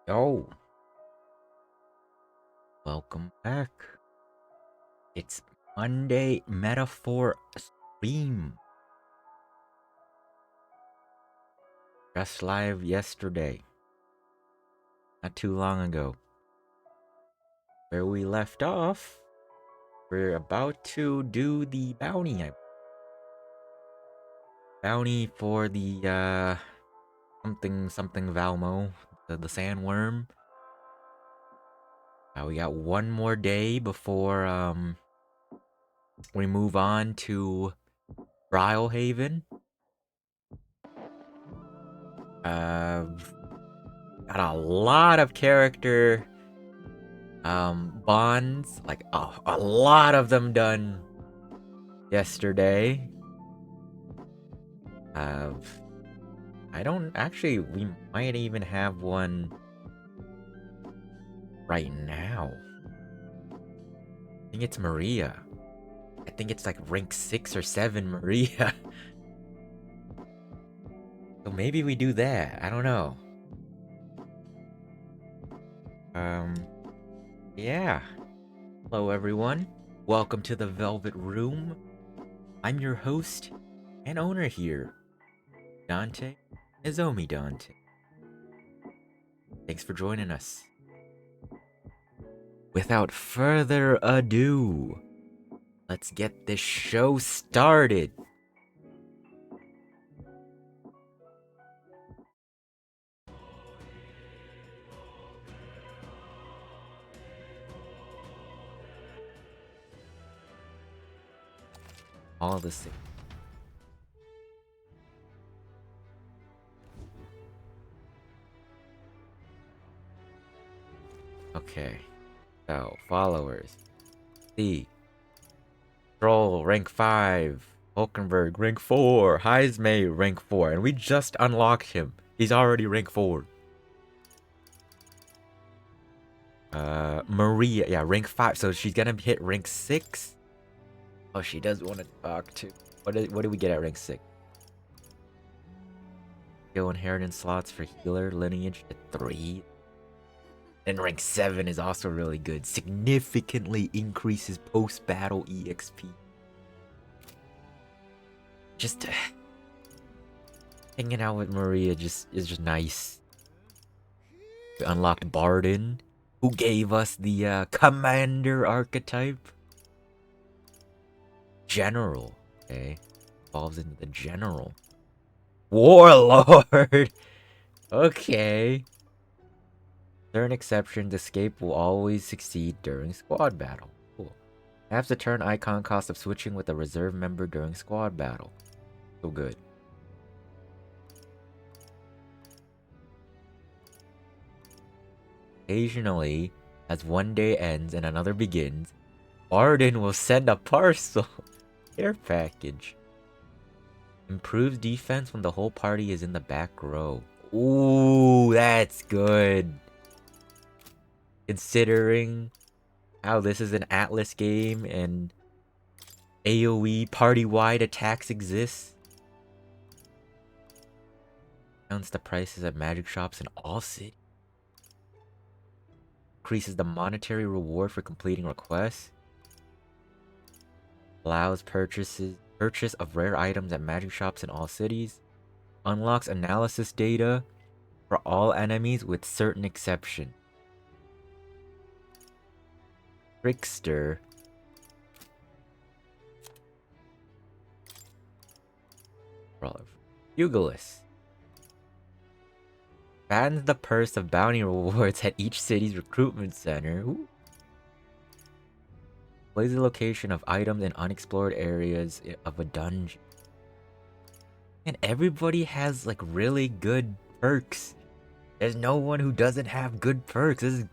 Yo, welcome back. It's Monday Metaphor stream. Just live yesterday. Not too long ago. Where we left off, we're about to do the bounty. Bounty for the something Valmo, the sandworm. We got one more day before we move on to Brylehaven. Got a lot of character bonds, like a lot of them done yesterday. I don't actually, we might even have one right now. I think it's Maria. I think it's like rank 6 or 7 Maria. So maybe we do that. I don't know. Yeah. Hello everyone. Welcome to the Velvet Room. I'm your host and owner here, Dante Izomi Dante. Thanks for joining us. Without further ado, let's get this show started. All the same. Okay. So, followers. C. Troll, rank 5. Hulkenberg, rank 4. Heismay, rank 4. And we just unlocked him. He's already rank 4. Maria, yeah, rank 5. So she's gonna hit rank 6. Oh, she does want to talk to. What do we get at rank 6? Skill inheritance slots for healer lineage at 3. And rank 7 is also really good. Significantly increases post-battle EXP. Just hanging out with Maria is just nice. We unlocked Barden, who gave us the commander archetype. General, okay. Evolves into the general. Warlord! Okay. Certain exceptions, escape will always succeed during squad battle. Cool. Halves the turn icon cost of switching with a reserve member during squad battle. So good. Occasionally, as one day ends and another begins, Barden will send a parcel. Care package. Improves defense when the whole party is in the back row. Ooh, that's good. Considering how this is an Atlas game and AoE party-wide attacks exist. Counts the prices at magic shops in all cities. Increases the monetary reward for completing requests. Allows purchase of rare items at magic shops in all cities. Unlocks analysis data for all enemies with certain exception. Trickster. Pugilist. Bans the purse of bounty rewards at each city's recruitment center. Ooh. Plays the location of items in unexplored areas of a dungeon. And everybody has like really good perks. There's no one who doesn't have good perks. This is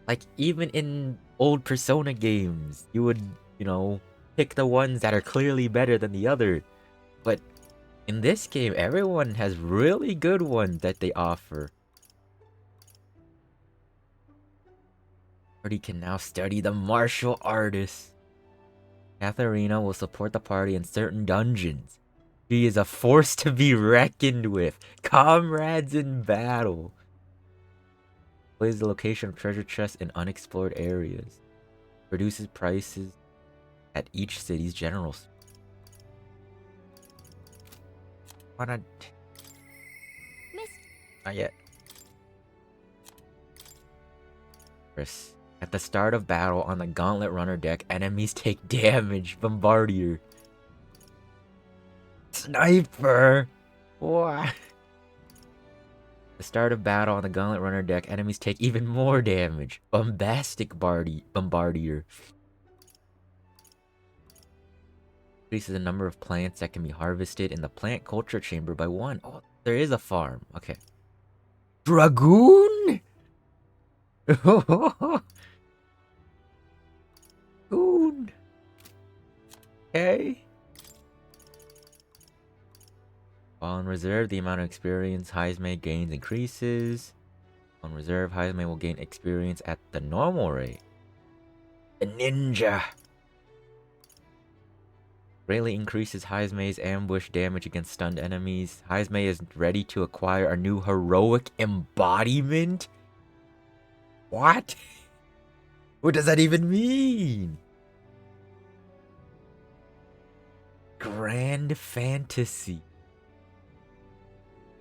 like even in old Persona games, you would, pick the ones that are clearly better than the other. But in this game, everyone has really good ones that they offer. Party can now study the martial artist. Katharina will support the party in certain dungeons. She is a force to be reckoned with. Comrades in battle. Displays the location of treasure chests in unexplored areas. Reduces prices at each city's general store. Why not? Not yet. Chris. At the start of battle on the Gauntlet Runner deck, enemies take damage. Bombardier. Sniper! What? The start of battle on the Gauntlet Runner deck, enemies take even more damage. Bombastic Bombardier. Increases the number of plants that can be harvested in the plant culture chamber by 1. Oh, there is a farm. Okay. Dragoon? Dragoon. Okay. While in reserve, the amount of experience Heismay gains increases. On reserve, Heismay will gain experience at the normal rate. The ninja. Greatly increases Heismay's ambush damage against stunned enemies. Heismay is ready to acquire a new heroic embodiment? What? What does that even mean? Grand Fantasy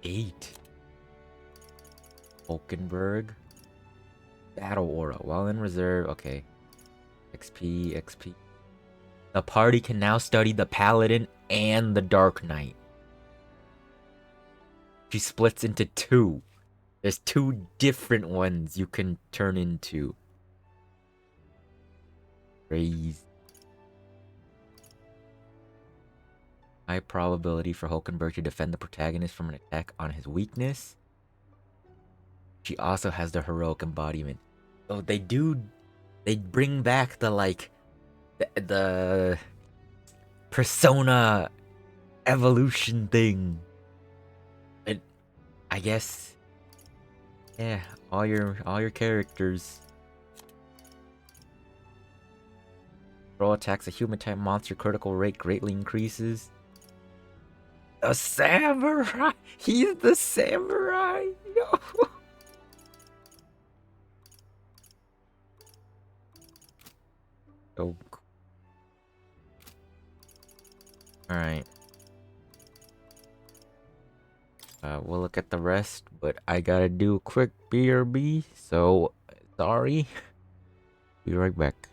8. Hulkenberg. Battle Aura. While in reserve, okay. XP. The party can now study the Paladin and the Dark Knight. She splits into 2. There's 2 different ones you can turn into. Crazy. High probability for Hulkenberg to defend the protagonist from an attack on his weakness. She also has the heroic embodiment. So they bring back the persona evolution thing. I guess, yeah, all your characters. Throw attacks a human type monster critical rate greatly increases. A samurai! He's the samurai! Yo! Oh. Alright. We'll look at the rest, but I gotta do a quick BRB, so sorry. Be right back.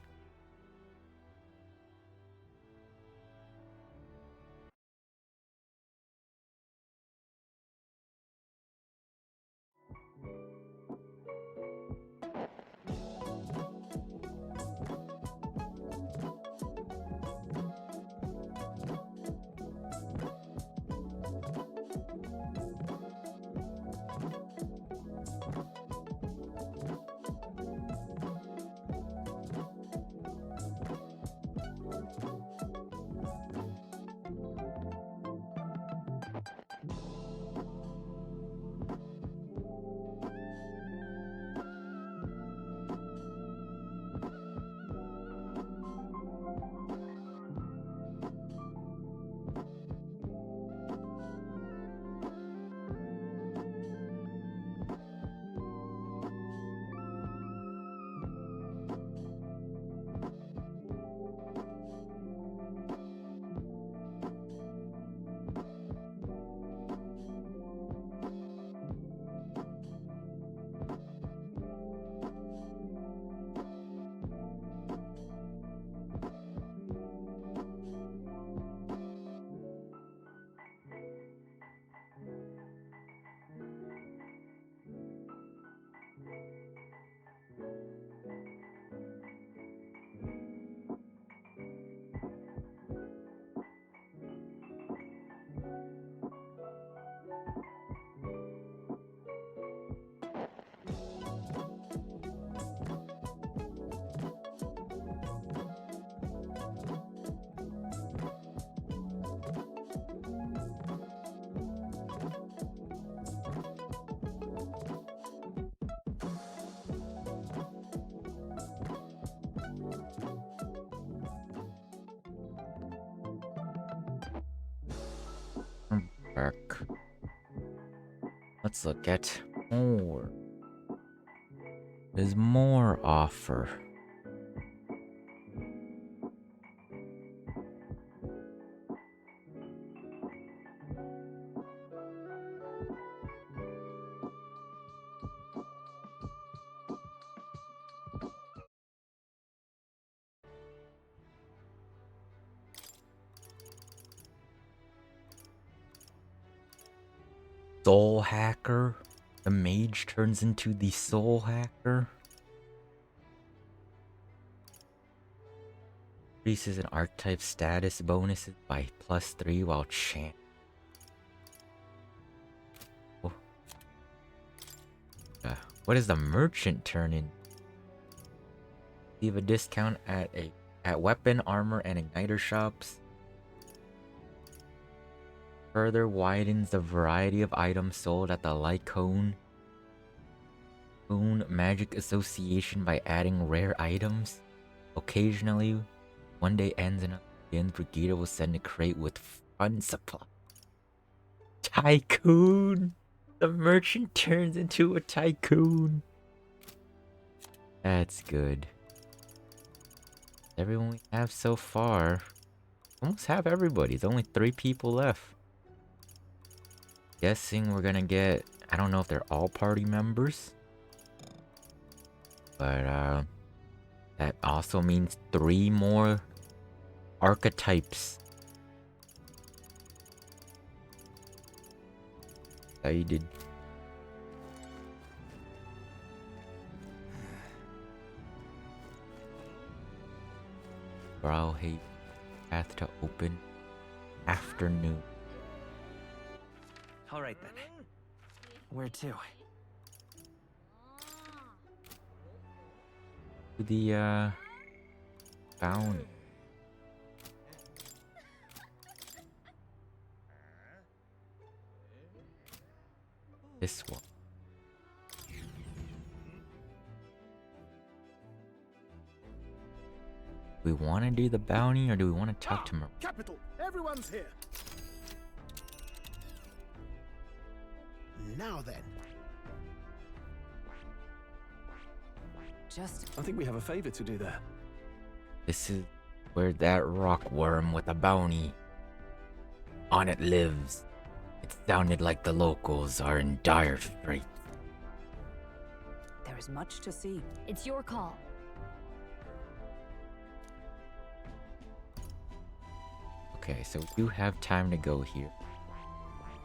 I'm back. Let's look at more. There's more offer. Soul Hacker. The mage turns into the Soul Hacker. Increases an archetype status bonuses by +3 while champ. Oh. What does the merchant turn in? Leave a discount at weapon, armor, and igniter shops. Further widens the variety of items sold at the Lycone Magic Association by adding rare items. Occasionally, one day ends and begins. Brigida will send a crate with fun supply. Tycoon! The merchant turns into a tycoon. That's good. Everyone we have so far. Almost have everybody. There's only 3 people left. Guessing we're gonna get, I don't know if they're all party members, but that also means 3 more archetypes. Excited. Brawlhate path to open afternoon. All right then. Where to? To the bounty. This one. Do we want to do the bounty or do we want to talk to Mar? Capital, everyone's here. Now then. I think we have a favor to do there. This is where that rock worm with a bounty on it lives. It sounded like the locals are in dire straits. There is much to see. It's your call. Okay, so we do have time to go here.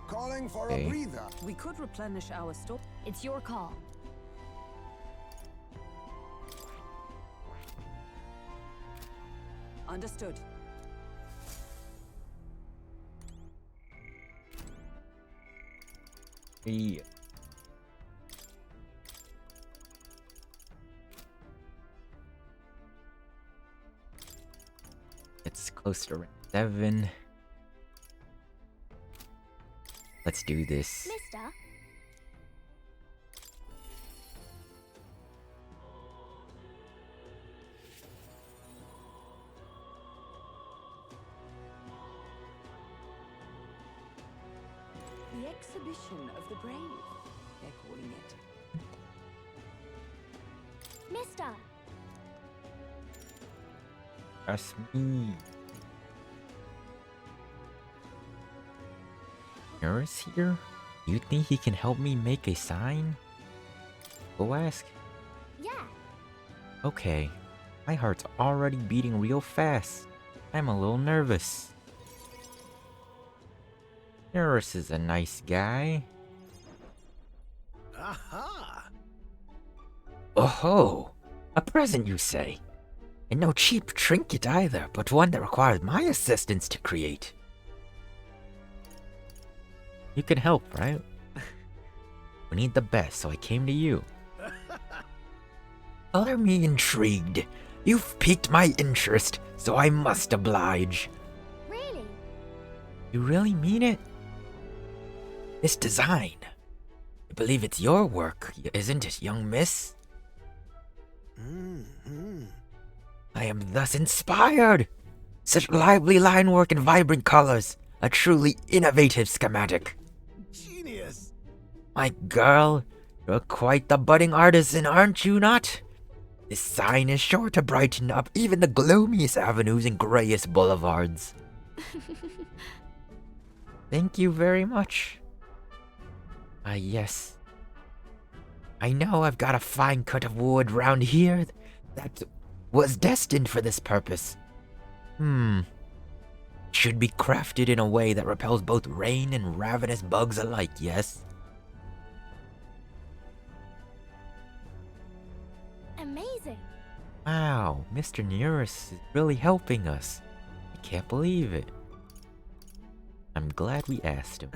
Calling for Okay. a breather. We could replenish our store. It's your call. Understood. Yeah. It's close to round 7. Let's do this. Mister? The exhibition of the brave, they're calling it. Mister? Trust me. Nurse here? You think he can help me make a sign? Go ask. Yeah. Okay. My heart's already beating real fast. I'm a little nervous. Nurse is a nice guy. Aha! Oh-ho! A present, you say? And no cheap trinket either, but one that requires my assistance to create. You can help, right? We need the best, so I came to you. Color me intrigued. You've piqued my interest, so I must oblige. Really? You really mean it? This design. I believe it's your work, isn't it, young miss? Mm-hmm. I am thus inspired. Such lively line work and vibrant colors. A truly innovative schematic. Genius. My girl, You're quite the budding artisan, aren't you not? This sign is sure to brighten up even the gloomiest avenues and grayest boulevards. Thank you very much. Yes. I know I've got a fine cut of wood round here that was destined for this purpose. Should be crafted in a way that repels both rain and ravenous bugs alike, yes? Amazing. Wow, Mr. Neurus is really helping us. I can't believe it. I'm glad we asked him.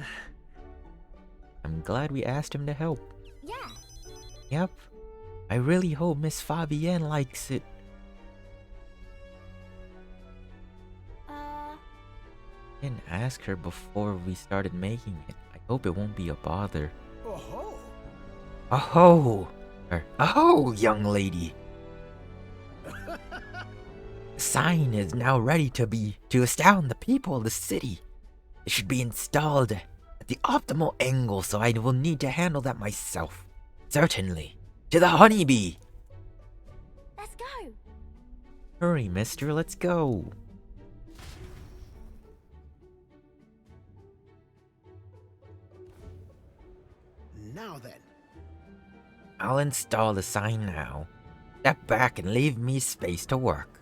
I'm glad we asked him to help. Yeah. Yep. I really hope Miss Fabienne likes it. Didn't ask her before we started making it. I hope it won't be a bother. Oh-ho! Aho, young lady. The sign is now ready to astound the people of the city. It should be installed at the optimal angle, so I will need to handle that myself. Certainly. To the honeybee! Let's go. Hurry, mister, let's go. Now then. I'll install the sign now. Step back and leave me space to work.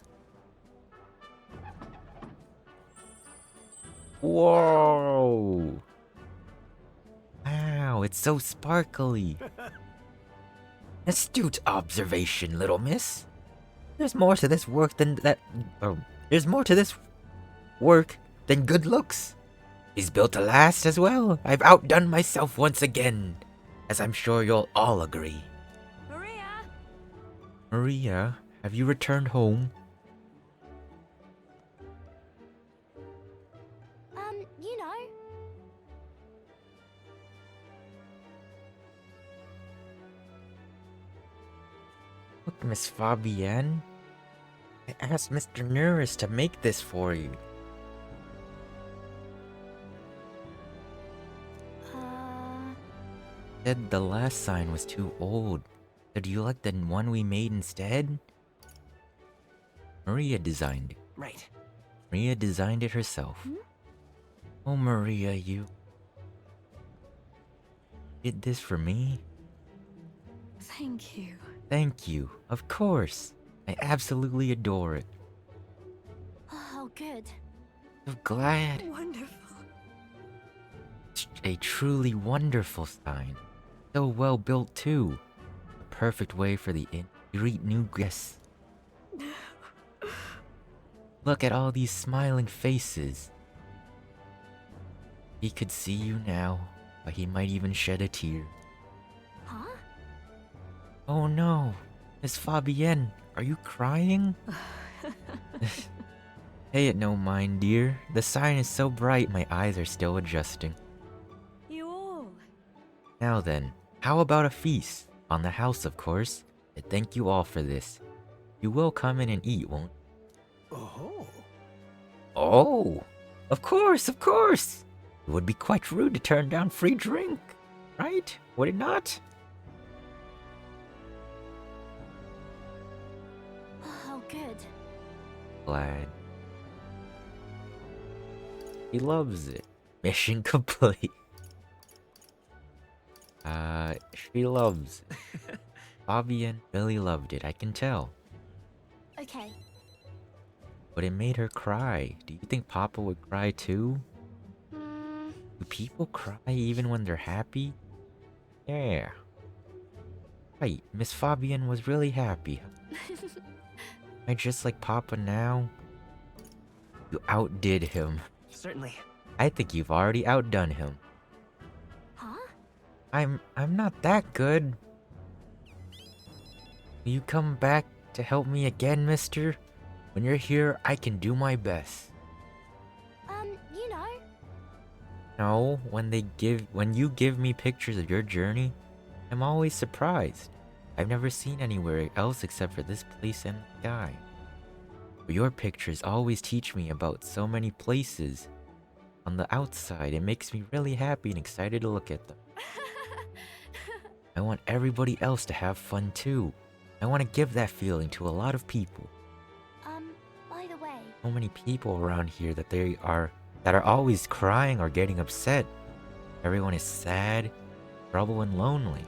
Whoa! Wow, it's so sparkly. Astute observation, little miss. There's more to this work than there's more to this work than good looks. He's built to last as well. I've outdone myself once again, as I'm sure you'll all agree. Maria, have you returned home? You know. Look, Miss Fabienne. I asked Mr. Neurus to make this for you. Said the last sign was too old. So do you like the one we made instead? Maria designed it. Right. Maria designed it herself. Oh, Maria, you did this for me? Thank you. Thank you. Of course. I absolutely adore it. Oh, good. So glad. Wonderful. It's a truly wonderful sign. So well built, too. A perfect way for the inn to greet new guests. Look at all these smiling faces. He could see you now, but he might even shed a tear. Huh? Oh no, Miss Fabienne, are you crying? Pay it no mind, dear. The sign is so bright my eyes are still adjusting. You all. Now then, how about a feast? On the house, of course. And thank you all for this. You will come in and eat, won't you? Oh-ho! Oh, of course, of course. It would be quite rude to turn down free drink, right? Would it not? Oh, good. Glad. He loves it. Mission complete. She loves it. Fabienne really loved it, I can tell. Okay. But it made her cry. Do you think Papa would cry too? Do people cry even when they're happy? Yeah. Right, Miss Fabienne was really happy. Am I just like Papa now? You outdid him. Certainly. I think you've already outdone him. Huh? I'm not that good. Will you come back to help me again, mister? When you're here, I can do my best. You know. No, when you give me pictures of your journey, I'm always surprised. I've never seen anywhere else except for this place and the sky. But your pictures always teach me about so many places. On the outside, it makes me really happy and excited to look at them. I want everybody else to have fun too. I want to give that feeling to a lot of people. By the way, So many people around here that are always crying or getting upset. Everyone is sad, troubled, and lonely.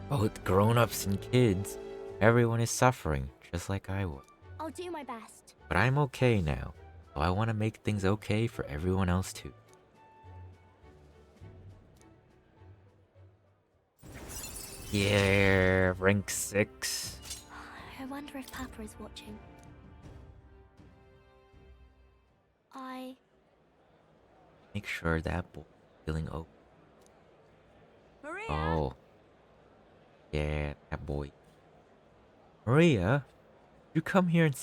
Both grown-ups and kids, everyone is suffering, just like I was. I'll do my best. But I'm okay now, so I want to make things okay for everyone else too. Yeah, rank 6. I wonder if Papa is watching. Make sure that boy is feeling okay. Maria! Oh. Yeah, that boy. Maria, you come here and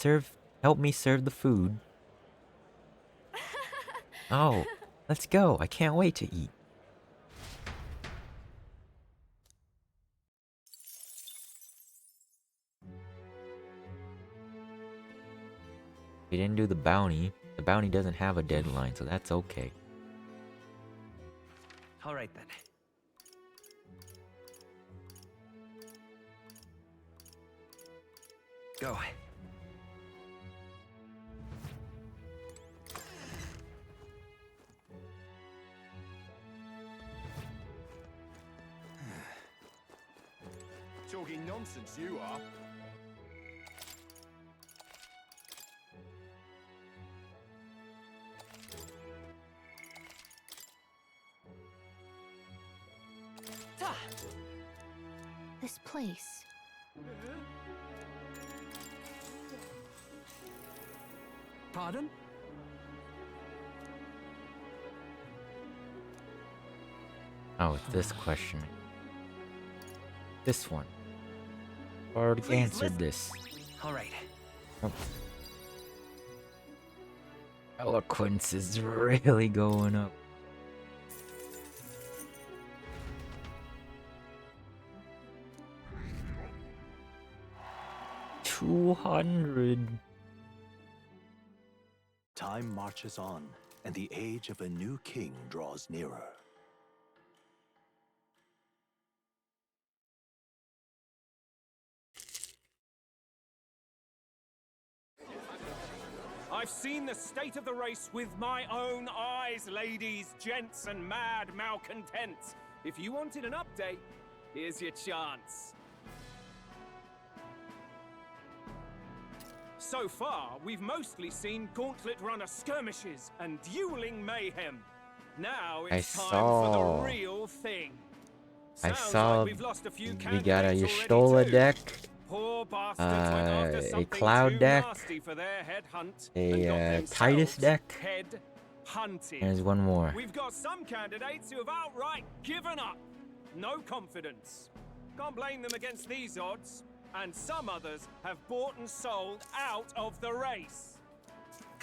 help me serve the food. Oh, let's go. I can't wait to eat. We didn't do the bounty. The bounty doesn't have a deadline, so that's okay. All right then. Go. Talking nonsense, you are. This place. Pardon? Oh, it's this question. This one. Already Please answered this. All right. Oh. Eloquence is really going up. $200. Time marches on, and the age of a new king draws nearer. I've seen the state of the race with my own eyes, ladies, gents, and mad malcontents. If you wanted an update, here's your chance. So far, we've mostly seen gauntlet runner skirmishes and dueling mayhem. Now it's time for saw. the real thing. I Sounds saw like we've lost a few we got a candidates Y'shtola already too. deck, Poor bastards went after a something Cloud too deck, nasty for their head hunt a, and got Titus themselves deck. head hunted. and there's one more. We've got some candidates who have outright given up. No confidence. Can't blame them against these odds. And some others have bought and sold out of the race.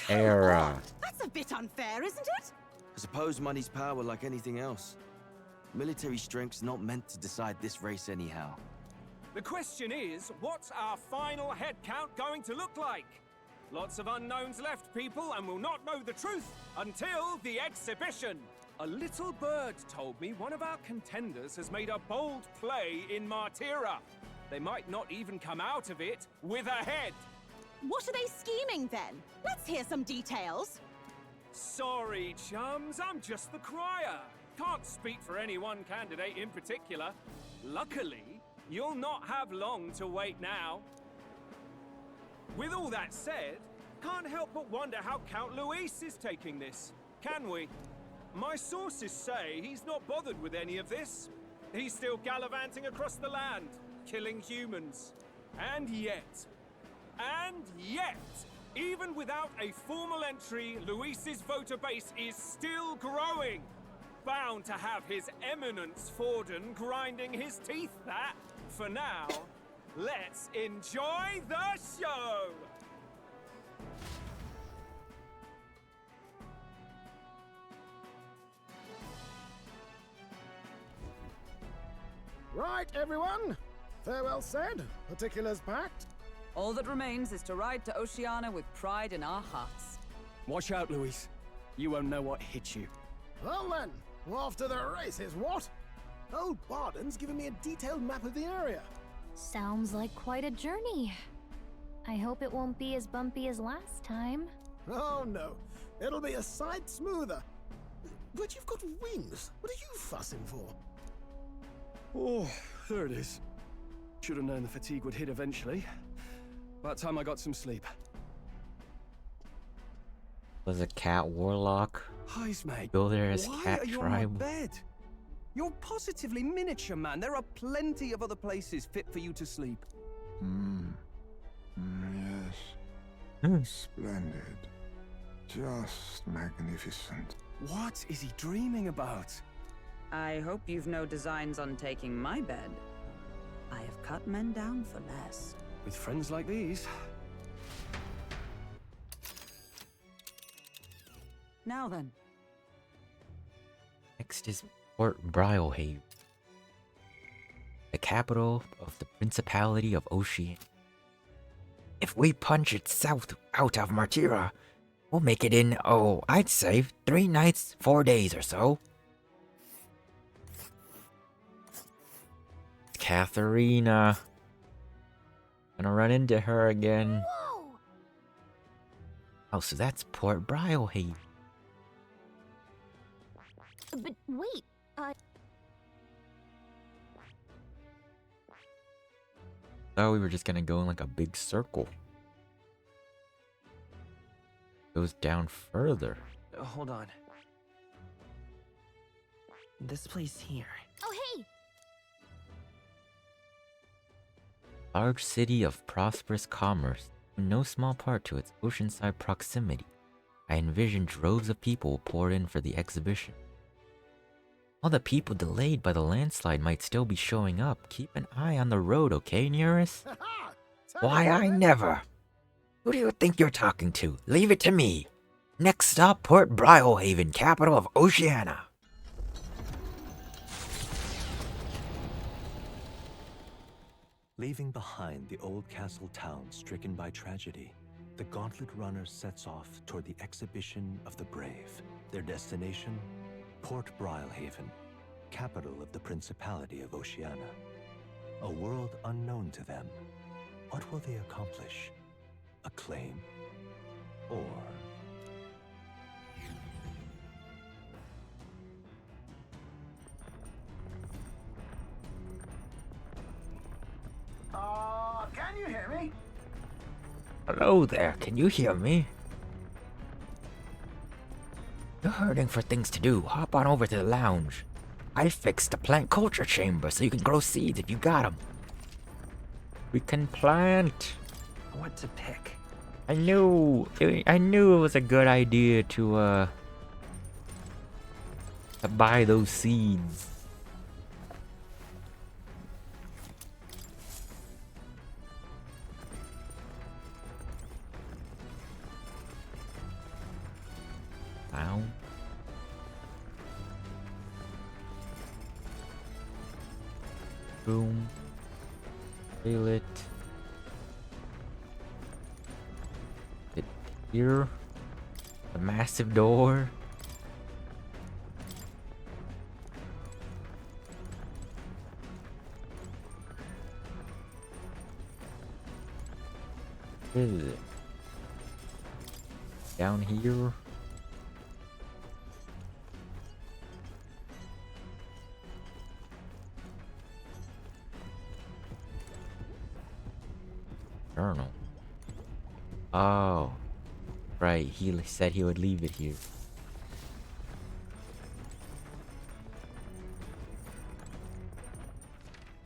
Era. That's a bit unfair, isn't it? I suppose money's power like anything else. Military strength's not meant to decide this race anyhow. The question is, what's our final head count going to look like? Lots of unknowns left, people, and we'll not know the truth until the exhibition. A little bird told me one of our contenders has made a bold play in Martira. They might not even come out of it with a head. What are they scheming then? Let's hear some details. Sorry, chums, I'm just the crier. Can't speak for any one candidate in particular. Luckily, you'll not have long to wait now. With all that said, can't help but wonder how Count Luis is taking this, can we? My sources say he's not bothered with any of this. He's still gallivanting across the land, killing humans. And yet, even without a formal entry, Luis's voter base is still growing. Bound to have his eminence Forden grinding his teeth, that. For now, let's enjoy the show! Right, everyone. Farewell said, particulars packed. All that remains is to ride to Oceania with pride in our hearts. Watch out, Luis. You won't know what hits you. Well then, off to the races, what? Old Barden's given me a detailed map of the area. Sounds like quite a journey. I hope it won't be as bumpy as last time. Oh no, it'll be a sight smoother. But you've got wings. What are you fussing for? Oh, there it is. Should have known the fatigue would hit eventually. About time I got some sleep. Was a cat warlock. Heis, mate. Go there as Why cat are you on my tribe. bed? You're positively miniature, man. There are plenty of other places fit for you to sleep. Yes. Splendid. Just magnificent. What is he dreaming about? I hope you've no designs on taking my bed. I have cut men down for less. With friends like these. Now then. Next is Port Briohaven, the capital of the Principality of Oceania. If we punch it south out of Martira, we'll make it in, I'd say 3 nights, 4 days or so. Katharina. Gonna run into her again. Whoa! Oh, so that's Port Briohaven. But wait, Thought we were just gonna go in like a big circle. Goes down further. Hold on. This place here. oh hey! Large city of prosperous commerce, in no small part to its oceanside proximity. I envision droves of people poured in for the exhibition. All the people delayed by the landslide might still be showing up. Keep an eye on the road, okay, Nearest? Why, I never! Who do you think you're talking to? Leave it to me! Next stop, Port Briohaven, capital of Oceania. Leaving behind the old castle town stricken by tragedy, the Gauntlet Runner sets off toward the exhibition of the brave. Their destination, Port Briohaven, capital of the Principality of Oceania. A world unknown to them. What will they accomplish? Acclaim? Or... Can you hear me? Hello there, can you hear me? You're hurting for things to do. Hop on over to the lounge. I fixed the plant culture chamber so you can grow seeds if you got them. We can plant. What to pick? I knew it was a good idea to buy those seeds. Ow. Boom. Feel it. It here. The massive door. Where is it? Down here. Journal. Oh, right. He said he would leave it here.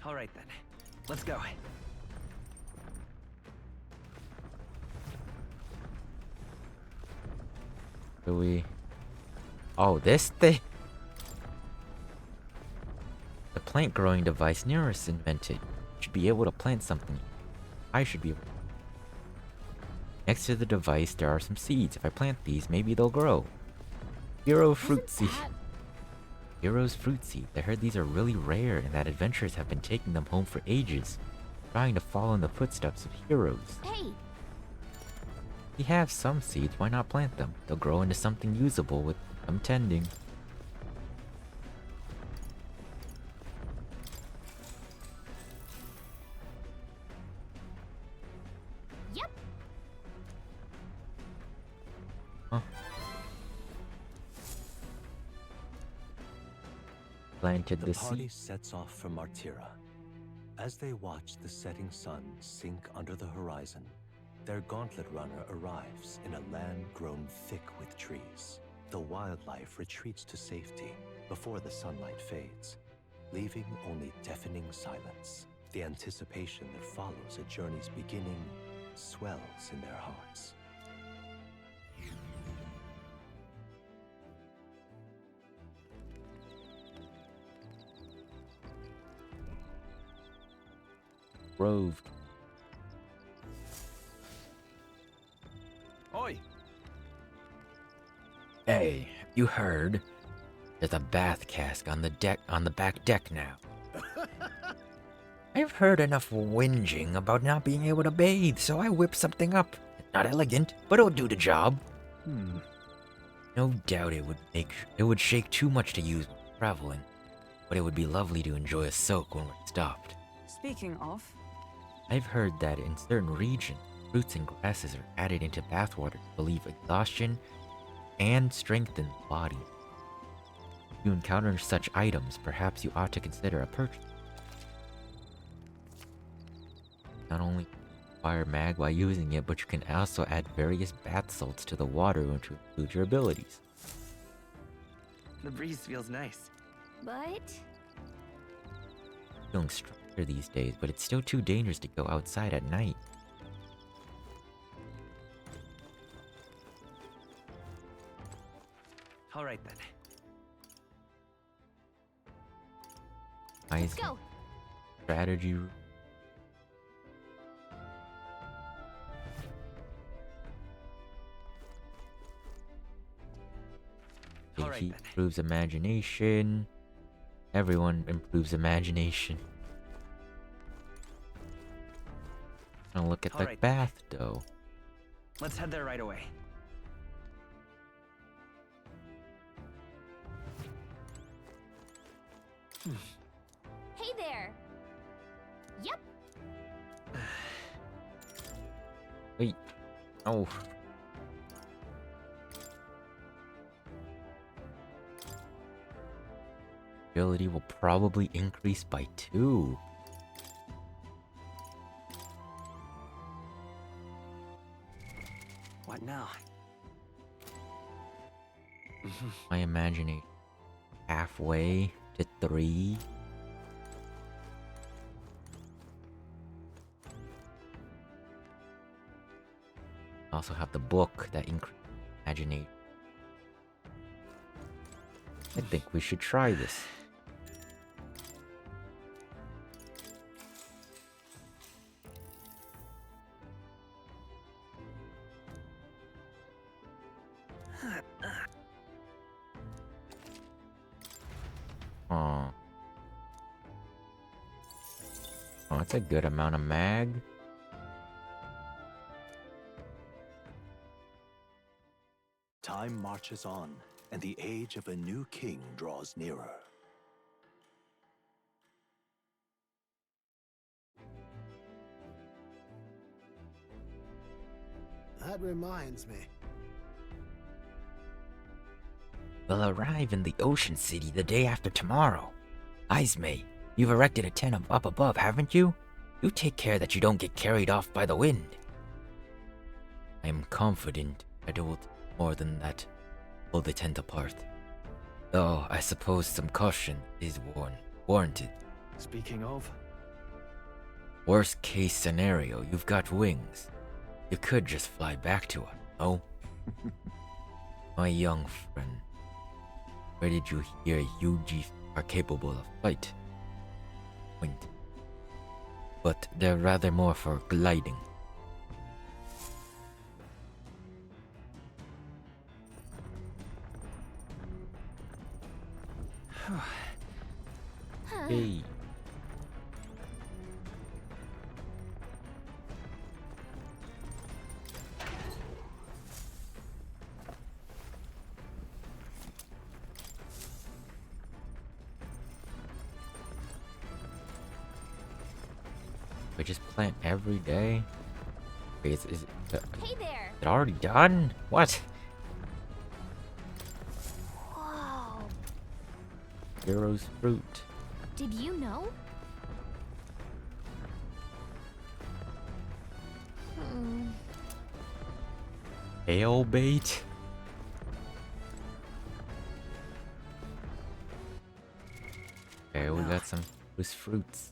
All right then. Let's go. Do we? Oh, this thing. The plant growing device Nearest invented. Should be able to plant something. I should be able to. Next to the device, there are some seeds. If I plant these, maybe they'll grow. Hero fruit seed. Hero's fruit seed. I heard these are really rare and that adventurers have been taking them home for ages, trying to follow in the footsteps of heroes. Hey! We have some seeds, why not plant them? They'll grow into something usable with some tending. planted The the party seed. sets off for Martira. As they watch the setting sun sink under the horizon, their gauntlet runner arrives in a land grown thick with trees. The wildlife retreats to safety before the sunlight fades, leaving only deafening silence. The anticipation that follows a journey's beginning swells in their hearts. Roved. Oi! Hey, you heard? There's a bath cask on the back deck now. I've heard enough whinging about not being able to bathe, so I whipped something up. It's not elegant, but it'll do the job. No doubt it would shake too much to use when traveling, but it would be lovely to enjoy a soak when we're stopped. Speaking of, I've heard that in certain regions, fruits and grasses are added into bathwater to relieve exhaustion and strengthen the body. If you encounter such items, perhaps you ought to consider a purchase. Not only fire mag while using it, but you can also add various bath salts to the water to improve your abilities. The breeze feels nice. But Feeling stronger these days, but it's still too dangerous to go outside at night. All right then. let's go. Strategy. All right, He then. improves imagination. Everyone improves imagination. Now look at All the right, then. bath though. Let's head there right away. Hey there. Yep. Wait. Oh. Ability will probably increase by 2. What now? My imagination halfway to 3. Also have the book that increases imagination. I think we should try this. Oh. Oh, that's a good amount of mag. Time marches on, and the age of a new king draws nearer. That reminds me. We'll arrive in the Ocean City the day after tomorrow. Izme, you've erected a tent up above, haven't you? You take care that you don't get carried off by the wind. I am confident I will do more than that. Pull the tent apart. Though I suppose some caution is warranted. Speaking of, Worst case scenario, you've got wings. You could just fly back to us, no? My young friend, where did you hear Yuji are capable of flight? Point. But they're rather more for gliding. Hey. We just plant every day? Wait, is Hey there. it already done? What? Whoa. Hero's fruit. Did you know? Hmm. Ale bait? Okay, we got some loose fruits.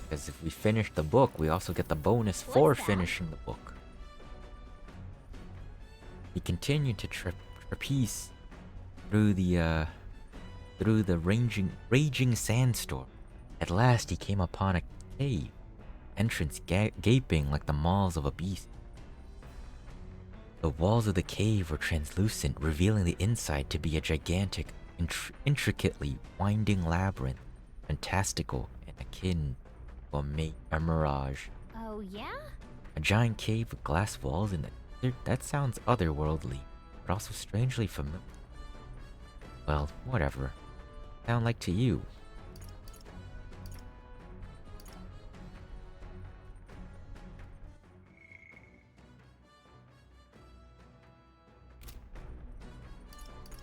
Because if we finish the book, we also get the bonus for finishing the book. He continued to trapeze through the raging sandstorm. At last, he came upon a cave, entrance gaping like the maws of a beast. The walls of the cave were translucent, revealing the inside to be a gigantic, intricately winding labyrinth, fantastical and akin to a mirage. Oh, yeah? A giant cave with glass walls in it. That sounds otherworldly, but also strangely familiar. Well, whatever. Sound like to you?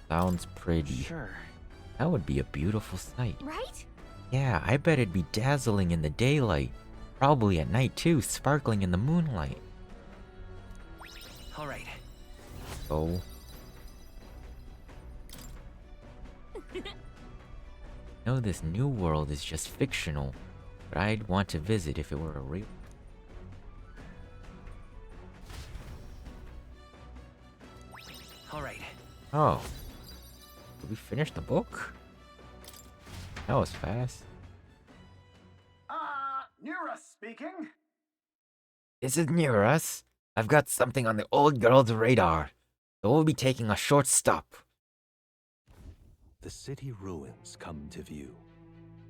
Sounds pretty. Sure. That would be a beautiful sight. Right? Yeah, I bet it'd be dazzling in the daylight. Probably at night too, sparkling in the moonlight. All right. Oh. No, this new world is just fictional, but I'd want to visit if it were a real. All right. Oh. Did we finish the book? That was fast. Nura speaking. This is near us. I've got something on the old girl's radar, so we'll be taking a short stop. The city ruins come to view.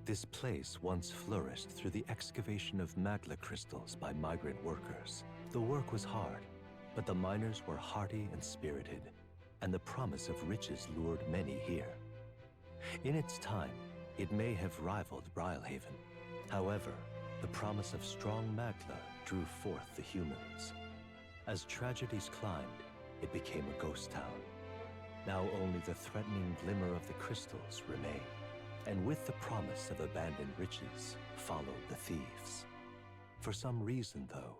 This place once flourished through the excavation of magla crystals by migrant workers. The work was hard, but the miners were hearty and spirited, and the promise of riches lured many here. In its time, it may have rivaled Brilhaven. However, the promise of strong magla drew forth the humans. As tragedies climbed, it became a ghost town. Now only the threatening glimmer of the crystals remain. And with the promise of abandoned riches followed the thieves. For some reason, though,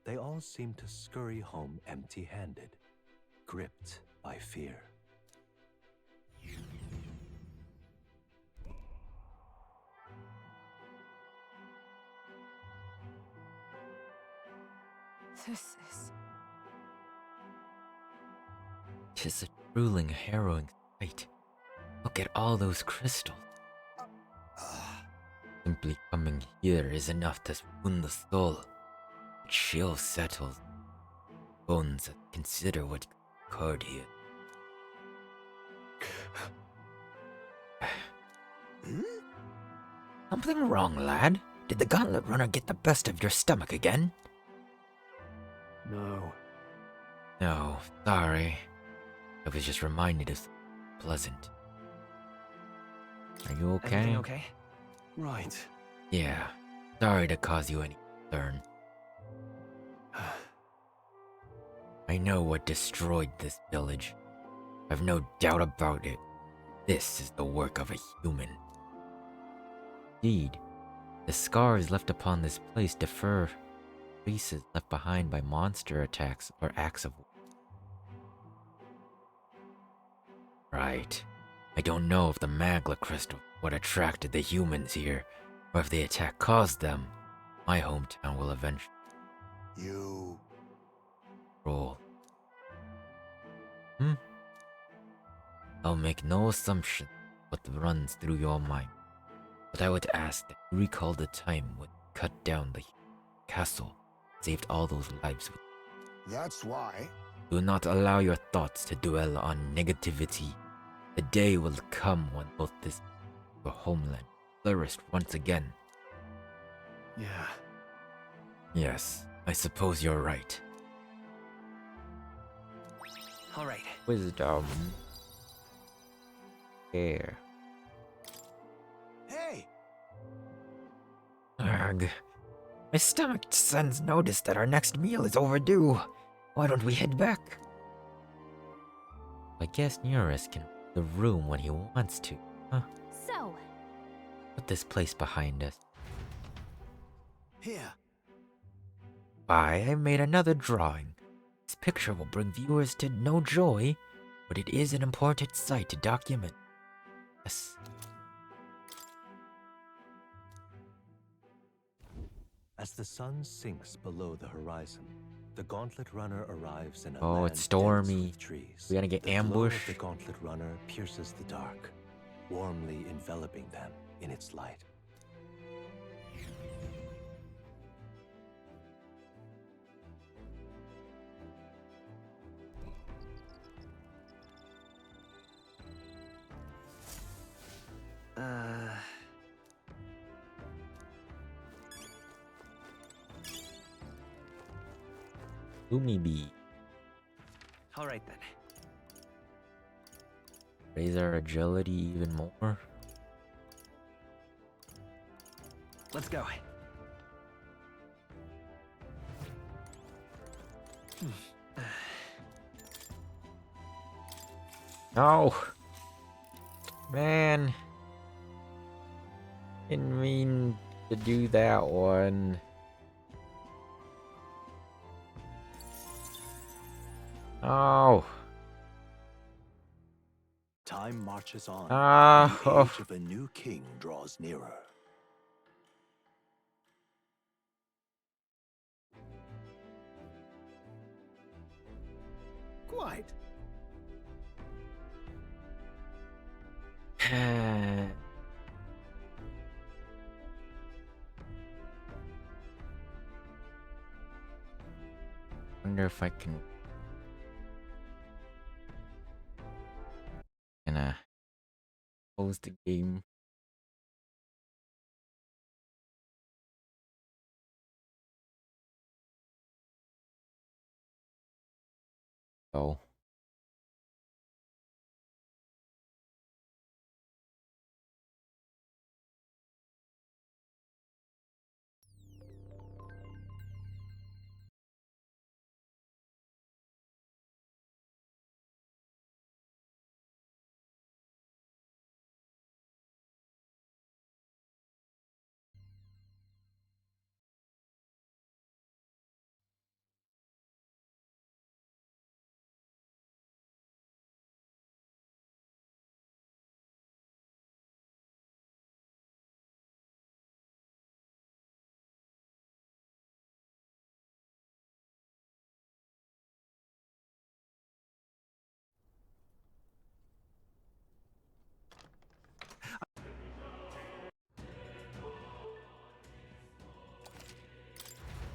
they all seem to scurry home empty-handed, gripped by fear. This is... Tis a truly harrowing sight. Look at all those crystals. Simply coming here is enough to swoon the soul. The chill settles. Bones consider what occurred here. Something wrong, lad? Did the gauntlet runner get the best of your stomach again? No. No, sorry. I was just reminded of something pleasant. Are you okay? Everything okay? Right. Yeah. Sorry to cause you any concern. I know what destroyed this village. I've no doubt about it. This is the work of a human. Indeed, the scars left upon this place defer traces left behind by monster attacks or acts of war. Right. I don't know if the magla crystal what attracted the humans here, or if the attack caused them. My hometown will eventually roll. I'll make no assumption what runs through your mind, but I would ask that you recall the time when you cut down the castle, saved all those lives. That's why. Do not allow your thoughts to dwell on negativity. The day will come when both this and your homeland flourish once again. Yeah. Yes, I suppose you're right. All right. Wisdom. Here. Arg. My stomach sends notice that our next meal is overdue. Why don't we head back? I guess Nearest can leave the room when he wants to, huh? So, Put this place behind us. Here. Why, I made another drawing. This picture will bring viewers to no joy, but it is an important sight to document. Yes. As the sun sinks below the horizon, the Gauntlet Runner arrives in a Oh, land it's stormy. dense with trees. We're gonna get The glow ambushed. of the Gauntlet Runner pierces the dark, warmly enveloping them in its light. Lumi Bee. All right then. Raise our agility even more. Let's go. No! Man. Didn't mean to do that one. Oh. Time marches on. Ah, The oh. age of a new king draws nearer. Quite. Wonder if I can. Gonna close the game. Oh.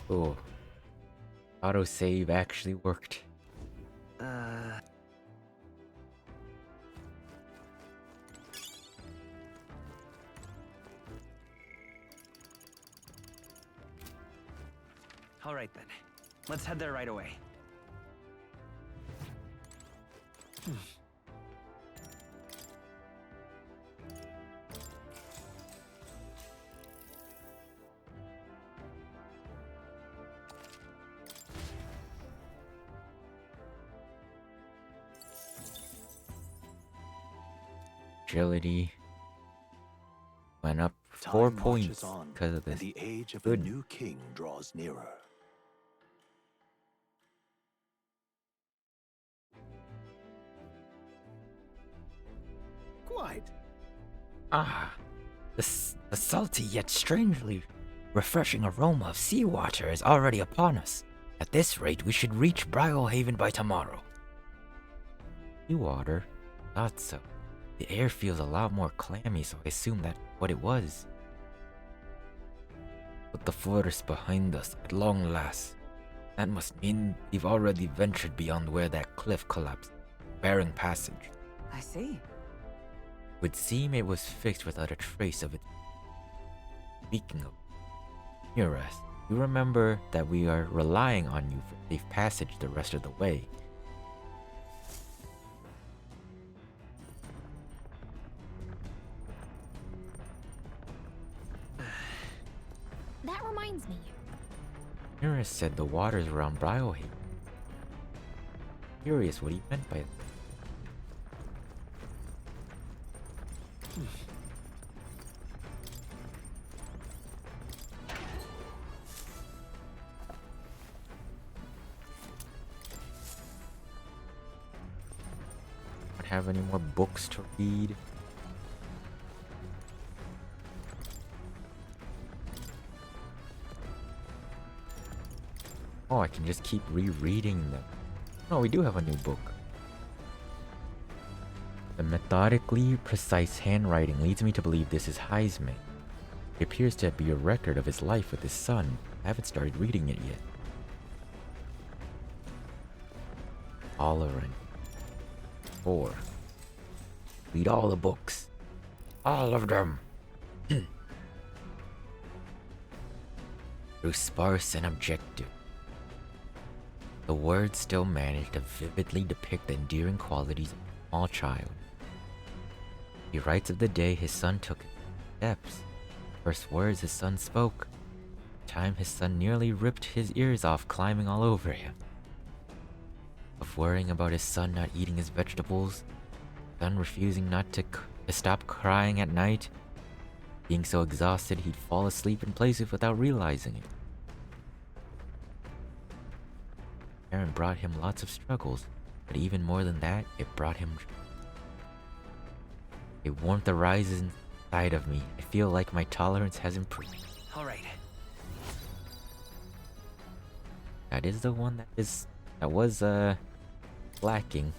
Oh. Autosave actually worked. All right then. Let's head there right away. Agility went up 4 Time points marches on, because of and this. the age of Good. a new king draws nearer. Quite. Ah, the salty yet strangely refreshing aroma of seawater is already upon us. At this rate, we should reach Brylehaven by tomorrow. Seawater? Thought so. The air feels a lot more clammy, so I assume that's what it was. Put the forest behind us at long last. That must mean we've already ventured beyond where that cliff collapsed, barring passage. I see. Would seem it was fixed without a trace of it. Speaking of Nearest, you remember that we are relying on you for safe passage the rest of the way. Mira said the waters around Brylehaven. Curious what he meant by that. Don't have any more books to read. Oh, I can just keep rereading them. No, we do have a new book. The methodically precise handwriting leads me to believe this is Heisman. It appears to be a record of his life with his son. I haven't started reading it yet. Oleron. 4. Read all the books. All of them. Through sparse and objective. The words still manage to vividly depict the endearing qualities of a small child. He writes of the day his son took steps. First words his son spoke. The time his son nearly ripped his ears off climbing all over him. Of worrying about his son not eating his vegetables. Son refusing not to stop crying at night. Being so exhausted he'd fall asleep in places without realizing it. Aaron brought him lots of struggles, but even more than that, it brought him joy. A warmth arises inside of me. I feel like my tolerance has improved. All right. That is the one that was lacking.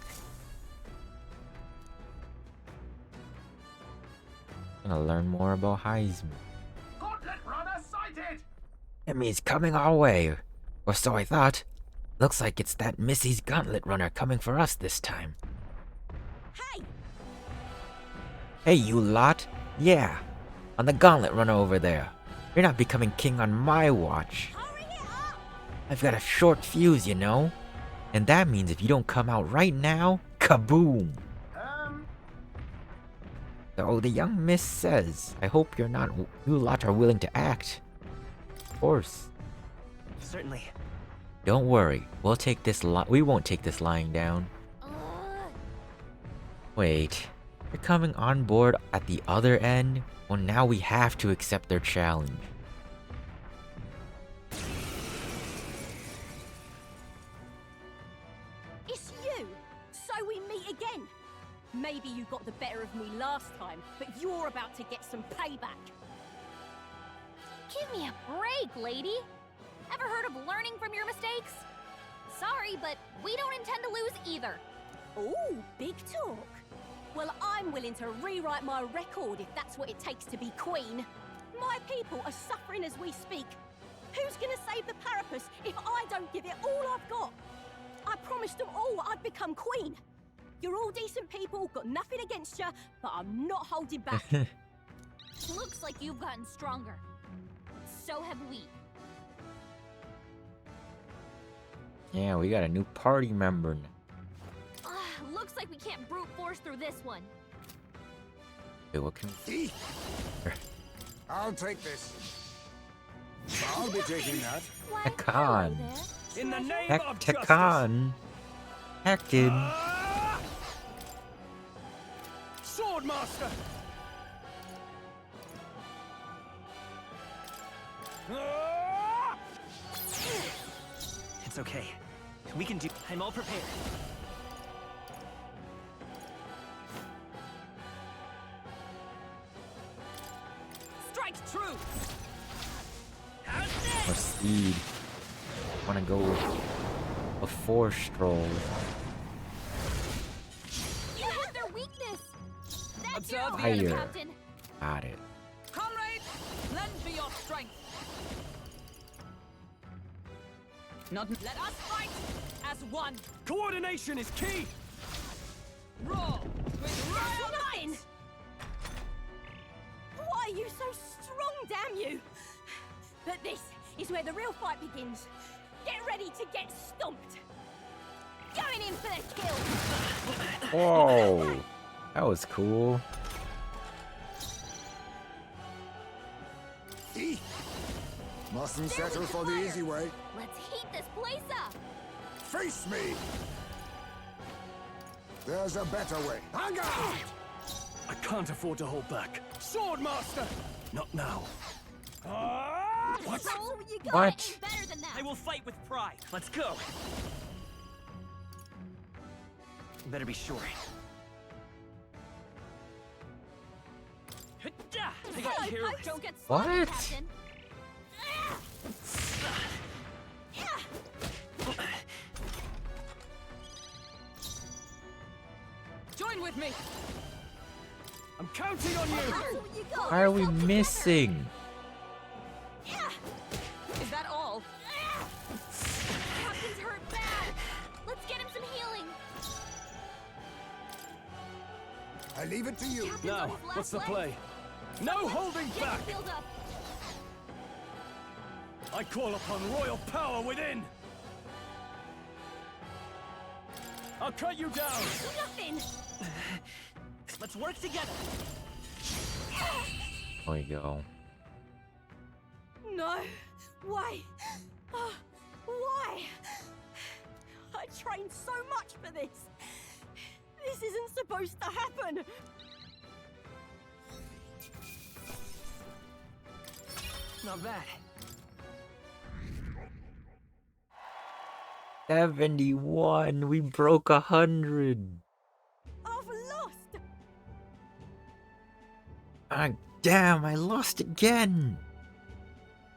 Gonna learn more about Heisman. Gauntlet runner sighted! Enemy's coming our way, or so I thought. Looks like it's that Missy's Gauntlet Runner coming for us this time. Hey! Hey, you lot! Yeah, on the Gauntlet Runner over there. You're not becoming king on my watch. Hurry it up! I've got a short fuse, you know? And that means if you don't come out right now, kaboom! So the young miss says, I hope you lot are willing to act. Of course. Certainly. Don't worry, we won't take this lying down. Wait, you're coming on board at the other end? Well, now we have to accept their challenge. It's you! So we meet again! Maybe you got the better of me last time, but you're about to get some payback. Give me a break, lady. Ever heard of learning from your mistakes? Sorry, but we don't intend to lose either. Ooh, big talk. Well, I'm willing to rewrite my record if that's what it takes to be queen. My people are suffering as we speak. Who's gonna save the Parapus if I don't give it all I've got? I promised them all I'd become queen. You're all decent people, got nothing against you, but I'm not holding back. Looks like you've gotten stronger. So have we. Yeah, we got a new party member now. Looks like we can't brute force through this one. Wait, what can we... I'll take this. I'll be taking that. Tekan. In the name of Tekan. Heckin. Swordmaster! It's okay. We can do... I'm all prepared. Strike true! More speed. Wanna go before stroll. You hit their weakness! That's Observe your the order, Fire. Captain! Got it. Comrades, lend me your strength. Not let us fight as one. Coordination is key! Roar with royal Nothing! might. Why are you so strong, damn you? But this is where the real fight begins. Get ready to get stomped. Going in for the kill. Whoa. That was cool. Mustn't settle for the easy way. Let's heat this place up. Face me! There's a better way. Hang out! I can't afford to hold back. Swordmaster! Not now. What? Soul, you got What? it. Ain't better than that. I will fight with pride. Let's go. Better be sure. I got Hello, you. Poke. Don't get sloppy, What? Captain. Join with me! I'm counting on you! That's all you got. Why are we Yourself together. missing? Is that all? Captain's hurt bad. Let's get him some healing. I leave it to you. Captain's on Now, his last what's the leg. play? No holding Get back! him healed up. I call upon royal power within! I'll cut you down! Nothing. Let's work together. There we go. No. Why? Why? I trained so much for this. This isn't supposed to happen. Not bad. 71. We broke 100. I've lost. Ah, damn! I lost again.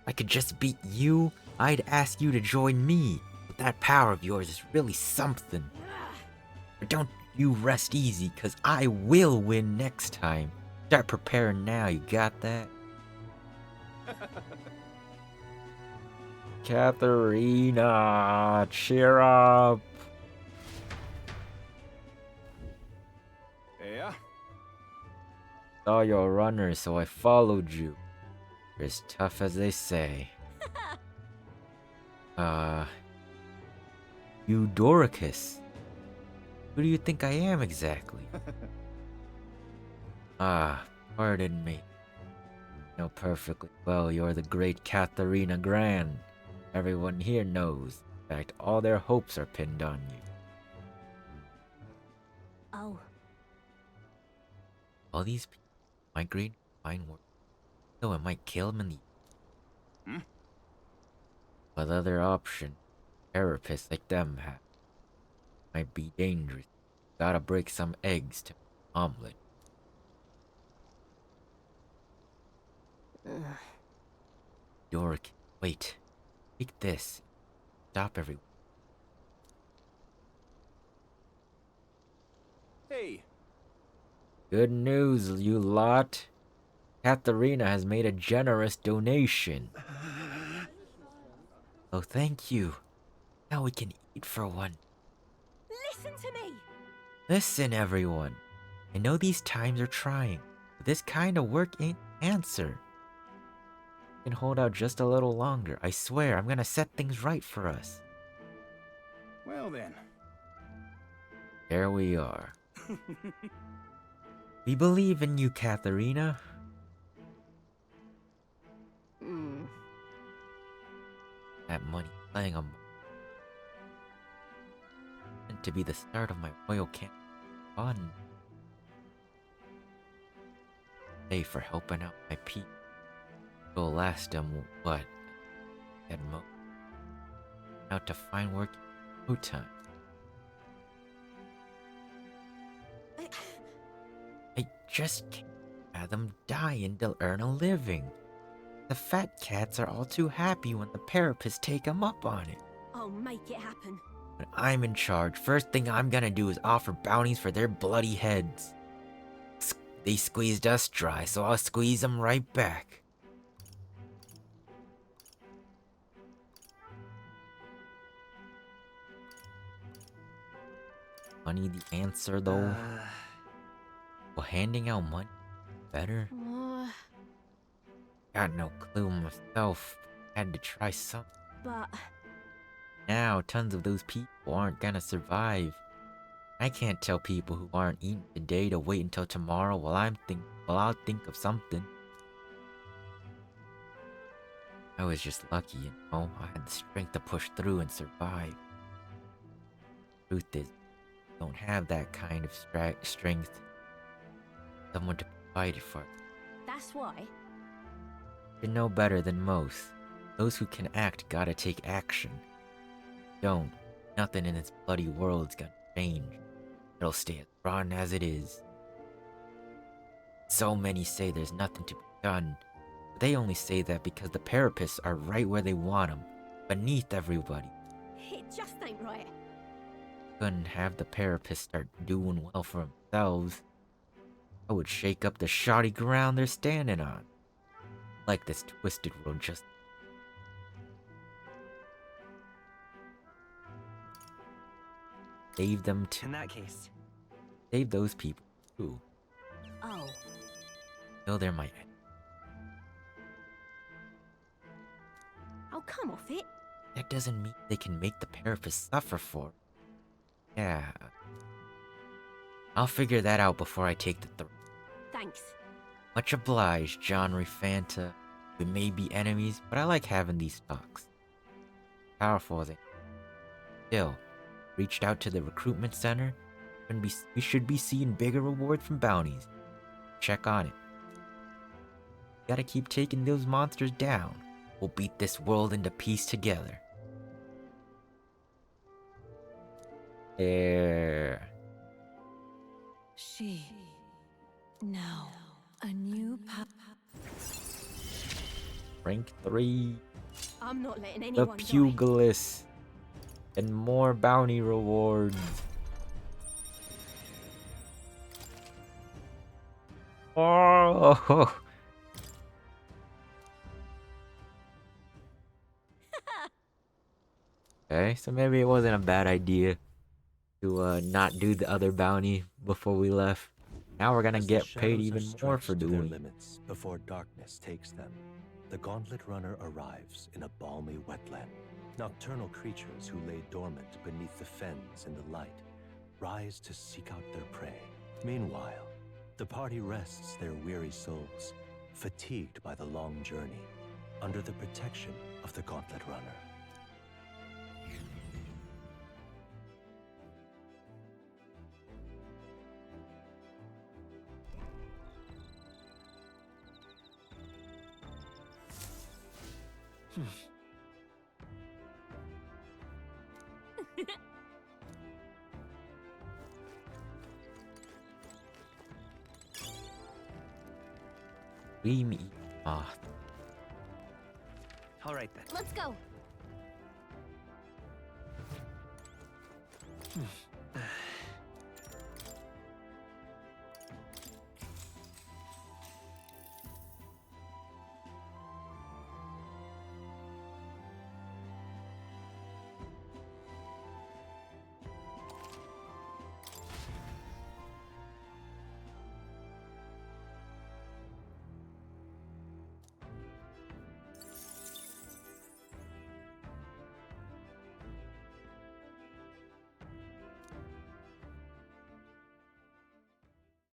If I could just beat you, I'd ask you to join me. But that power of yours is really something. But don't you rest easy, cause I will win next time. Start preparing now. You got that? Katharina, cheer up. Yeah? Saw your runner, so I followed you. You're as tough as they say. Eudoricus. Who do you think I am exactly? Pardon me. You know perfectly well you're the great Katharina Grand. Everyone here knows. In fact, all their hopes are pinned on you. Oh. All these people migrate fine work. So it might kill them in the... What other option therapists like them have? Might be dangerous. Gotta break some eggs to make an omelet. Yorick, wait. Take this. Stop everyone. Hey, Good news, you lot. Katharina has made a generous donation. Oh, thank you. Now we can eat for one. Listen to me. Listen, everyone. I know these times are trying, but this kind of work ain't the answer. We can hold out just a little longer. I swear, I'm gonna set things right for us. Well then. There we are. We believe in you, Katharina. That money playing on meant to be the start of my royal camp fun. Pay for helping out my people. It'll last them what? At most. Out to find work in no time. I just can't have them dying to earn a living. The fat cats are all too happy when the therapists take them up on it. I'll make it happen. When I'm in charge, first thing I'm gonna do is offer bounties for their bloody heads. They squeezed us dry, so I'll squeeze them right back. Money the answer, though? Well, handing out money better? Got no clue myself. Had to try something. But Now, tons of those people aren't gonna survive. I can't tell people who aren't eating today to wait until tomorrow while I'll think of something. I was just lucky, you know? I had the strength to push through and survive. Truth is, I don't have that kind of strength. Someone to provide it for. That's why. You're no better than most. Those who can act gotta take action. Don't. Nothing in this bloody world's gonna change. It'll stay as rotten as it is. So many say there's nothing to be done. But they only say that because the Parapists are right where they want them, beneath everybody. It just ain't right. Couldn't have the Parapists start doing well for themselves. I would shake up the shoddy ground they're standing on. Like this twisted world just... Save them too. In that case. Save those people too. Oh. Though they're my enemy. I'll come off it. That doesn't mean they can make the Parapists suffer for it. Yeah. I'll figure that out before I take the threat. Thanks. Much obliged, John Refanta. We may be enemies, but I like having these talks. Powerful they. Still, reached out to the recruitment center. We should be seeing bigger rewards from bounties. Check on it. Gotta keep taking those monsters down. We'll beat this world into peace together. There. She. Now. A new Rank 3. I'm not letting The anyone die. Pugilist. And more bounty rewards. Oh. Okay, so maybe it wasn't a bad idea to not do the other bounty before we left. Now we're gonna get paid even more for doing it. Limits before darkness takes them. The Gauntlet Runner arrives in a balmy wetland. Nocturnal creatures who lay dormant beneath the fens in the light rise to seek out their prey. Meanwhile, the party rests their weary souls, fatigued by the long journey, under the protection of the Gauntlet Runner. We meet. Ah, All right then. Let's go.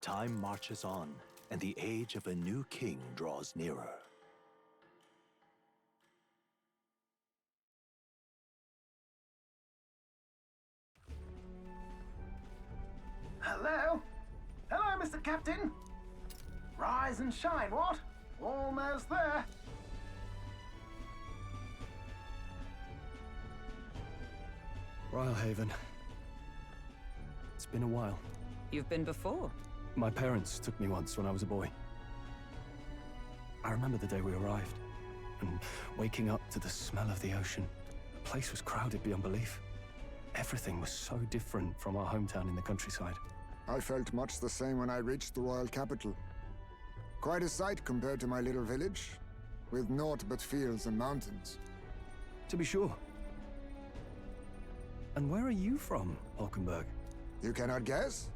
Time marches on, and the age of a new king draws nearer. Hello? Hello, Mr. Captain? Rise and shine, what? Almost there. Brylehaven. It's been a while. You've been before. My parents took me once when I was a boy. I remember the day we arrived, and waking up to the smell of the ocean. The place was crowded beyond belief. Everything was so different from our hometown in the countryside. I felt much the same when I reached the royal capital. Quite a sight compared to my little village, with naught but fields and mountains. To be sure. And where are you from, Hulkenberg? You cannot guess?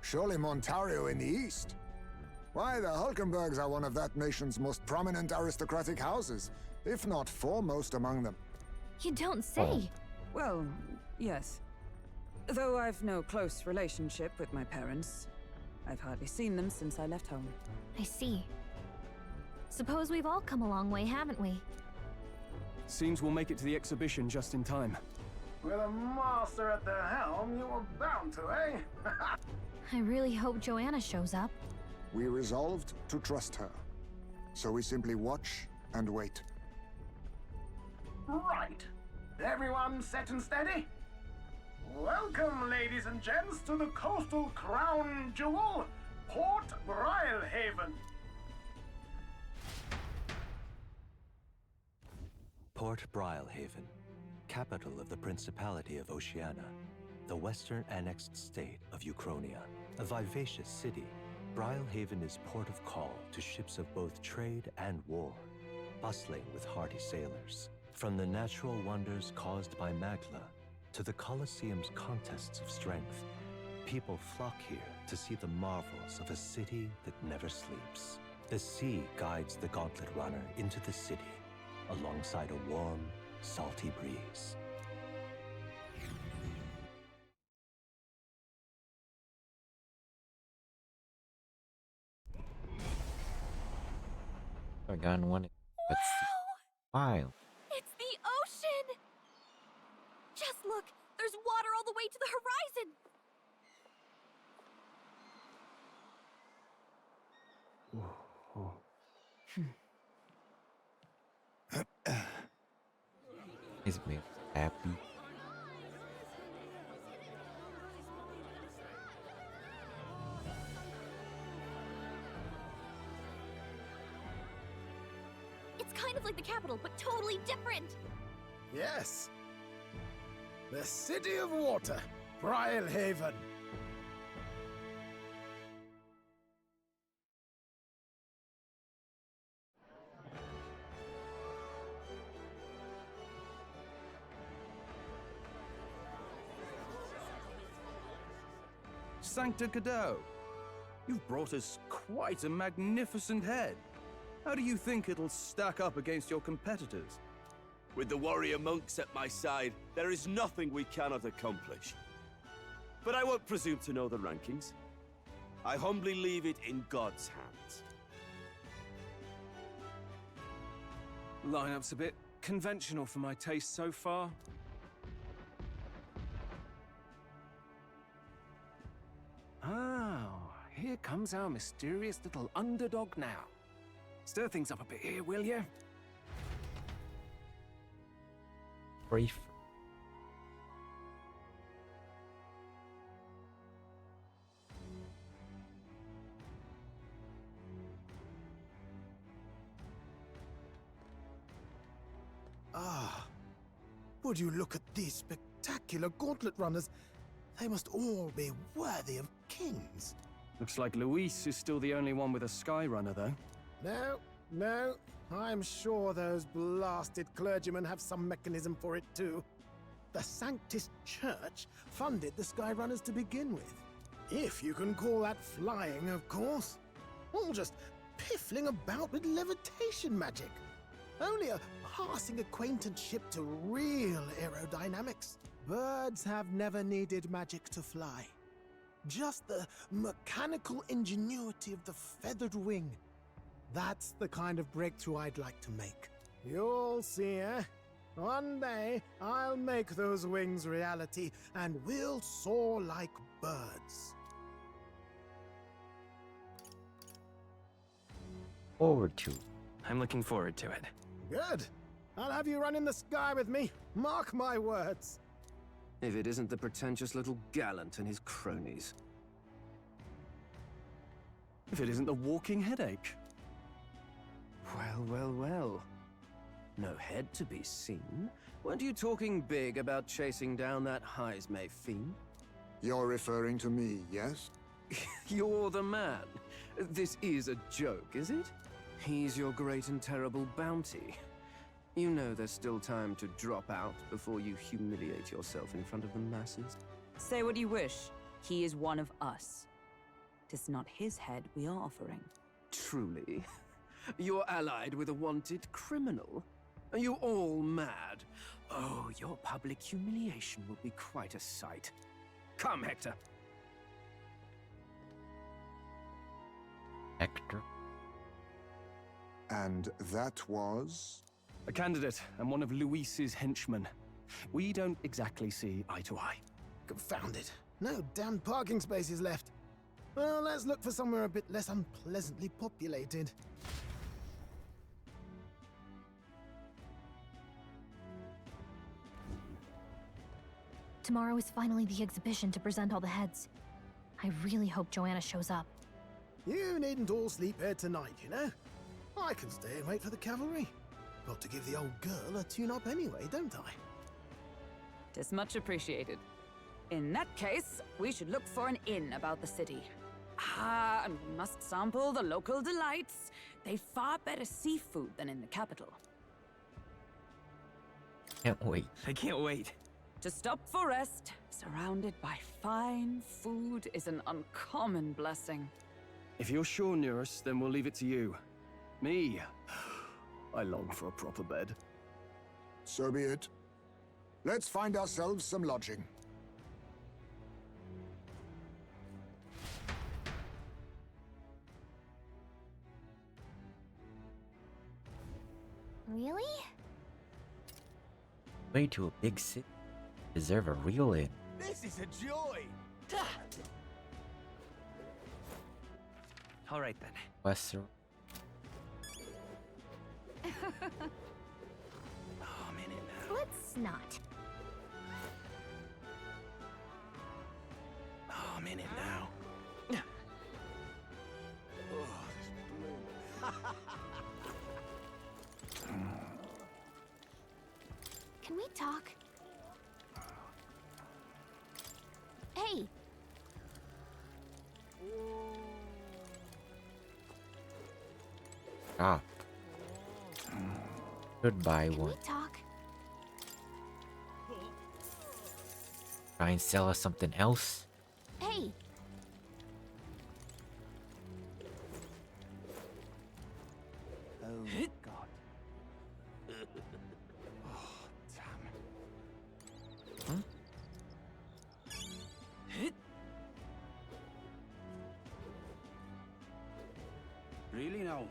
Surely Montario in the east. Why, the Hulkenbergs are one of that nation's most prominent aristocratic houses, if not foremost among them. You don't say. Well, yes. Though I've no close relationship with my parents, I've hardly seen them since I left home. I see. Suppose we've all come a long way, haven't we? Seems we'll make it to the exhibition just in time. With a master at the helm, you were bound to, eh? I really hope Joanna shows up. We resolved to trust her. So we simply watch and wait. Right. Everyone set and steady? Welcome, ladies and gents, to the coastal crown jewel, Port Brilehaven. Port Brilehaven, capital of the Principality of Oceania, the western annexed state of Uchronia. A vivacious city, Brilehaven is port of call to ships of both trade and war, bustling with hardy sailors. From the natural wonders caused by Magla to the Colosseum's contests of strength, people flock here to see the marvels of a city that never sleeps. The sea guides the Gauntlet Runner into the city, alongside a warm, salty breeze. I got one. Let's see. Wow. It's the ocean! Just look! There's water all the way to the horizon! Is me happy? It's kind of like the capital, but totally different! Yes. The City of Water, Brilehaven. Sancta Cadeau, you've brought us quite a magnificent head. How do you think it'll stack up against your competitors? With the warrior monks at my side, there is nothing we cannot accomplish. But I won't presume to know the rankings. I humbly leave it in God's hands. Lineup's a bit conventional for my taste so far. Oh, here comes our mysterious little underdog now. Stir things up a bit here, will you? Brief. Ah, would you look at these spectacular gauntlet runners? They must all be worthy of kings. Looks like Luis is still the only one with a sky runner, though. No, I'm sure those blasted clergymen have some mechanism for it too. The Sanctus Church funded the Skyrunners to begin with. If you can call that flying, of course. All just piffling about with levitation magic. Only a passing acquaintanceship to real aerodynamics. Birds have never needed magic to fly. Just the mechanical ingenuity of the feathered wing. That's the kind of breakthrough I'd like to make. You'll see, eh? One day, I'll make those wings reality, and we'll soar like birds. Forward to. I'm looking forward to it. Good. I'll have you run in the sky with me. Mark my words. If it isn't the pretentious little gallant and his cronies. If it isn't the walking headache. Well. No head to be seen. Weren't you talking big about chasing down that Heismay fiend? You're referring to me, yes? You're the man. This is a joke, is it? He's your great and terrible bounty. You know there's still time to drop out before you humiliate yourself in front of the masses. Say what you wish. He is one of us. Tis not his head we are offering. Truly? You're allied with a wanted criminal? Are you all mad? Oh, your public humiliation will be quite a sight. Come, Hector. Hector? And that was? A candidate and one of Luis's henchmen. We don't exactly see eye to eye. Confound it. No damn parking spaces left. Well, let's look for somewhere a bit less unpleasantly populated. Tomorrow is finally the exhibition to present all the heads. I really hope Joanna shows up. You needn't all sleep here tonight, you know? I can stay and wait for the cavalry. Got to give the old girl a tune-up anyway, don't I? Tis much appreciated. In that case, we should look for an inn about the city. Ah, and we must sample the local delights. They've far better seafood than in the capital. Can't wait. I can't wait. To stop for rest, surrounded by fine food, is an uncommon blessing. If you're sure, Nurse, then we'll leave it to you. Me, I long for a proper bed. So be it. Let's find ourselves some lodging. Really? Way to a big city. Deserve a real inn. This is a joy! All right then. Western. Oh, I'm in it now. Let's not. Oh, I'm in it now. Can we talk? Hey! Stop. Goodbye, Can one. we talk? Try and sell us something else. Hey! Oh, God. Oh, damn. Really now?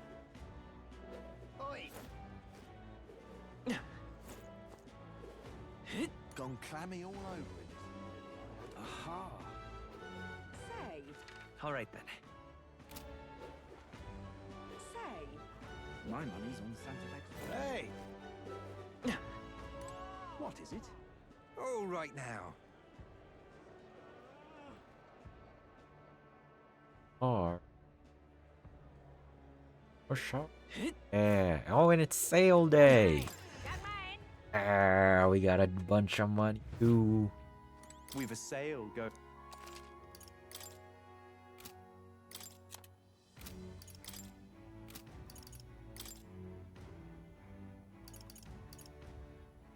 Gone clammy all over it. Aha. Say, All right then. say. My money's on Santa Fe. Hey! What is it? All right now. Or shop. Yeah. Oh, and it's sale day. Ah, we got a bunch of money too. We've a sale go.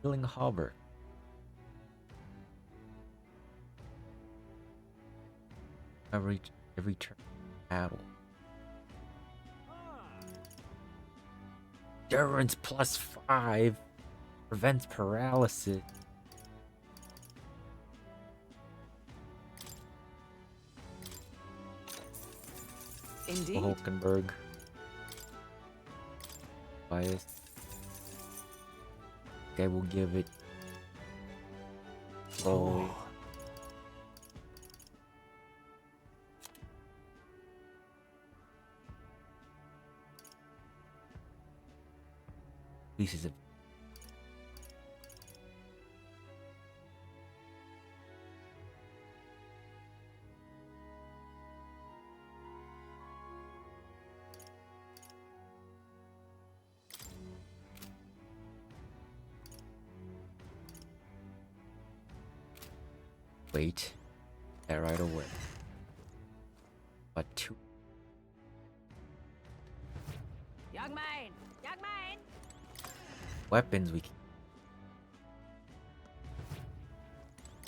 Healing harbor. Every turn battle. Endurance +5 prevents paralysis. Indeed. Hulkenberg. Bias. Okay, we'll give it. Oh. Pieces of. Wait. That right away. But two. Young man! Young man! Weapons we can.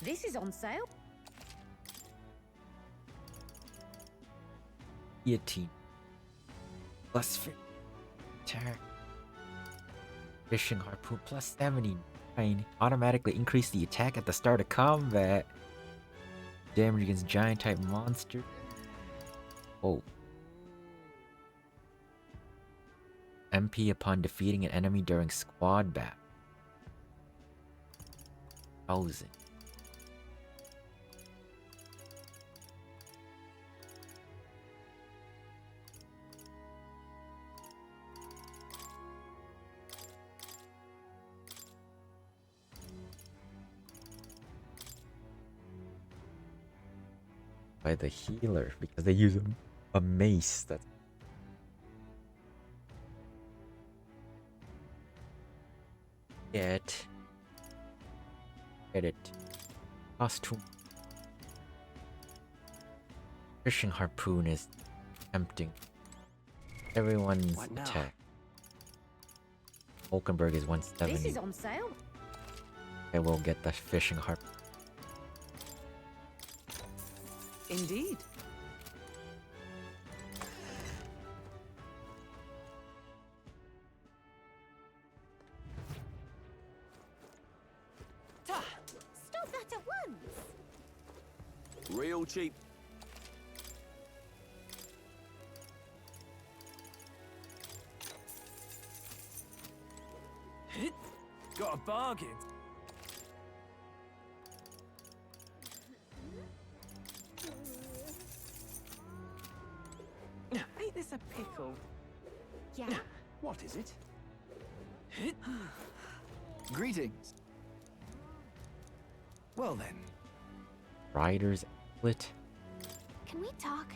This is on sale. Guillotine. +50 attack. Fishing harpoon +79. Automatically increase the attack at the start of combat. Damage against giant type monster. Oh. MP upon defeating an enemy during squad battle. 1,000. By the healer because they use a mace. That's get it. Costume. Fishing harpoon is tempting. Everyone's What now? attack. Hulkenberg is 170. This is on sale. I will get the fishing harpoon. Indeed. Stop that at once. Real cheap. Got a bargain. Ain't this a pickle? Yeah. What is it? Greetings. Well then. Rider's anklet. Can we talk?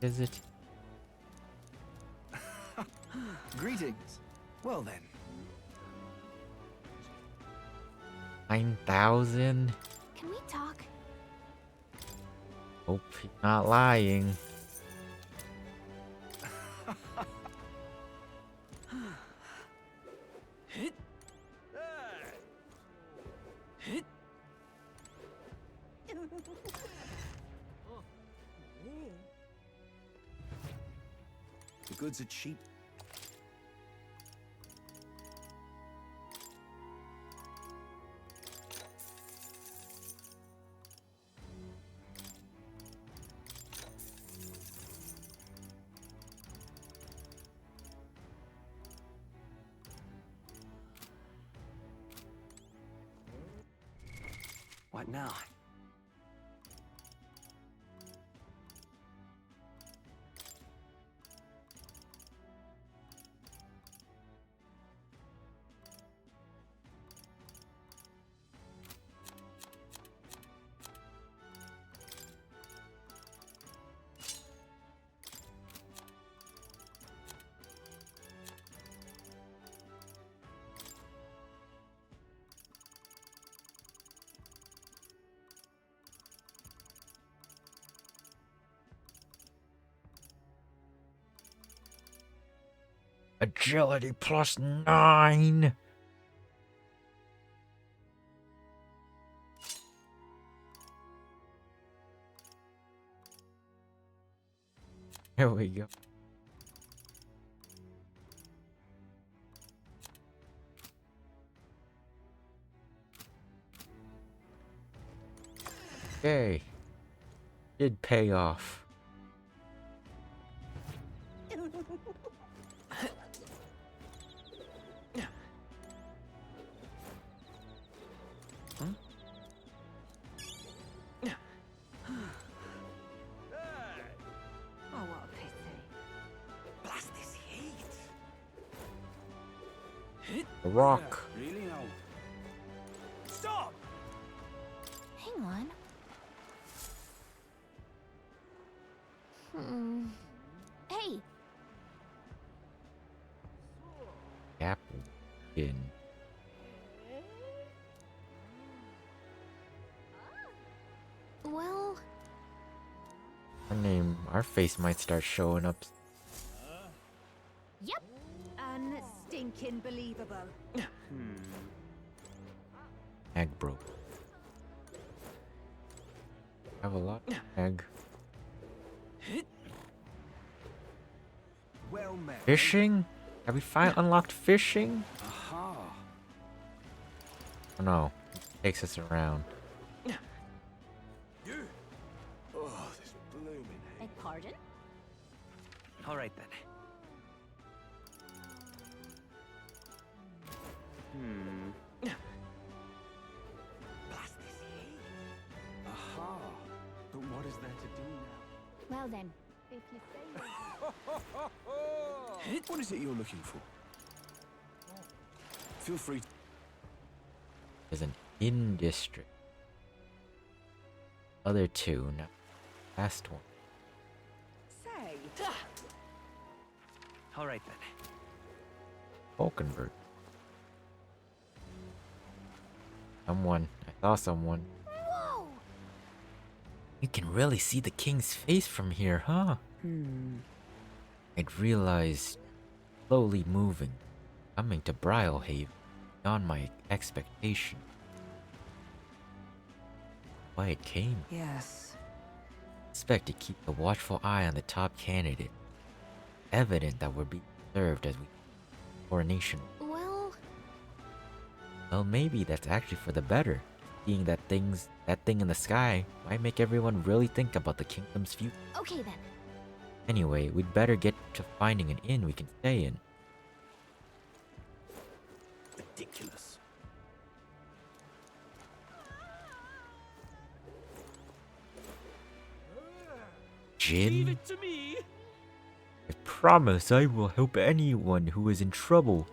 Is it? Greetings. Well then. 9,000. Can we talk? Hope he's not lying. The goods are cheap. What now? Agility +9. Here we go. Okay. Did pay off. Oh, what a pity. Blast this heat. A rock. Really now? Stop! Hang on. Hey, Apple. In. well, Our name, our face might start showing up. Yep. Unstinking believable. Egg broke. Have a lot of egg. Well met. Fishing? Have we finally unlocked fishing? Aha. Oh no. Takes us around. You. Oh, this blooming. Beg pardon? All right then. Blast this heat. Aha! But what is there to do now? Well then, if you say What is it you're looking for? Feel free. There's an in district. Other two, now last one. Say. All right then. Falkenberg. Someone. I saw someone. Whoa! You can really see the king's face from here, huh? I'd realized slowly moving, coming to Brylehaven, beyond my expectation. Why it came. Yes. Expect to keep a watchful eye on the top candidate. Evident that we're being served as we coronation. Well, maybe that's actually for the better. Seeing that thing in the sky might make everyone really think about the kingdom's future. Okay then. Anyway, we'd better get to finding an inn we can stay in. Ridiculous. Jin? Leave it to me. I promise I will help anyone who is in trouble.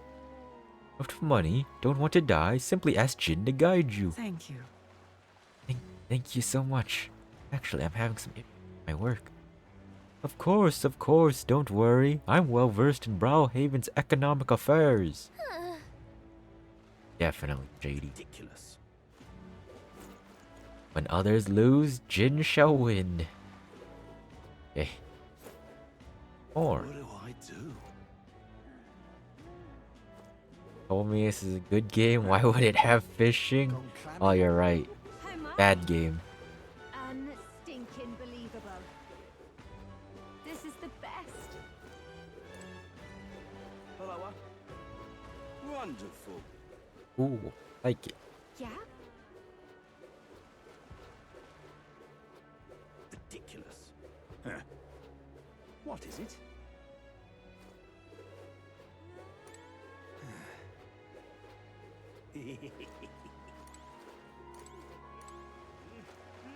Out of money, don't want to die, simply ask Jin to guide you. Thank you. Thank you so much. Actually, I'm having some issues with my work. Of course, don't worry. I'm well versed in Brawlhaven's economic affairs. Definitely shady. Ridiculous. When others lose, Jin shall win. Okay. Or What do I do? told me this is a good game. Why would it have fishing? Oh, you're right. Bad game. Unstinking believable. This is the best. Hello. Wonderful. Ooh, like it. Yeah? Ridiculous. Huh. What is it?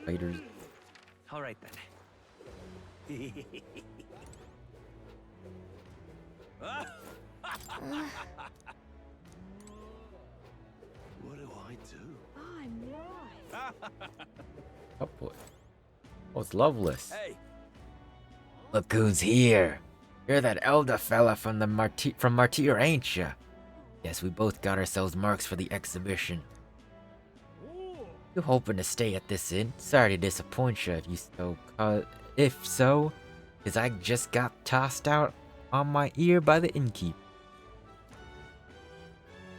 Fighters. All right then. What do I do? I'm right. Oh boy. Oh, it's Loveless. Hey, Look who's here. You're that elder fella from the Martyr, ain't ya? Yes, we both got ourselves marks for the exhibition. You hoping to stay at this inn? Sorry to disappoint you if so, cause I just got tossed out on my ear by the innkeep.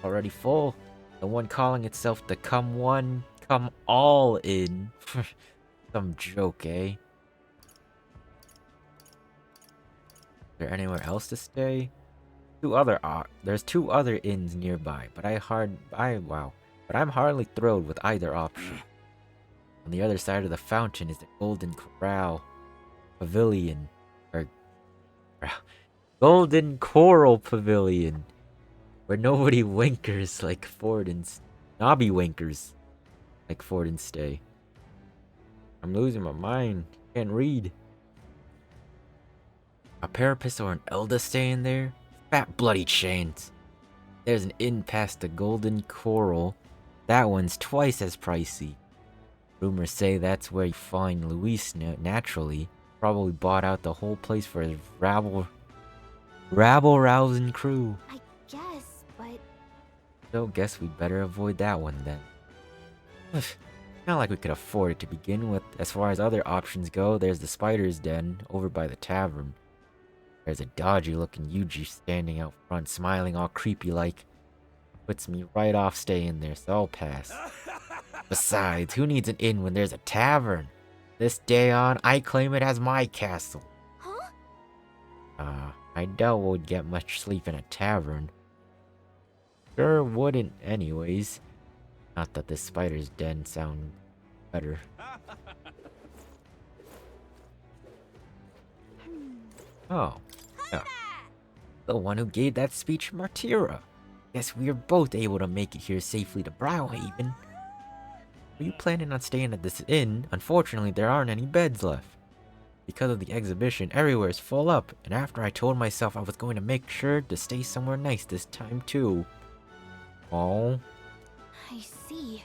Already full. The one calling itself the Come All Inn. Some joke, eh? Is there anywhere else to stay? There's two other inns nearby, but I'm hardly thrilled with either option. On the other side of the fountain is the Golden Corral Pavilion, or Golden Coral Pavilion, where nobody winkers like Ford and Nobby winkers like Ford and Stay. I'm losing my mind. Can't read. A Parapus or an Elda staying there? Fat bloody chains. There's an inn past the Golden Coral. That one's twice as pricey. Rumors say that's where you find Luis naturally. Probably bought out the whole place for his rabble-rousing crew. I guess, but... So guess we'd better avoid that one then. Not like we could afford it to begin with. As far as other options go, there's the Spider's Den over by the tavern. There's a dodgy-looking Yuji standing out front, smiling all creepy-like. Puts me right off staying there, so I'll pass. Besides, who needs an inn when there's a tavern? This day on, I claim it as my castle. Huh? I doubt we'll get much sleep in a tavern. Sure wouldn't anyways. Not that this Spider's Den sound better. Oh, Yeah. The one who gave that speech, Martira. Guess we are both able to make it here safely to Browhaven. Were you planning on staying at this inn? Unfortunately, there aren't any beds left. Because of the exhibition, everywhere is full up, and after I told myself I was going to make sure to stay somewhere nice this time too. Oh. I see.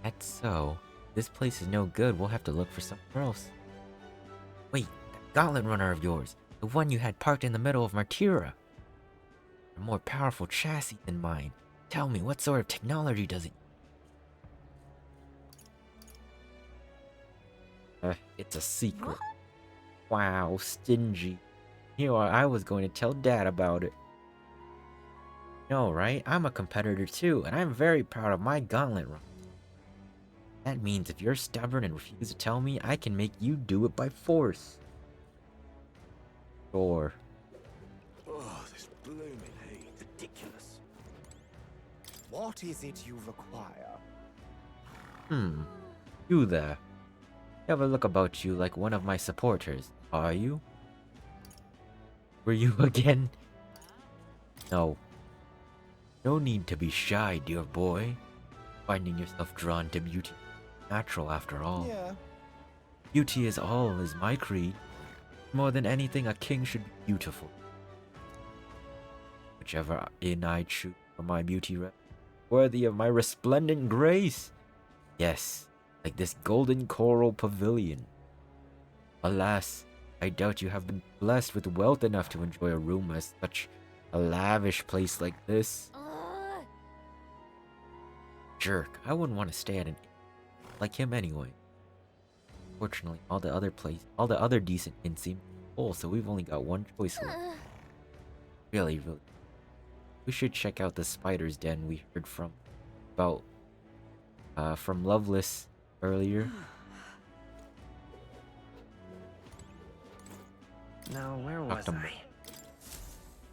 That's so. This place is no good, we'll have to look for somewhere else. Wait, that gauntlet runner of yours. The one you had parked in the middle of Martira. A more powerful chassis than mine. Tell me, what sort of technology does it it's a secret. What? Wow, stingy. Here I was going to tell Dad about it. No, right? I'm a competitor too, and I'm very proud of my gauntlet run. That means if you're stubborn and refuse to tell me, I can make you do it by force. Sure. Oh, this blooming heat. Ridiculous. What is it you require? You there. Have a look about you like one of my supporters, are you? Were you again? No. No need to be shy, dear boy. Finding yourself drawn to beauty. Natural after all. Yeah. Beauty is all is my creed. More than anything, a king should be beautiful. Whichever inn I choose for my beauty worthy of my resplendent grace. Yes, like this golden coral pavilion. Alas, I doubt you have been blessed with wealth enough to enjoy a room as such a lavish place like this. Jerk, I wouldn't want to stay at an inn like him anyway. Fortunately, all the other decent inns seem full, so we've only got one choice left. Really. We should check out the spider's den we heard from Loveless earlier. Now, where was I?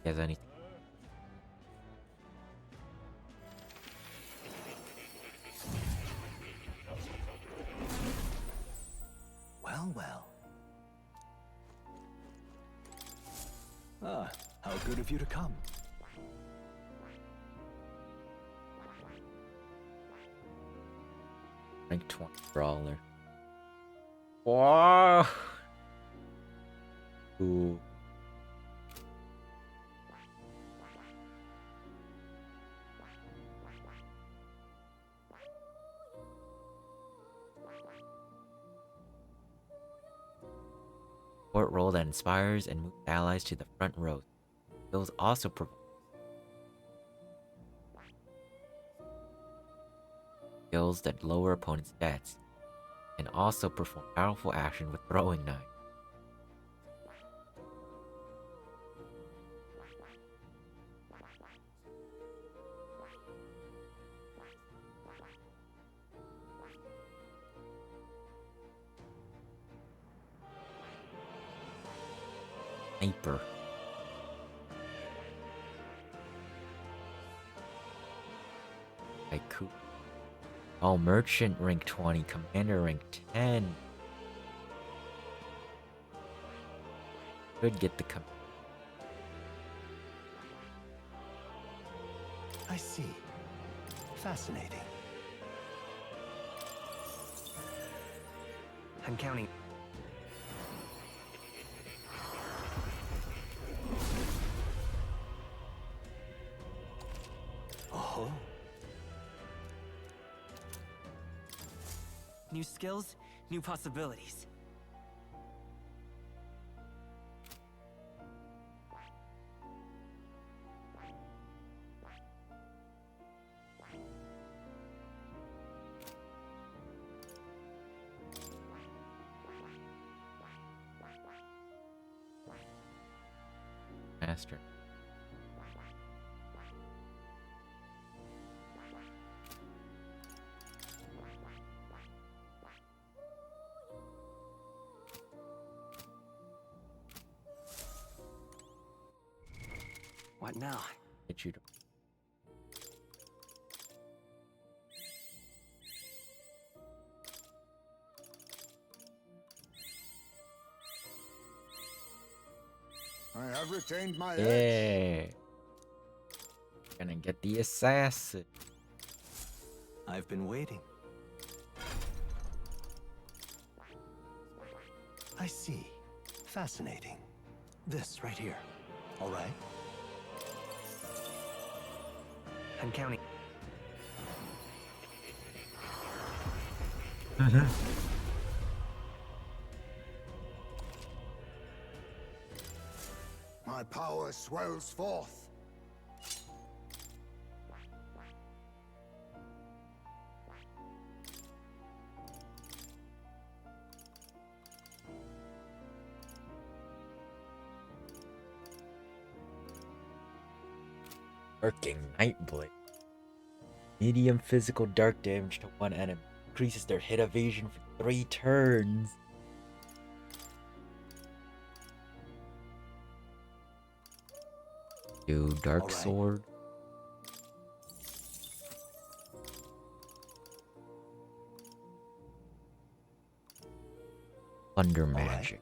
He has anything? Well. Ah, how good of you to come. Rank 20 brawler. Wow. Ooh. Support role that inspires and moves allies to the front row. Skills also provide skills that lower opponents' stats, and also perform powerful action with throwing knife. Sniper. Haiku. Oh, merchant rank 20, commander rank 10. Could get the I see. Fascinating. I'm counting. Oh. New skills, new possibilities. master. What now? Get you to I have retained my edge. Yeah. Gonna get the assassin. I've been waiting. I see. Fascinating. This right here. All right? I'm counting. My power swells forth. Working Nightblade. Medium physical dark damage to one enemy. Increases their hit evasion for 3 turns. Do Dark Sword. Thunder Magic.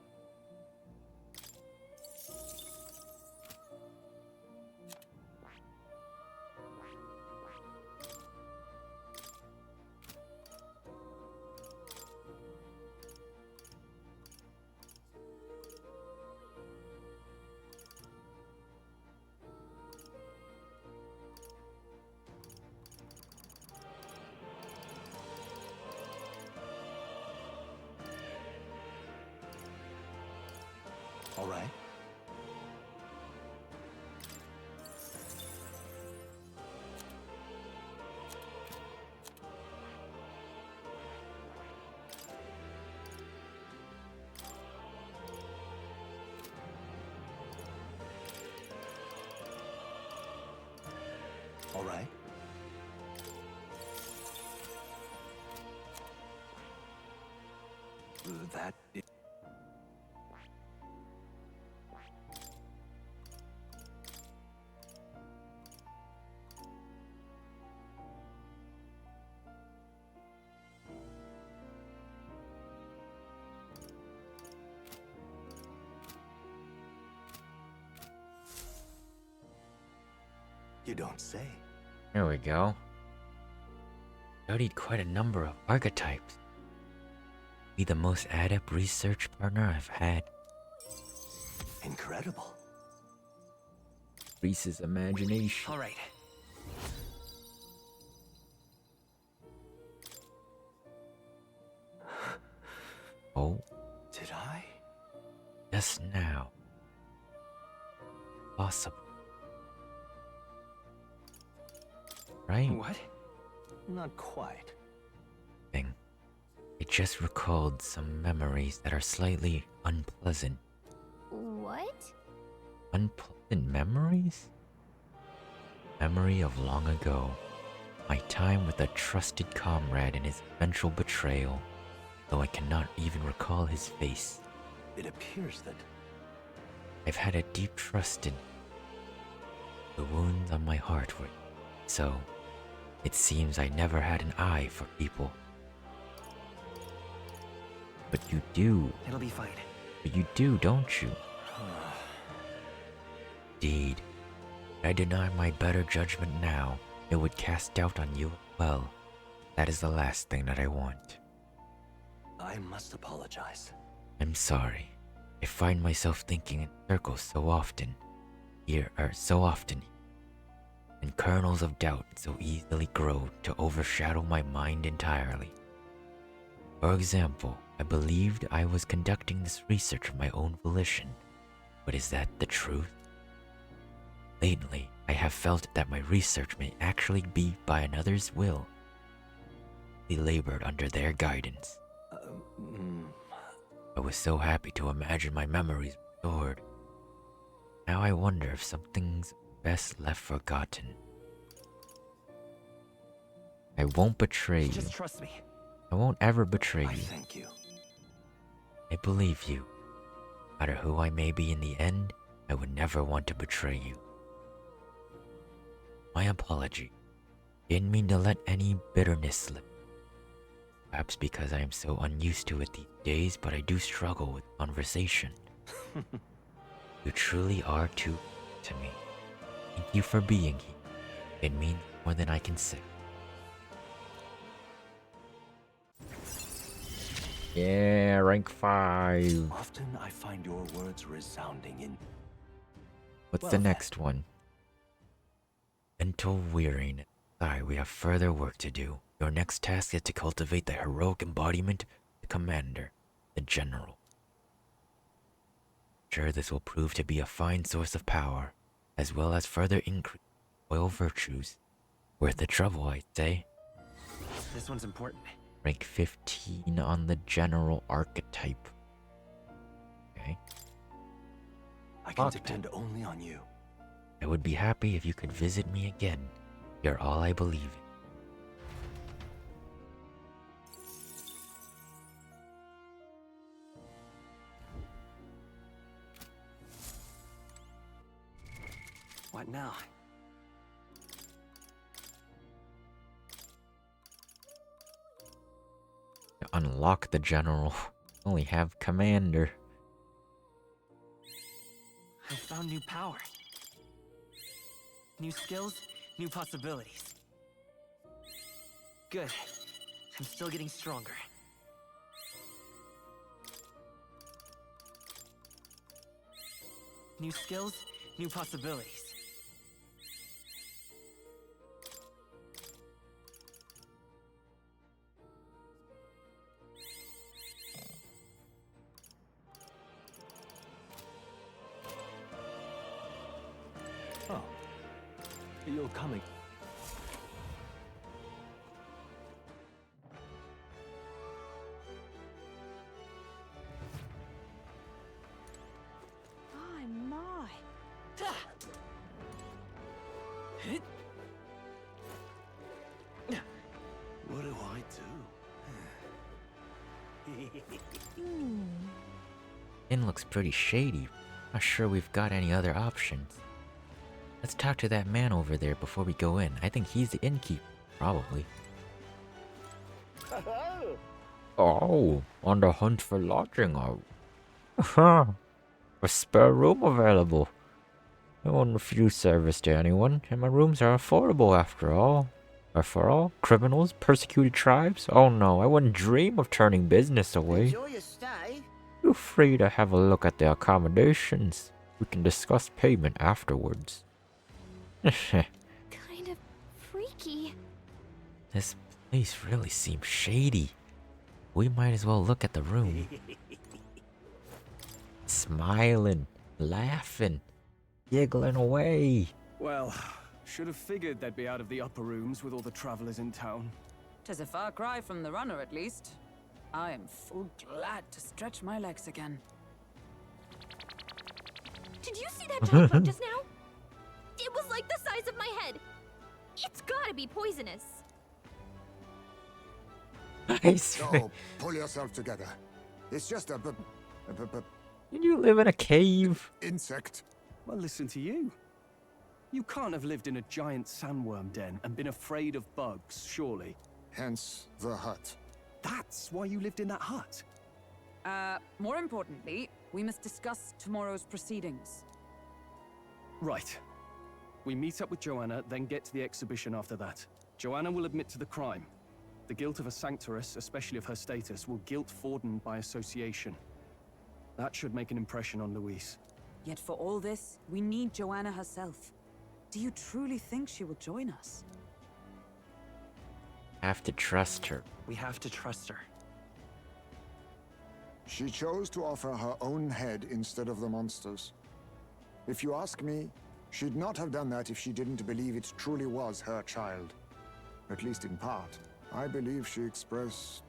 All right. All right. That is... You don't say. There we go. Studied quite a number of archetypes. Be the most adept research partner I've had. Incredible. Reese's imagination. All right. Oh, Did I? just now. Possible. Right? What? Not quite. Thing. It just recalled some memories that are slightly unpleasant. What? Unpleasant memories? Memory of long ago. My time with a trusted comrade and his eventual betrayal, though I cannot even recall his face. It appears that... I've had a deep trust in the wounds on my heart were so. It seems I never had an eye for people. But you do. It'll be fine. But you do, don't you? Indeed. If I deny my better judgment now, it would cast doubt on you as well. That is the last thing that I want. I must apologize. I'm sorry. I find myself thinking in circles so often. And kernels of doubt so easily grow to overshadow my mind entirely. For example, I believed I was conducting this research of my own volition, but is that the truth? Lately, I have felt that my research may actually be by another's will. He labored under their guidance. I was so happy to imagine my memories restored. Now I wonder if something's best left forgotten. I won't betray you. Just trust me. I won't ever betray you. Thank you. I believe you. No matter who I may be in the end, I would never want to betray you. My apology. Didn't mean to let any bitterness slip. Perhaps because I am so unused to it these days, but I do struggle with conversation. You truly are too good to me. Thank you for being here. It means more than I can say. Yeah, rank 5. Often I find your words resounding in... What's the next one? Mental weariness. Sorry, we have further work to do. Your next task is to cultivate the heroic embodiment of the commander, the general. Sure, this will prove to be a fine source of power, as well as further increase royal virtues. Worth the trouble, I'd say. This one's important. Rank 15 on the general archetype. Okay. I can depend only on you. I would be happy if you could visit me again. You're all I believe in. What now? To unlock the general, only have commander. I found new power. New skills, new possibilities. Good. I'm still getting stronger. New skills, new possibilities. Oh. You're coming. My. What do I do? Inn looks pretty shady. Not sure we've got any other options. Let's talk to that man over there before we go in. I think he's the innkeeper, probably. Oh, on the hunt for lodging, are we? A spare room available. I won't refuse service to anyone, and my rooms are affordable after all. But for all criminals, persecuted tribes? Oh no, I wouldn't dream of turning business away. Enjoy your stay. Feel free to have a look at the accommodations. We can discuss payment afterwards. Kind of freaky. This place really seems shady. We might as well look at the room. Smiling, laughing, giggling away. Well, should have figured they'd be out of the upper rooms with all the travelers in town. 'Tis a far cry from the runner, at least. I am full glad to stretch my legs again. Did you see that giant bug just now? It was like the size of my head. It's gotta be poisonous. So, pull yourself together. It's just a Did you live in a cave? insect. Well, listen to you. You can't have lived in a giant sandworm den and been afraid of bugs, surely. Hence the hut. That's why you lived in that hut. More importantly, we must discuss tomorrow's proceedings. Right. We meet up with Joanna, then get to the exhibition after that. Joanna will admit to the crime. The guilt of a sanctoress, especially of her status, will guilt Forden by association. That should make an impression on Louise. Yet for all this, we need Joanna herself. Do you truly think she will join us? Have to trust her. We have to trust her. She chose to offer her own head instead of the monster's. If you ask me, she'd not have done that if she didn't believe it truly was her child. At least in part. I believe she expressed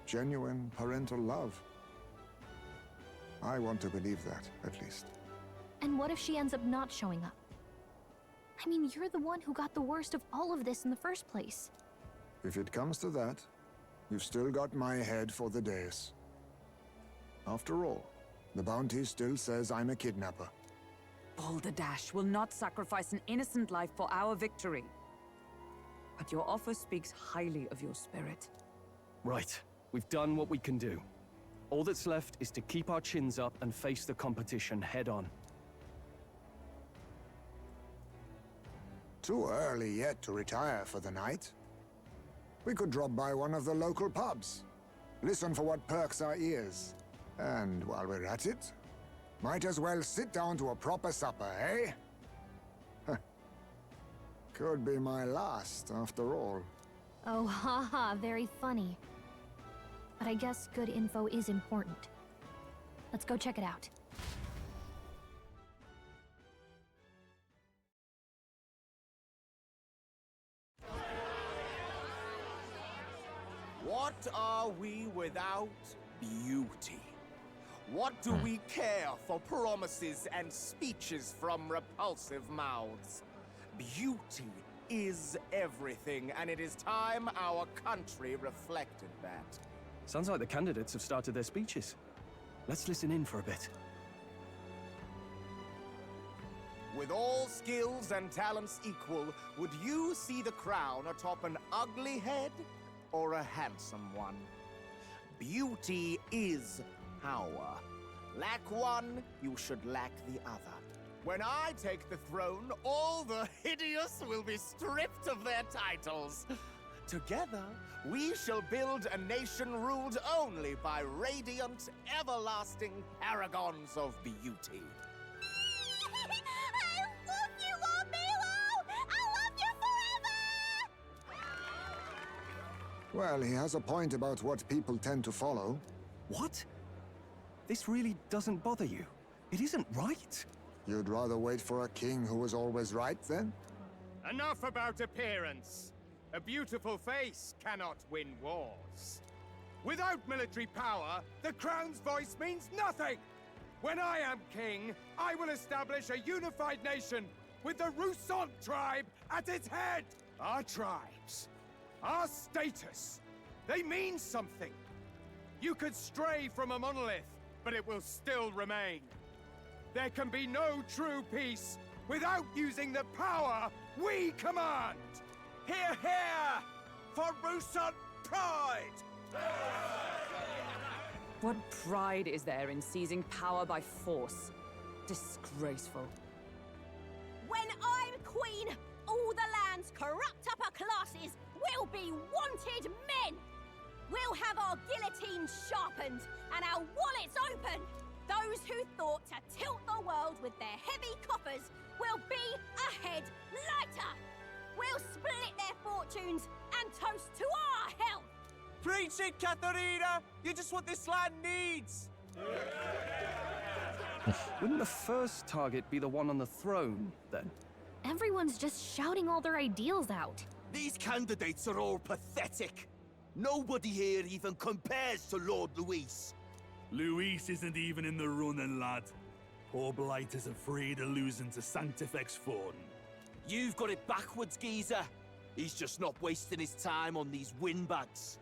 genuine parental love. I want to believe that, at least. And what if she ends up not showing up? I mean, you're the one who got the worst of all of this in the first place. If it comes to that, you've still got my head for the dais. After all, the bounty still says I'm a kidnapper. Balderdash will not sacrifice an innocent life for our victory. But your offer speaks highly of your spirit. Right. We've done what we can do. All that's left is to keep our chins up and face the competition head on. Too early yet to retire for the night. We could drop by one of the local pubs. Listen for what perks our ears. And while we're at it, might as well sit down to a proper supper, eh? Could be my last, after all. Oh, haha, very funny. But I guess good info is important. Let's go check it out. What are we without beauty? What do we care for promises and speeches from repulsive mouths? Beauty is everything, and it is time our country reflected that. Sounds like the candidates have started their speeches. Let's listen in for a bit. With all skills and talents equal, would you see the crown atop an ugly head or a handsome one? Beauty is power. Lack one, you should lack the other. When I take the throne, all the hideous will be stripped of their titles. Together, we shall build a nation ruled only by radiant, everlasting paragons of beauty. I love you, Lord Milo! I love you forever! Well, he has a point about what people tend to follow. What? This really doesn't bother you? It isn't right. You'd rather wait for a king who was always right, then? Enough about appearance. A beautiful face cannot win wars. Without military power, the crown's voice means nothing! When I am king, I will establish a unified nation with the Rousant tribe at its head! Our tribes, our status, they mean something. You could stray from a monolith, but it will still remain. There can be no true peace without using the power we command! Hear, hear! For Rousant pride! What pride is there in seizing power by force? Disgraceful. When I'm queen, all the land's corrupt upper classes will be wanted men! We'll have our guillotines sharpened and our wallets open! Those who thought to tilt the world with their heavy coffers will be a head lighter! We'll split their fortunes and toast to our health! Preach it, Katharina! You're just what this land needs! Wouldn't the first target be the one on the throne, then? Everyone's just shouting all their ideals out. These candidates are all pathetic. Nobody here even compares to Lord Luis. Luis isn't even in the running, lad. Poor Blight is afraid of losing to Sanctifex Fawn. You've got it backwards, geezer. He's just not wasting his time on these windbags.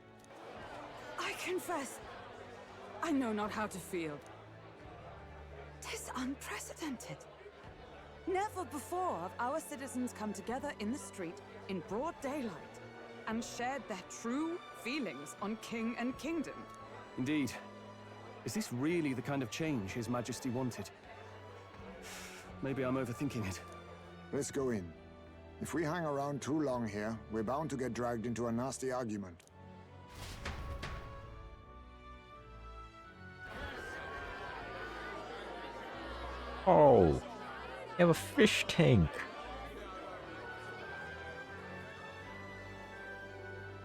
I confess, I know not how to feel. 'Tis unprecedented. Never before have our citizens come together in the street in broad daylight and shared their true feelings on king and kingdom. Indeed. Is this really the kind of change His Majesty wanted? Maybe I'm overthinking it. Let's go in. If we hang around too long here, we're bound to get dragged into a nasty argument. Oh, you have a fish tank.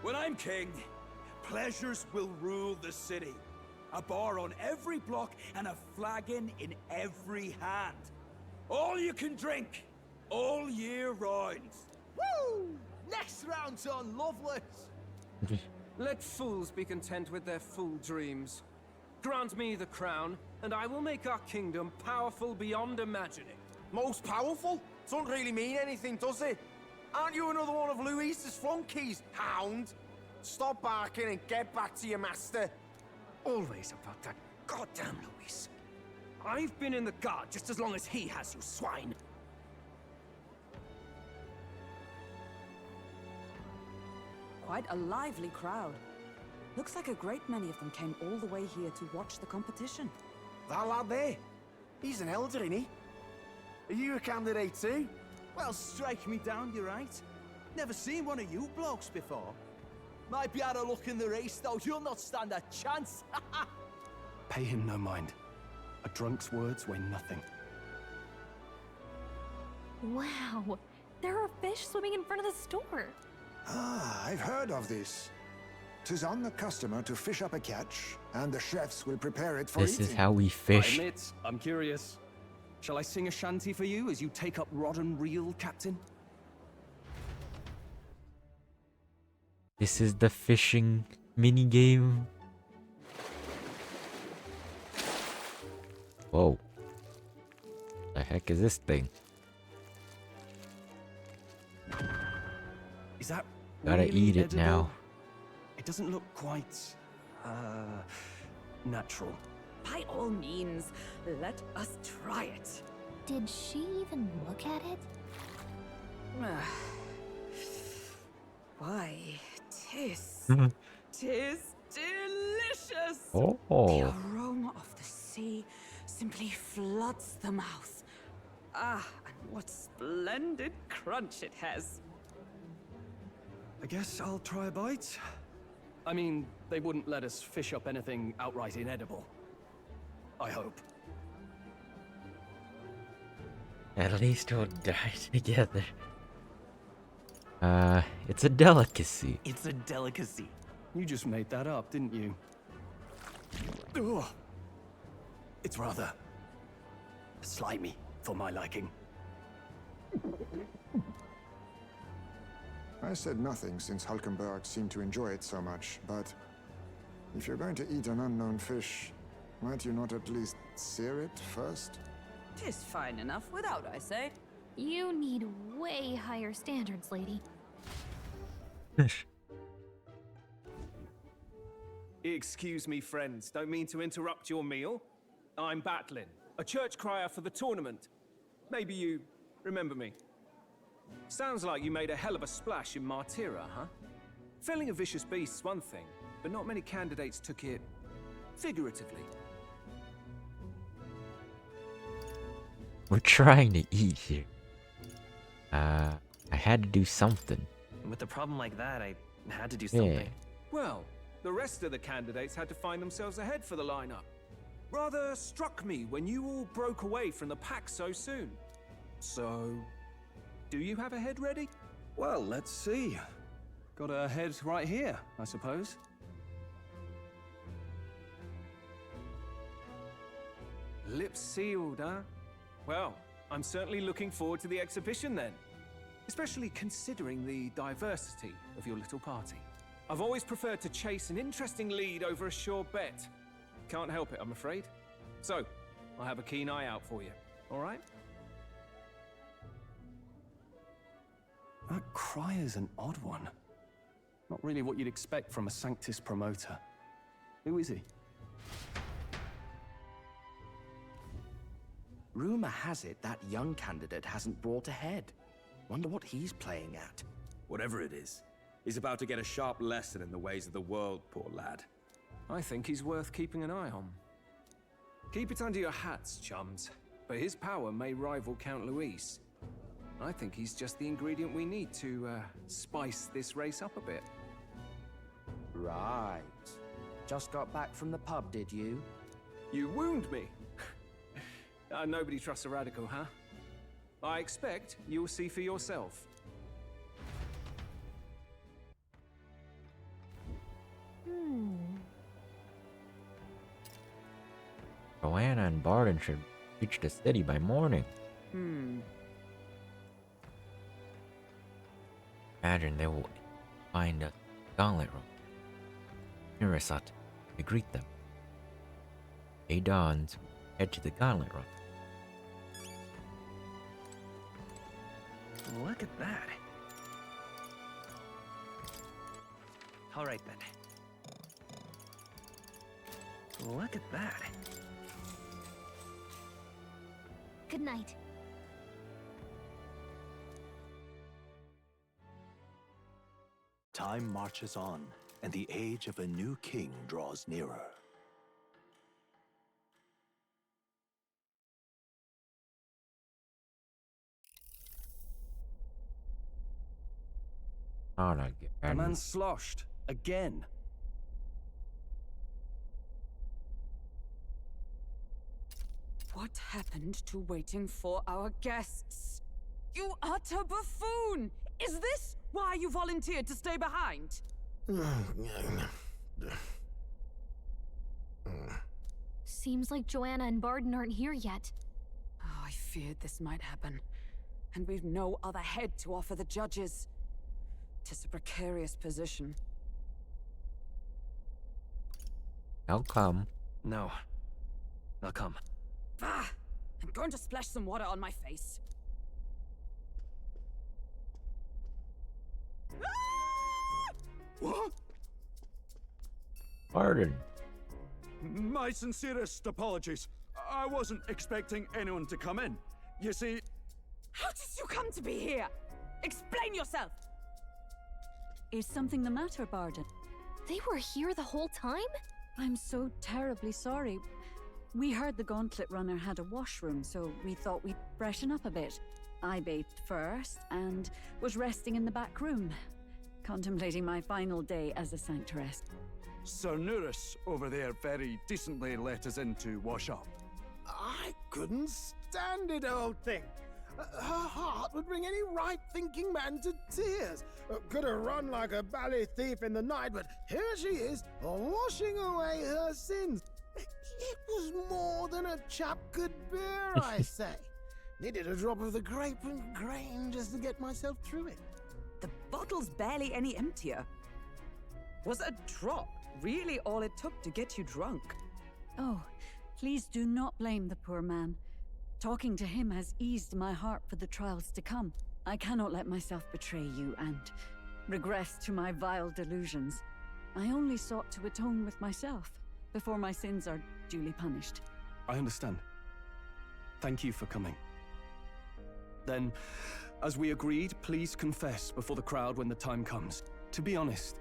When I'm king, pleasures will rule the city. A bar on every block and a flagon in every hand. All you can drink, all year round. Woo! Next round's on Loveless! Let fools be content with their fool dreams. Grant me the crown, and I will make our kingdom powerful beyond imagining. Most powerful? Doesn't really mean anything, does it? Aren't you another one of Luis's flunkies, hound? Stop barking and get back to your master. Always about that goddamn Luis. I've been in the guard just as long as he has, you swine. Quite a lively crowd. Looks like a great many of them came all the way here to watch the competition. That lad there, he's an elder, isn't he? Are you a candidate too? Well, strike me down, you're right. Never seen one of you blokes before. Might be out of luck in the race, though. You'll not stand a chance. Pay him no mind. A drunk's words weigh nothing. Wow, there are fish swimming in front of the store. Ah, I've heard of this. 'Tis on the customer to fish up a catch, and the chefs will prepare it for This eating. is how we I fish. admit, I'm curious. Shall I sing a shanty for you as you take up rod and reel, Captain? This is the fishing mini game. Whoa. The heck is this thing? Is that Gotta really eat it edible? now. It doesn't look quite, natural. By all means, let us try it. Did she even look at it? Why, tis delicious. Oh. The aroma of the sea simply floods the mouth. Ah, and what splendid crunch it has. I guess I'll try a bite. I mean, they wouldn't let us fish up anything outright inedible. I hope. At least we'll die together. It's a delicacy. It's a delicacy. You just made that up, didn't you? Ugh. It's rather slimy for my liking. I said nothing since Hulkenberg seemed to enjoy it so much, but if you're going to eat an unknown fish, might you not at least sear it first? 'Tis fine enough without, I say. You need way higher standards, lady. Excuse me, friends. Don't mean to interrupt your meal. I'm Batlin, a church crier for the tournament. Maybe you remember me. Sounds like you made a hell of a splash in Martyra, huh? Felling a vicious beast's one thing, but not many candidates took it figuratively. We're trying to eat here. I had to do something. With a problem like that, I had to do Yeah. something. Well, the rest of the candidates had to find themselves ahead for the lineup. Rather struck me when you all broke away from the pack so soon. So, do you have a head ready? Well, let's see. Got a head right here, I suppose. Lips sealed, huh? Well, I'm certainly looking forward to the exhibition then. Especially considering the diversity of your little party. I've always preferred to chase an interesting lead over a sure bet. Can't help it, I'm afraid. So, I'll have a keen eye out for you, all right? That crier's an odd one. Not really what you'd expect from a Sanctus promoter. Who is he? Rumor has it that young candidate hasn't brought ahead. Wonder what he's playing at. Whatever it is, he's about to get a sharp lesson in the ways of the world, poor lad. I think he's worth keeping an eye on. Keep it under your hats, chums. But his power may rival Count Luis. I think he's just the ingredient we need to spice this race up a bit. Right. Just got back from the pub, did you? You wound me. Nobody trusts a radical, huh? I expect you'll see for yourself. Joanna and Barton should reach the city by morning. Imagine they will find a gauntlet room. Nirasat to greet them. Day dawns, head to the gauntlet room. Look at that. All right then. Look at that. Good night. Time marches on, and the age of a new king draws nearer. Not A again. man sloshed. Again. What happened to waiting for our guests? You utter buffoon! Is this why you volunteered to stay behind? Seems like Joanna and Barden aren't here yet. Oh, I feared this might happen. And we've no other head to offer the judges. 'Tis a precarious position. I'll come. No. I'll come. Ah! I'm going to splash some water on my face. What? Barden. My sincerest apologies. I wasn't expecting anyone to come in. You see... How did you come to be here? Explain yourself! Is something the matter, Barden? They were here the whole time? I'm so terribly sorry. We heard the Gauntlet Runner had a washroom, so we thought we'd freshen up a bit. I bathed first and was resting in the back room, contemplating my final day as a sanctoress. Sir Nuris over there very decently let us in to wash up. I couldn't stand it, old thing. Her heart would bring any right-thinking man to tears. Could have run like a bally thief in the night, but here she is, washing away her sins. It was more than a chap could bear, I say. Needed a drop of the grape and grain just to get myself through it. The bottle's barely any emptier. Was a drop really all it took to get you drunk? Oh, please do not blame the poor man. Talking to him has eased my heart for the trials to come. I cannot let myself betray you and regress to my vile delusions. I only sought to atone with myself before my sins are duly punished. I understand. Thank you for coming. Then, as we agreed, please confess before the crowd when the time comes. To be honest,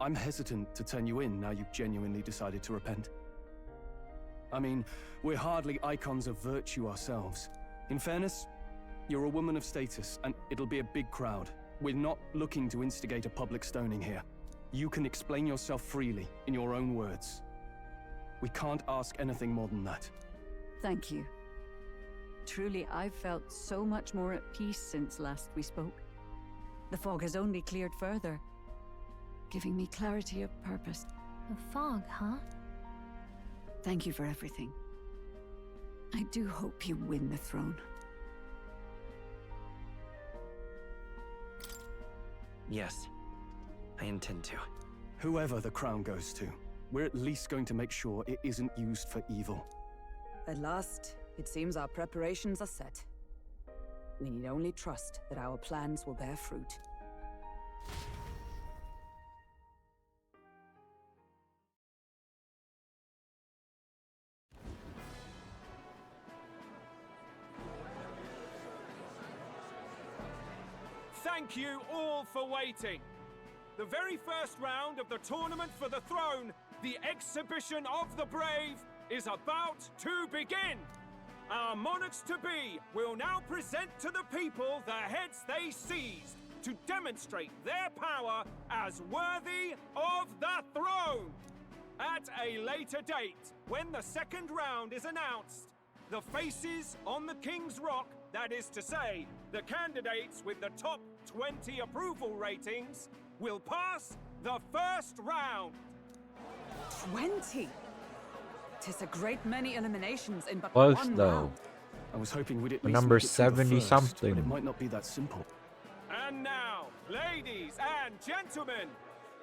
I'm hesitant to turn you in now you've genuinely decided to repent. I mean, we're hardly icons of virtue ourselves. In fairness, you're a woman of status, and it'll be a big crowd. We're not looking to instigate a public stoning here. You can explain yourself freely, in your own words. We can't ask anything more than that. Thank you. Truly, I've felt so much more at peace since last we spoke. The fog has only cleared further, giving me clarity of purpose. The fog, huh? Thank you for everything. I do hope you win the throne. Yes, I intend to. Whoever the crown goes to, we're at least going to make sure it isn't used for evil. At last, it seems our preparations are set. We need only trust that our plans will bear fruit. Thank you all for waiting. The very first round of the tournament for the throne, the exhibition of the brave, is about to begin. Our monarchs-to-be will now present to the people the heads they seized to demonstrate their power as worthy of the throne. At a later date, when the second round is announced, the faces on the King's Rock, that is to say, the candidates with the top 20 approval ratings, will pass the first round. 20? 'Tis a great many eliminations in but Close one though. round. I was hoping we'd at The least number make it through the 70 first, something. but it might not be that simple. And now, ladies and gentlemen,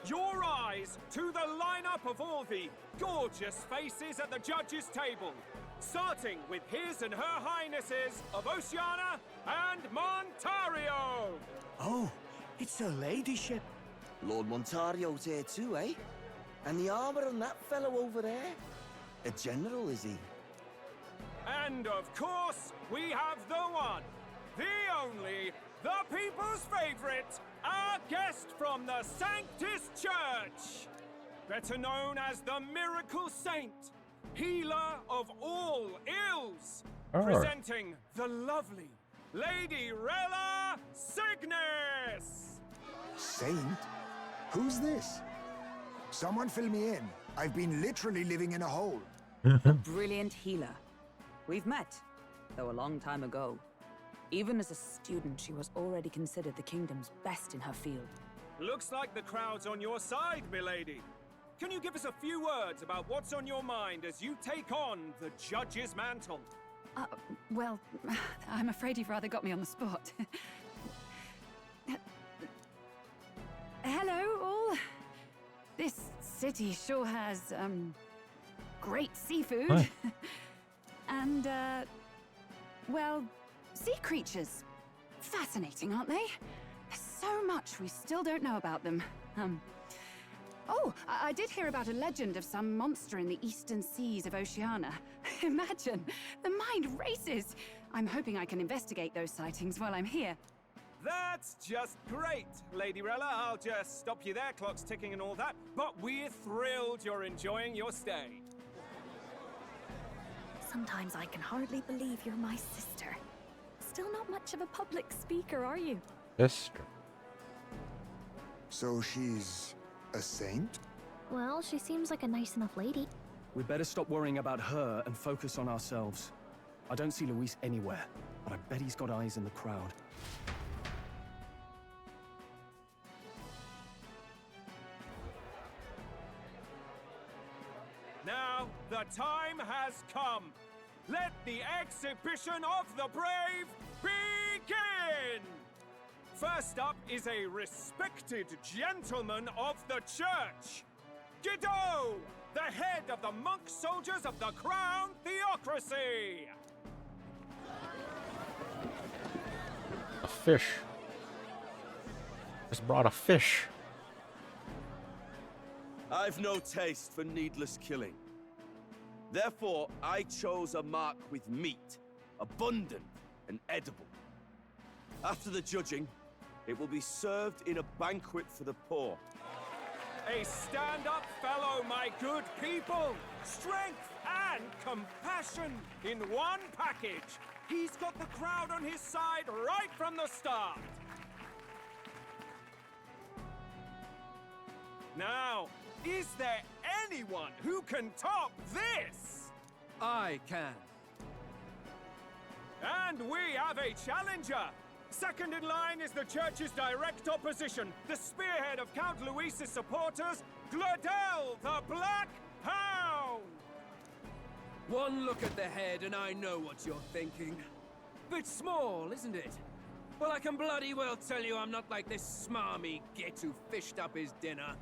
your eyes to the lineup of all the gorgeous faces at the judges' table, starting with His and Her Highnesses of Oceania and Montario. Oh, it's her ladyship. Lord Montario's here too, eh? And the armor on that fellow over there? A general, is he? And of course, we have the one, the only, the people's favorite, our guest from the Sanctus Church, better known as the Miracle Saint, healer of all ills, presenting the lovely Lady Rella Cygnus. Saint? Who's this? Someone fill me in. I've been literally living in a hole. A brilliant healer. We've met, though a long time ago. Even as a student, she was already considered the kingdom's best in her field. Looks like the crowd's on your side, milady. Can you give us a few words about what's on your mind as you take on the judge's mantle? Well, I'm afraid you've rather got me on the spot. Hello, all. This city sure has, great seafood. Huh. And, well, sea creatures. Fascinating, aren't they? There's so much we still don't know about them. Oh, I did hear about a legend of some monster in the eastern seas of Oceania. Imagine, the mind races. I'm hoping I can investigate those sightings while I'm here. That's just great, Lady Rella. I'll just stop you there, clock's ticking and all that. But we're thrilled you're enjoying your stay. Sometimes I can hardly believe you're my sister. Still not much of a public speaker, are you? Sister. So she's a saint? Well, she seems like a nice enough lady. We'd better stop worrying about her and focus on ourselves. I don't see Luis anywhere, but I bet he's got eyes in the crowd. Now, the time has come. Let the exhibition of the brave begin! First up is a respected gentleman of the church. Guido, the head of the monk soldiers of the Crown Theocracy. A fish. Just brought a fish. I've no taste for needless killing. Therefore, I chose a mark with meat, abundant and edible. After the judging, it will be served in a banquet for the poor. A stand-up fellow, my good people. Strength and compassion in one package. He's got the crowd on his side right from the start. Now, is there anyone who can top this? I can. And we have a challenger. Second in line is the church's direct opposition, the spearhead of Count Luis's supporters, Gladel the Black Hound! One look at the head and I know what you're thinking. Bit small, isn't it? Well, I can bloody well tell you I'm not like this smarmy git who fished up his dinner.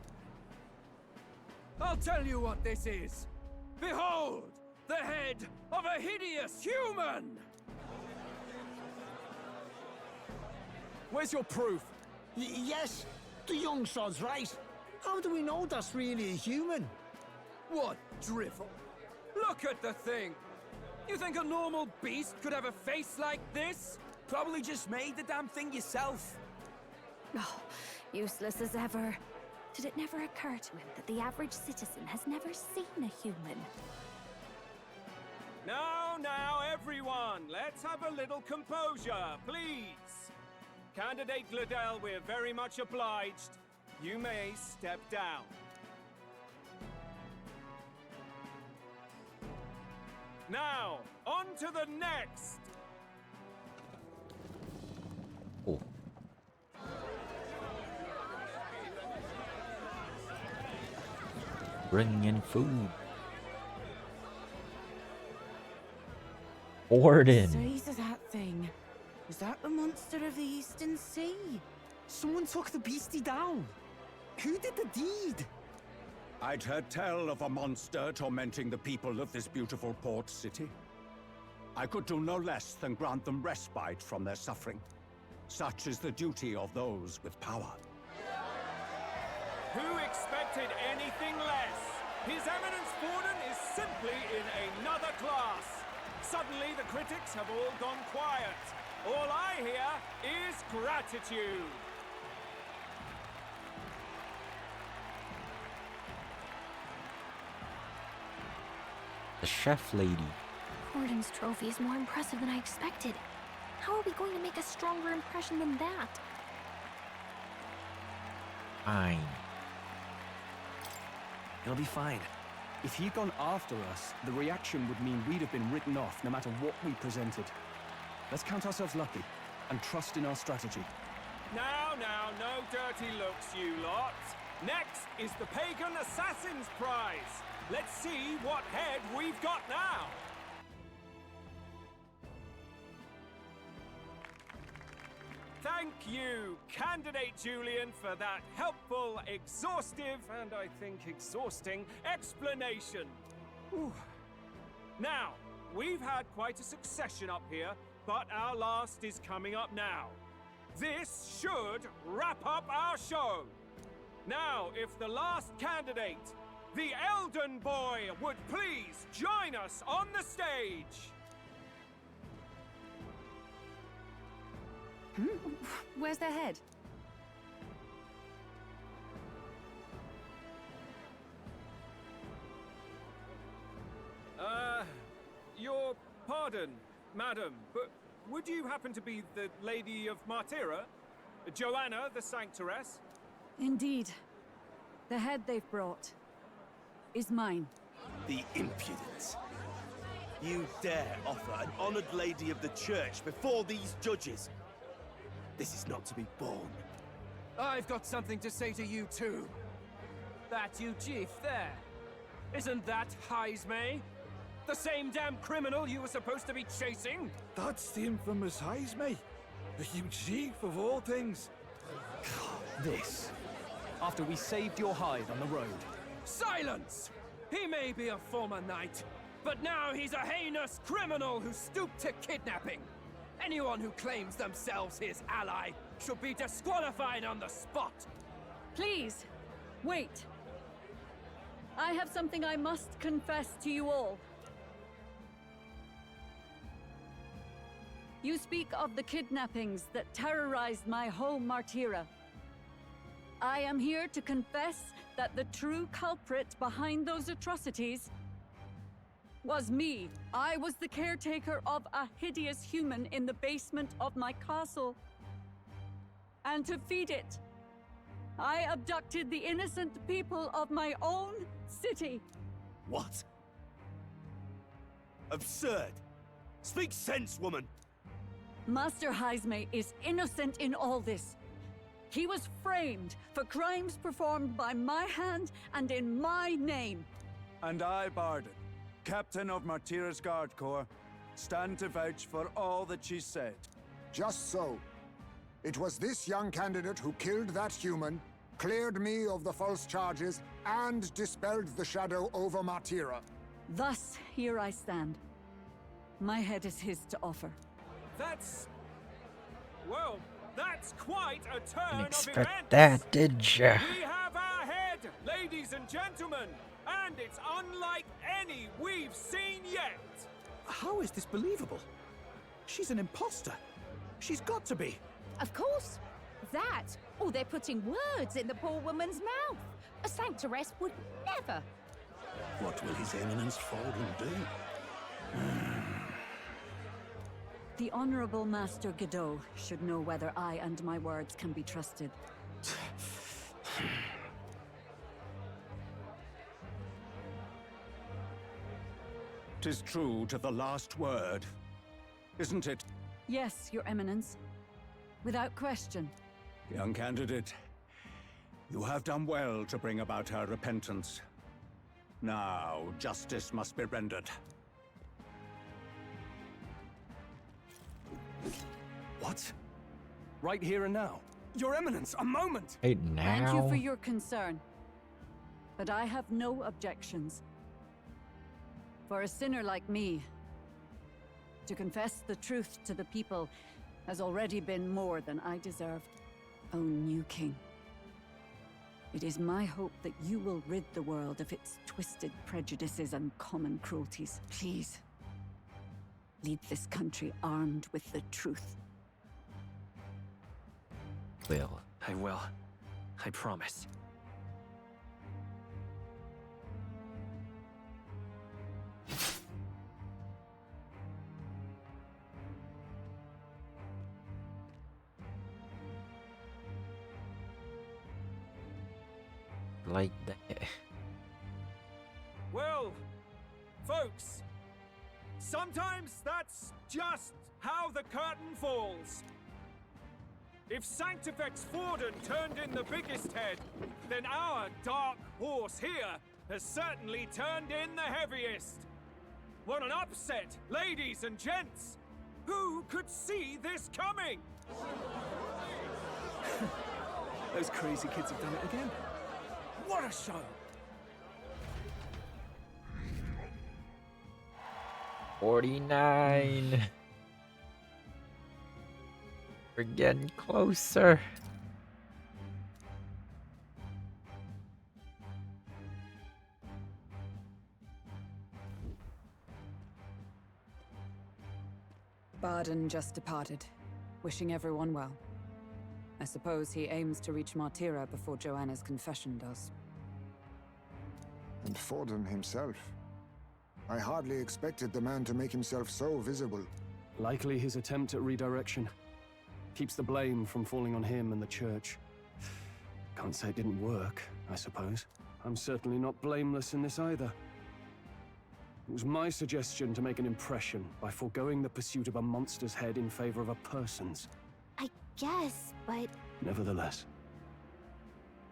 I'll tell you what this is. Behold, the head of a hideous human! Where's your proof? Yes, the young sod's right. How do we know that's really a human? What drivel? Look at the thing! You think a normal beast could have a face like this? Probably just made the damn thing yourself. Oh, useless as ever. Did it never occur to him that the average citizen has never seen a human? Now, everyone, let's have a little composure, please. Candidate Gladel, we're very much obliged. You may step down. Now, on to the next. Oh. Bring in food. Warden. Size of that thing. Is that the monster of the Eastern Sea? Someone took the beastie down. Who did the deed? I'd heard tell of a monster tormenting the people of this beautiful port city. I could do no less than grant them respite from their suffering. Such is the duty of those with power. Who expected anything less? His Eminence Borden is simply in another class. Suddenly the critics have all gone quiet. All I hear is gratitude. The chef lady. Borden's trophy is more impressive than I expected. How are we going to make a stronger impression than that? fine. He'll be fine. If he'd gone after us, the reaction would mean we'd have been written off no matter what we presented. Let's count ourselves lucky and trust in our strategy. Now, no dirty looks, you lot. Next is the Pagan Assassin's Prize. Let's see what head we've got now. Thank you, Candidate Julian, for that helpful, exhaustive, and I think exhausting explanation. Whew. Now, we've had quite a succession up here, but our last is coming up now. This should wrap up our show. Now, if the last candidate, the Elden Boy, would please join us on the stage. Where's their head? Your pardon, madam, but would you happen to be the Lady of Martyra? Joanna, the Sanctoress? Indeed. The head they've brought is mine. The impudence. You dare offer an honored lady of the church before these judges? This is not to be borne. I've got something to say to you too. That you chief there. Isn't that Heismay? The same damn criminal you were supposed to be chasing? That's the infamous Heismay. The huge chief of all things. This. After we saved your hide on the road. Silence! He may be a former knight, but now he's a heinous criminal who stooped to kidnapping. Anyone who claims themselves his ally should be disqualified on the spot. Please, wait. I have something I must confess to you all. You speak of the kidnappings that terrorized my home, Martyra. I am here to confess that the true culprit behind those atrocities was me. I was the caretaker of a hideous human in the basement of my castle. And to feed it, I abducted the innocent people of my own city. What? Absurd! Speak sense, woman! Master Heismay is innocent in all this. He was framed for crimes performed by my hand and in my name. And I, Barden, Captain of Martyra's Guard Corps, stand to vouch for all that she said. Just so. It was this young candidate who killed that human, cleared me of the false charges, and dispelled the shadow over Martyra. Thus, here I stand. My head is his to offer. Well, that's quite a turn Didn't of expect events. that, did ya? We have our head, ladies and gentlemen, and it's unlike any we've seen yet. How is this believable? She's an imposter. She's got to be. Of course. That, or they're putting words in the poor woman's mouth. A sanctoress would never. What will His Eminence Falden do? The Honorable Master Godot should know whether I and my words can be trusted. 'Tis true to the last word, isn't it? Yes, Your Eminence. Without question. Young candidate, you have done well to bring about her repentance. Now, justice must be rendered. What? Right here and now? Your Eminence, a moment! Hey, Thank you now? for your concern. But I have no objections. For a sinner like me, to confess the truth to the people has already been more than I deserved. O new king, it is my hope that you will rid the world of its twisted prejudices and common cruelties. Please, lead this country armed with the truth. Will. I will. I promise. like that. Well, folks, sometimes that's just how the curtain falls. If Sanctifex Forden turned in the biggest head, then our dark horse here has certainly turned in the heaviest. What an upset, ladies and gents! Who could see this coming? Those crazy kids have done it again. What a show! 49. We're getting closer. Barden just departed, wishing everyone well. I suppose he aims to reach Martira before Joanna's confession does. And Forden himself. I hardly expected the man to make himself so visible. Likely his attempt at redirection. Keeps the blame from falling on him and the church. Can't say it didn't work, I suppose. I'm certainly not blameless in this either. It was my suggestion to make an impression by foregoing the pursuit of a monster's head in favor of a person's. I guess, but... Nevertheless,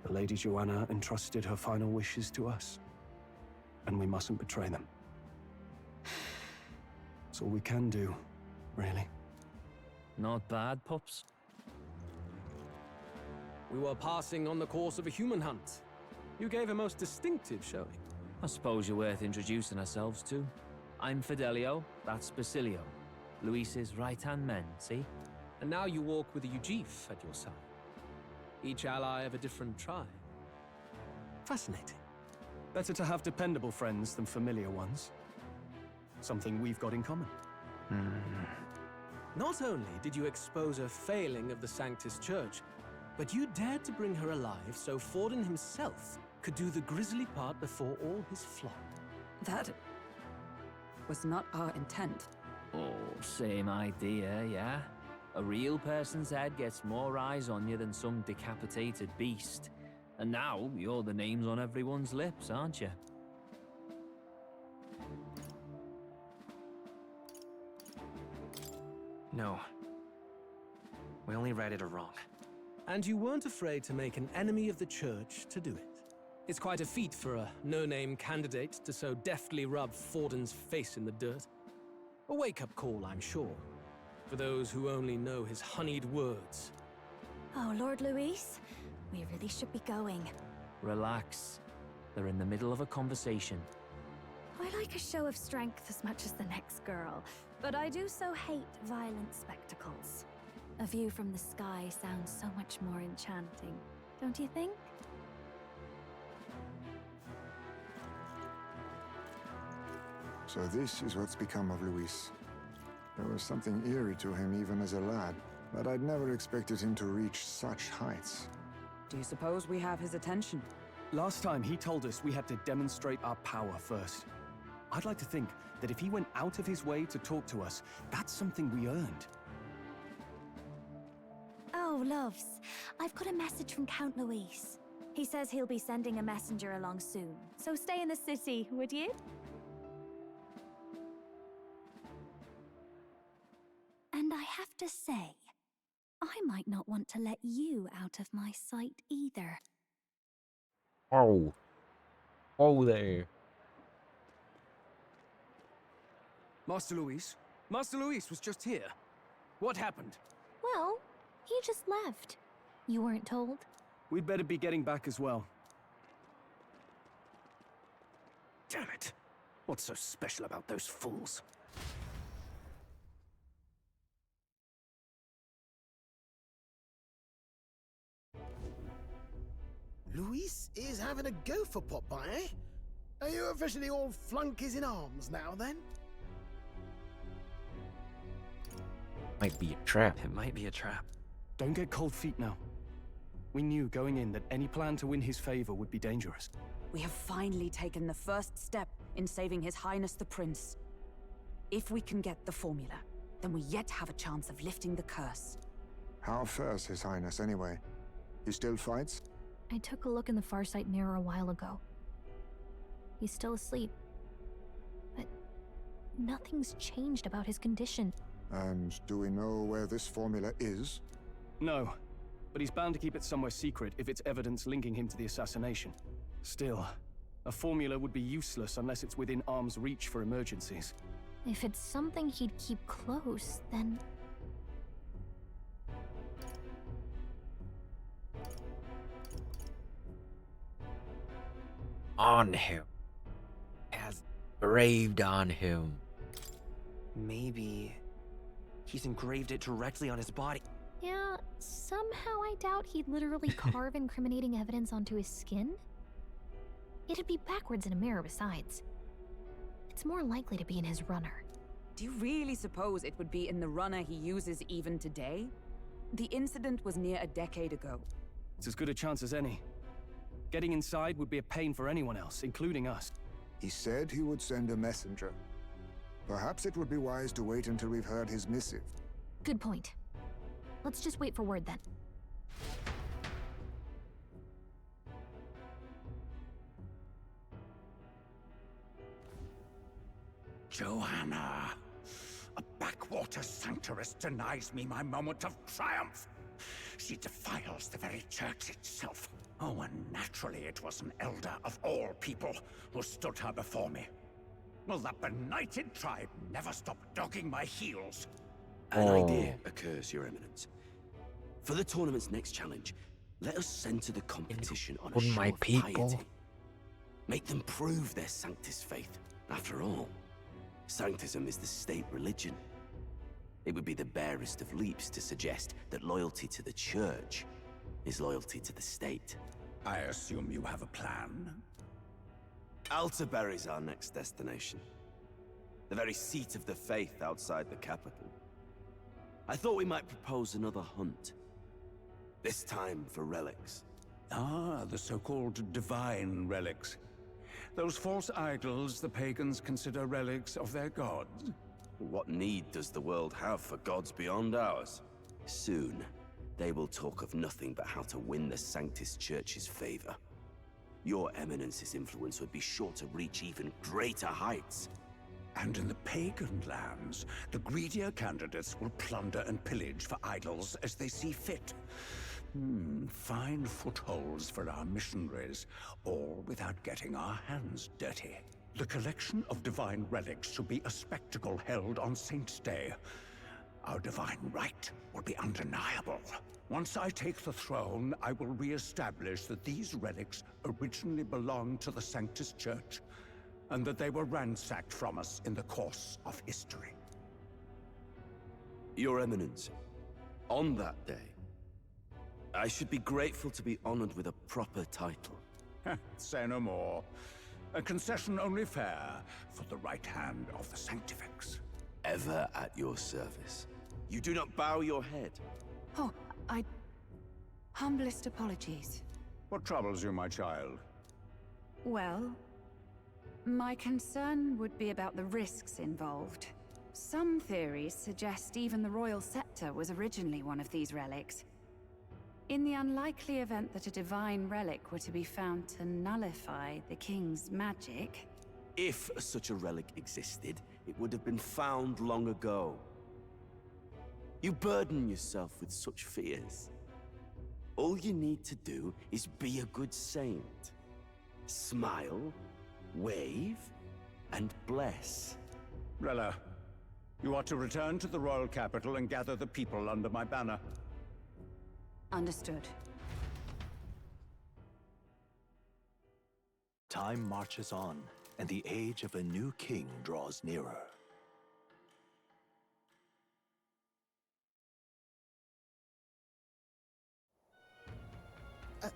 the Lady Joanna entrusted her final wishes to us, and we mustn't betray them. It's all we can do, really. Not bad, pups. We were passing on the course of a human hunt. You gave a most distinctive showing. I suppose you're worth introducing ourselves to. I'm Fidelio, that's Basilio. Luis's right-hand men, see? And now you walk with a Ujif at your side. Each ally of a different tribe. Fascinating. Better to have dependable friends than familiar ones. Something we've got in common. Not only did you expose a failing of the Sanctus Church, but you dared to bring her alive so Forden himself could do the grisly part before all his flock. That was not our intent. Oh, same idea, yeah? A real person's head gets more eyes on you than some decapitated beast. And now, you're the names on everyone's lips, aren't you? No. We only read it wrong. And you weren't afraid to make an enemy of the church to do it. It's quite a feat for a no-name candidate to so deftly rub Forden's face in the dirt. A wake-up call, I'm sure, for those who only know his honeyed words. Oh, Lord Luis, we really should be going. Relax. They're in the middle of a conversation. I like a show of strength as much as the next girl, but I do so hate violent spectacles. A view from the sky sounds so much more enchanting, don't you think? So this is what's become of Luis. There was something eerie to him even as a lad, but I'd never expected him to reach such heights. Do you suppose we have his attention? Last time he told us we had to demonstrate our power first. I'd like to think that if he went out of his way to talk to us, that's something we earned. Oh, loves, I've got a message from Count Luis. He says he'll be sending a messenger along soon, so stay in the city, would you? And I have to say, I might not want to let you out of my sight either. Oh. Oh there. Master Luis? Master Luis was just here. What happened? Well, he just left. You weren't told? We'd better be getting back as well. Damn it. What's so special about those fools? Luis is having a go for Popeye, eh? Are you officially all flunkies in arms now, then? Might be a trap. It might be a trap. Don't get cold feet now. We knew going in that any plan to win his favor would be dangerous. We have finally taken the first step in saving His Highness the Prince. If we can get the formula, then we yet have a chance of lifting the curse. How fares His Highness, anyway? He still fights? I took a look in the Farsight mirror a while ago. He's still asleep. But nothing's changed about his condition. And do we know where this formula is? No, but he's bound to keep it somewhere secret if it's evidence linking him to the assassination. Still, a formula would be useless unless it's within arm's reach for emergencies. If it's something he'd keep close, then... On him. Has engraved on him. Maybe he's engraved it directly on his body. Yeah, somehow I doubt he'd literally carve incriminating evidence onto his skin. It'd be backwards in a mirror besides. It's more likely to be in his runner. Do you really suppose it would be in the runner he uses even today? The incident was near a decade ago. It's as good a chance as any. Getting inside would be a pain for anyone else, including us. He said he would send a messenger. Perhaps it would be wise to wait until we've heard his missive. Good point. Let's just wait for word then. Joanna, a backwater sanctuarist denies me my moment of triumph. She defiles the very church itself. Oh, and naturally it was an elder of all people who stood her before me. Will that benighted tribe never stop dogging my heels? An idea occurs, Your Eminence. For the tournament's next challenge, let us centre the competition on a show my of people. piety. Make them prove their Sanctus faith. After all, Sanctism is the state religion. It would be the barest of leaps to suggest that loyalty to the Church is loyalty to the state. I assume you have a plan? Altaberry's our next destination. The very seat of the faith outside the capital. I thought we might propose another hunt. This time for relics. Ah, the so-called divine relics. Those false idols the pagans consider relics of their gods. What need does the world have for gods beyond ours? Soon, they will talk of nothing but how to win the Sanctus Church's favor. Your Eminence's influence would be sure to reach even greater heights. And in the pagan lands, the greedier candidates will plunder and pillage for idols as they see fit. Fine footholds for our missionaries, all without getting our hands dirty. The collection of divine relics should be a spectacle held on Saint's Day. Our divine right will be undeniable. Once I take the throne, I will re-establish that these relics originally belonged to the Sanctus Church, and that they were ransacked from us in the course of history. Your Eminence, on that day, I should be grateful to be honored with a proper title. Say no more. A concession only fair for the right hand of the Sanctifex. Ever at your service. You do not bow your head. Oh, humblest apologies. What troubles you, my child? Well, my concern would be about the risks involved. Some theories suggest even the royal scepter was originally one of these relics. In the unlikely event that a divine relic were to be found to nullify the king's magic... If such a relic existed, it would have been found long ago. You burden yourself with such fears. All you need to do is be a good saint. Smile, wave, and bless. Rella, you are to return to the royal capital and gather the people under my banner. Understood. Time marches on, and the age of a new king draws nearer.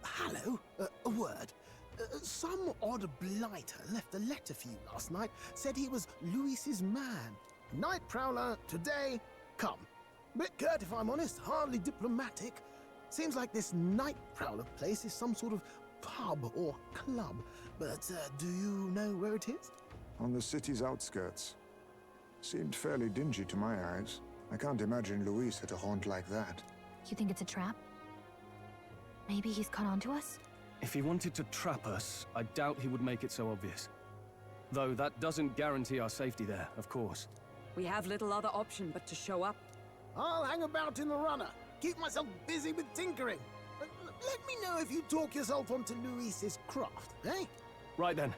Hello? A word. Some odd blighter left a letter for you last night. Said he was Luis's man. Night Prowler, today, come. Bit curt if I'm honest, hardly diplomatic. Seems like this Night Prowler place is some sort of pub or club. But do you know where it is? On the city's outskirts. Seemed fairly dingy to my eyes. I can't imagine Luis at a haunt like that. You think it's a trap? Maybe he's caught on to us? If he wanted to trap us, I doubt he would make it so obvious. Though that doesn't guarantee our safety there, of course. We have little other option but to show up. I'll hang about in the runner. Keep myself busy with tinkering. Let me know if you talk yourself onto Luis's craft, eh? Right then.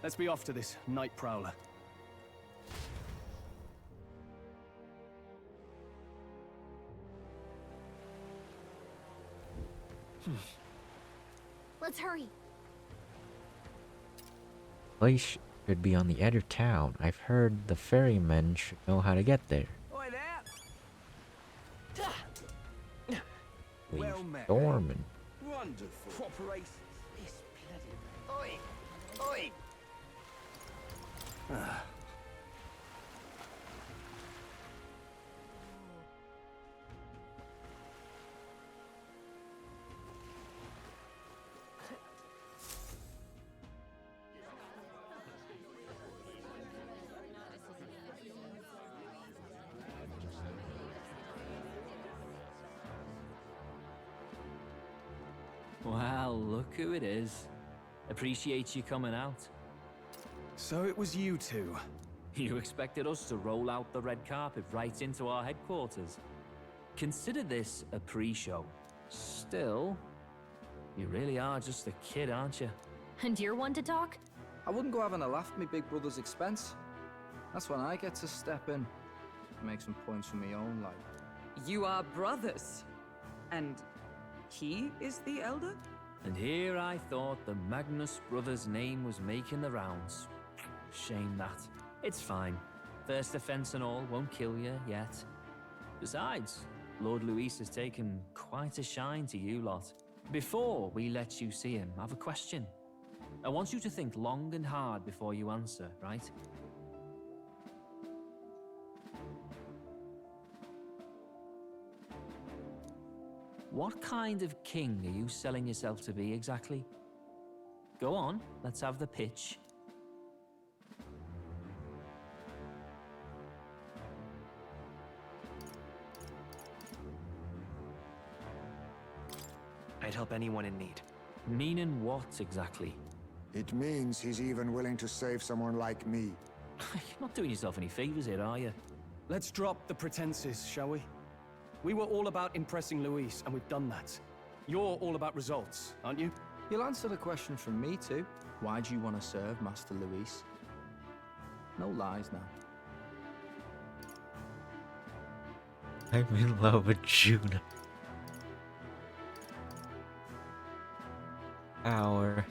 Let's be off to this night prowler. Let's hurry. Place should be on the edge of town. I've heard the ferrymen should know how to get there. Oi there! Well met. Storming. Wonderful. Cooperation. This bloody... Oi! Oi! Well, look who it is. Appreciate you coming out. So it was you two. You expected us to roll out the red carpet right into our headquarters. Consider this a pre-show. Still, you really are just a kid, aren't you? And you're one to talk? I wouldn't go having a laugh at me big brother's expense. That's when I get to step in. Make some points for my own life. You are brothers. And he is the elder? And here I thought the Magnus brothers' name was making the rounds. Shame that. It's fine. First offense and all won't kill you yet. Besides, Lord Luis has taken quite a shine to you lot. Before we let you see him, I have a question. I want you to think long and hard before you answer, right? What kind of king are you selling yourself to be exactly? Go on, let's have the pitch. I'd help anyone in need. Meaning what exactly? It means he's even willing to save someone like me. You're not doing yourself any favors here, are you? Let's drop the pretenses, shall we? We were all about impressing Luis, and we've done that. You're all about results, aren't you? You'll answer the question from me too. Why do you want to serve Master Luis? No lies now. I'm in love with Juna. Power.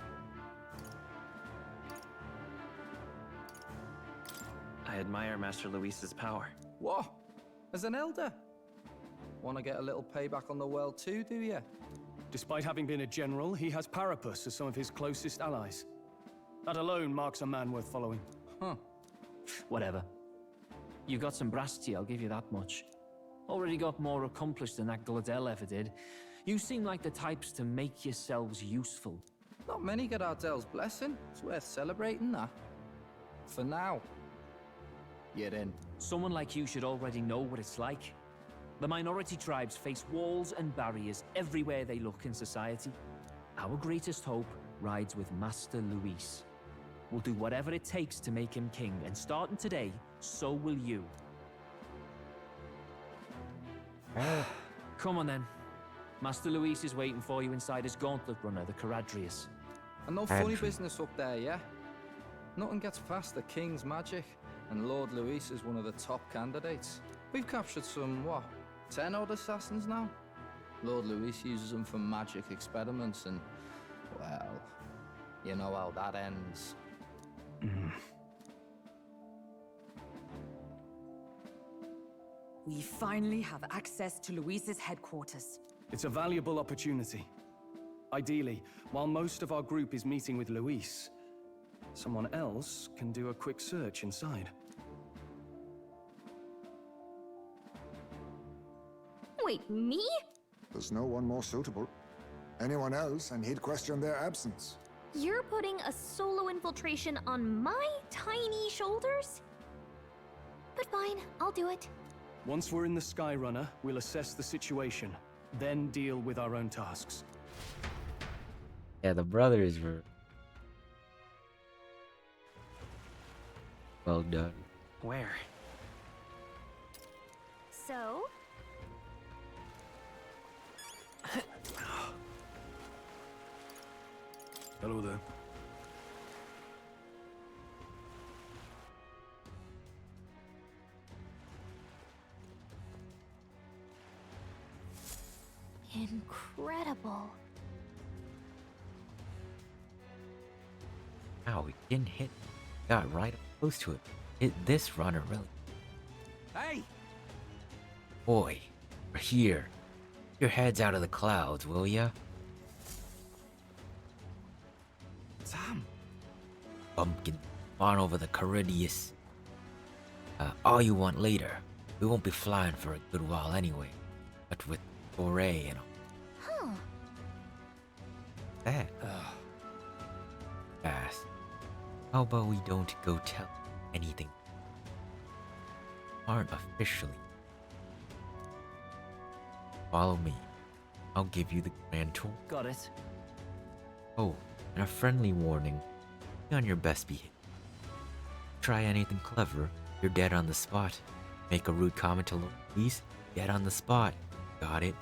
I admire Master Luis's power. What? As an elder? Want to get a little payback on the world too, do you? Despite having been a general, he has Parapus as some of his closest allies. That alone marks a man worth following. Huh. Whatever. You got some brass to you, I'll give you that much. Already got more accomplished than that Gladel ever did. You seem like the types to make yourselves useful. Not many get Ardel's blessing. It's worth celebrating that. For now. You're in. Someone like you should already know what it's like. The minority tribes face walls and barriers everywhere they look in society. Our greatest hope rides with Master Luis. We'll do whatever it takes to make him king, and starting today, so will you. Come on then. Master Luis is waiting for you inside his gauntlet runner, the Caradrius. And no funny business up there, yeah? Nothing gets past the King's magic, and Lord Luis is one of the top candidates. We've captured some, what, 10 odd assassins now? Lord Luis uses them for magic experiments and, well, you know how that ends. We finally have access to Luis's headquarters. It's a valuable opportunity. Ideally, while most of our group is meeting with Luis, someone else can do a quick search inside. Wait, me? There's no one more suitable. Anyone else, and he'd question their absence. You're putting a solo infiltration on my tiny shoulders? But fine, I'll do it. Once we're in the Skyrunner, we'll assess the situation, then deal with our own tasks. Yeah, the brothers were well done. Where? So? Hello there. Incredible. Wow, we didn't hit. Got right up close to it. Hit this runner really. Hey! Boy, we're here. Your heads out of the clouds, will ya? Sam! Bumpkin, on over the Caridius. All you want later. We won't be flying for a good while anyway. But with foray and all Huh. that. Fast. How about we don't go tell anything? Aren't officially. Follow me. I'll give you the grand tour. Got it. Oh, and a friendly warning. Be on your best behavior. Try anything clever, you're dead on the spot. Make a rude comment to Lord Luis, dead on the spot. Got it?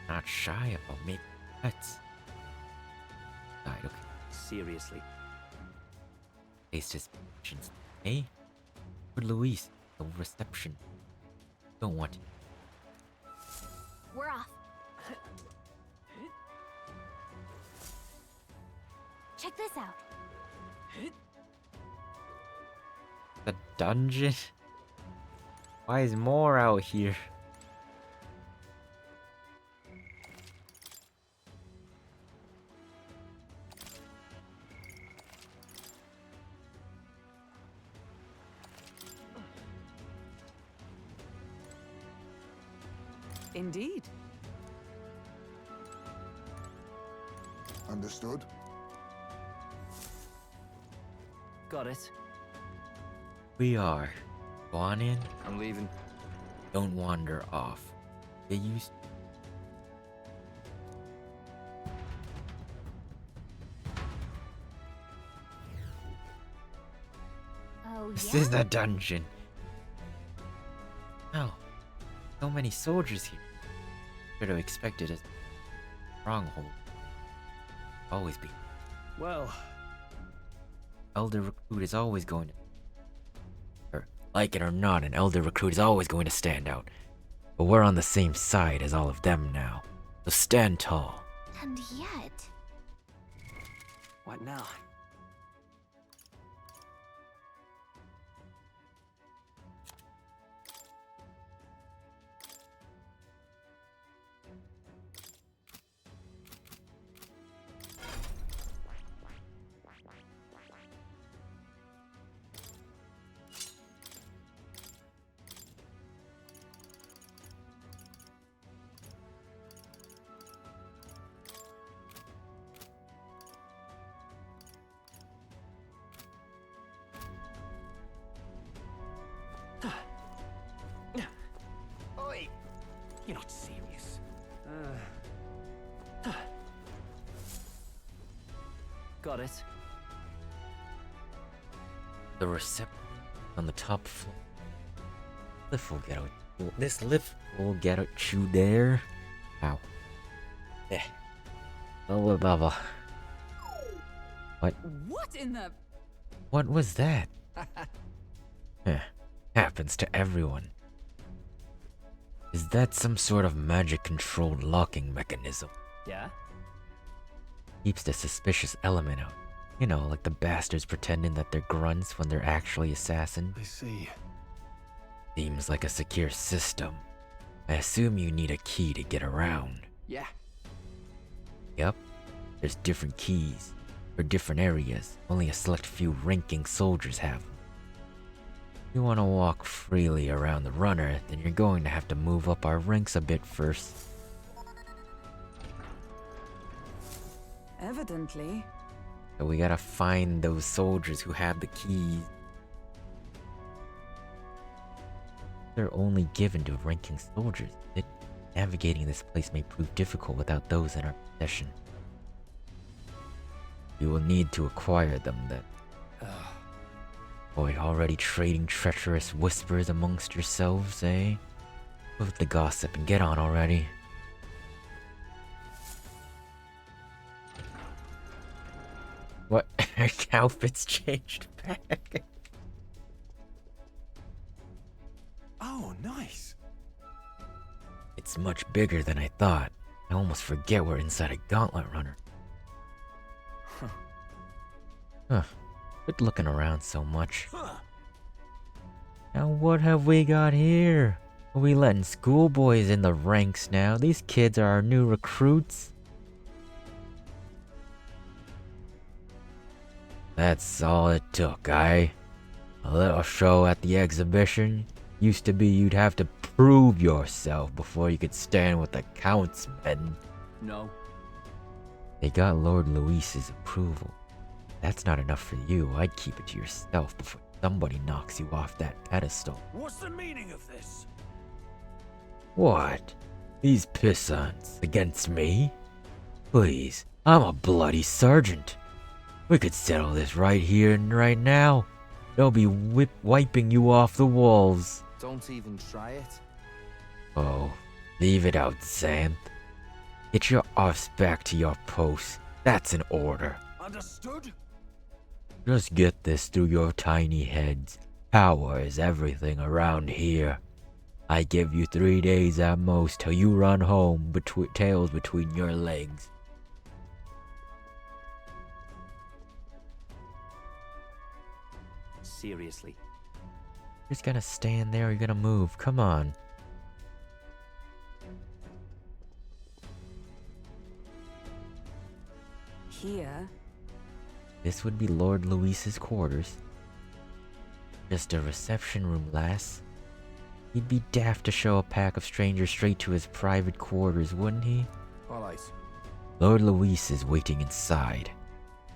Not shy about making bets. Right, okay. Seriously. Taste his patience. Hey? Lord Luis, no reception. Don't want to. We're off. Check this out. The dungeon? Why is more out here? Indeed. Understood? Got it. We are. Go on in. I'm leaving. Don't wander off. Get used. Oh, This yeah? is the dungeon. Oh, so many soldiers here. Should have expected a stronghold. Always be. Well, Elder recruit is always going to. Or, like it or not, an elder recruit is always going to stand out. But we're on the same side as all of them now. So stand tall. And yet... What now? Oi! You're not serious. Got it. The reception on the top floor. Lift will get out. This lift will get at you there. Ow. Eh. Blah blah blah. What? What in the... What was that? Happens to everyone. Is that some sort of magic-controlled locking mechanism? Yeah? Keeps the suspicious element out. You know, like the bastards pretending that they're grunts when they're actually assassins. I see. Seems like a secure system. I assume you need a key to get around. Yeah. Yep. There's different keys for different areas. Only a select few ranking soldiers have them. If you want to walk freely around the runner, then you're going to have to move up our ranks a bit first. Evidently. So we gotta find those soldiers who have the keys. They're only given to ranking soldiers. Navigating this place may prove difficult without those in our possession. You will need to acquire them then. Boy, already trading treacherous whispers amongst yourselves, eh? Move the gossip and get on already. What? Outfits changed back. Oh, nice. It's much bigger than I thought. I almost forget we're inside a gauntlet runner. Huh. Quit looking around so much. Now what have we got here? Are we letting schoolboys in the ranks now? These kids are our new recruits. That's all it took, A little show at the exhibition. Used to be you'd have to prove yourself before you could stand with the Count's men. No. They got Lord Luis's approval. That's not enough for you. I'd keep it to yourself before somebody knocks you off that pedestal. What's the meaning of this? What? These pissants against me? Please, I'm a bloody sergeant. We could settle this right here and right now. They'll be wiping you off the walls. Don't even try it. Oh, leave it out, Xanth. Get your arse back to your post. That's an order. Understood? Just get this through your tiny heads. Power is everything around here. I give you 3 days at most till you run home, tails between your legs. Seriously. You're just gonna stand there or you're gonna move. Come on. Here? This would be Lord Luis's quarters. Just a reception room, lass. He'd be daft to show a pack of strangers straight to his private quarters, wouldn't he? All right. Lord Luis is waiting inside.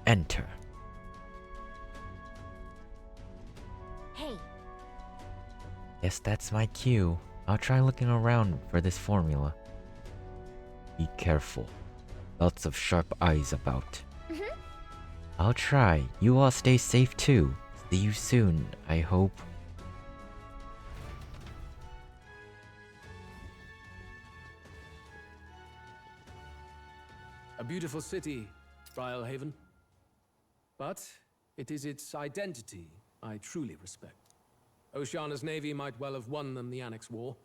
Enter. Hey. Yes, that's my cue. I'll try looking around for this formula. Be careful. Lots of sharp eyes about. I'll try. You all stay safe too. See you soon, I hope. A beautiful city, Brialhaven. But it is its identity I truly respect. Oceana's navy might well have won them the Annex War,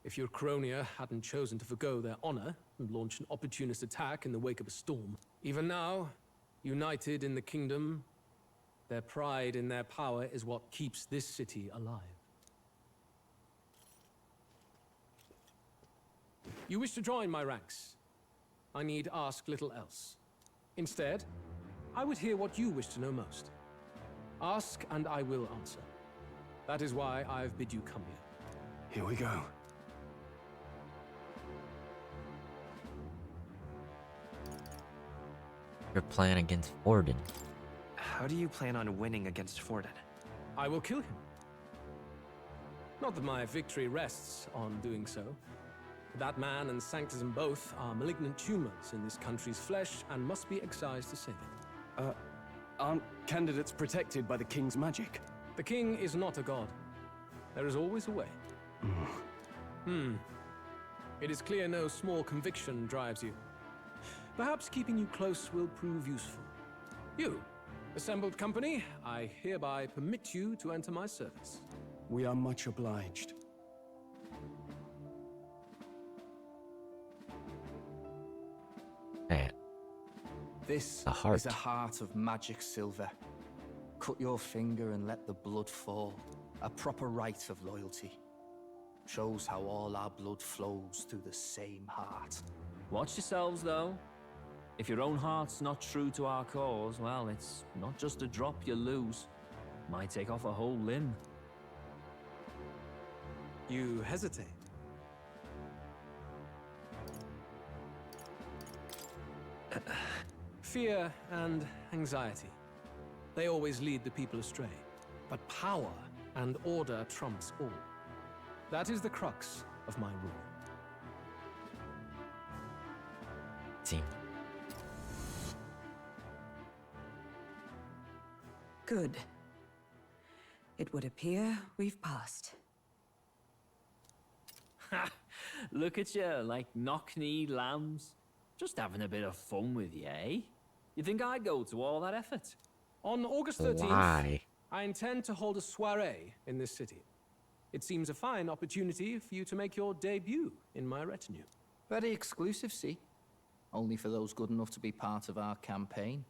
if your Cronia hadn't chosen to forgo their honor and launch an opportunist attack in the wake of a storm. Even now, united in the kingdom, their pride in their power is what keeps this city alive. You wish to join my ranks. I need ask little else. Instead, I would hear what you wish to know most. Ask and I will answer. That is why I've bid you come here. Here we go. Your plan against Forden. How do you plan on winning against Forden? I will kill him. Not that my victory rests on doing so. That man and Sanctism both are malignant tumors in this country's flesh and must be excised to save it. Aren't candidates protected by the king's magic? The king is not a god. There is always a way. It is clear no small conviction drives you. Perhaps keeping you close will prove useful. You, assembled company, I hereby permit you to enter my service. We are much obliged. Man. This A heart. is a heart of magic silver. Cut your finger and let the blood fall. A proper rite of loyalty. Shows how all our blood flows through the same heart. Watch yourselves, though. If your own heart's not true to our cause, well, it's not just a drop you lose. Might take off a whole limb. You hesitate. Fear and anxiety. They always lead the people astray. But power and order trumps all. That is the crux of my rule. cutscene. Good. It would appear we've passed. Ha! Look at you, like knock-kneed lambs. Just having a bit of fun with you, eh? You think I'd go to all that effort? On August 13th, Why? I intend to hold a soiree in this city. It seems a fine opportunity for you to make your debut in my retinue. Very exclusive, see? Only for those good enough to be part of our campaign.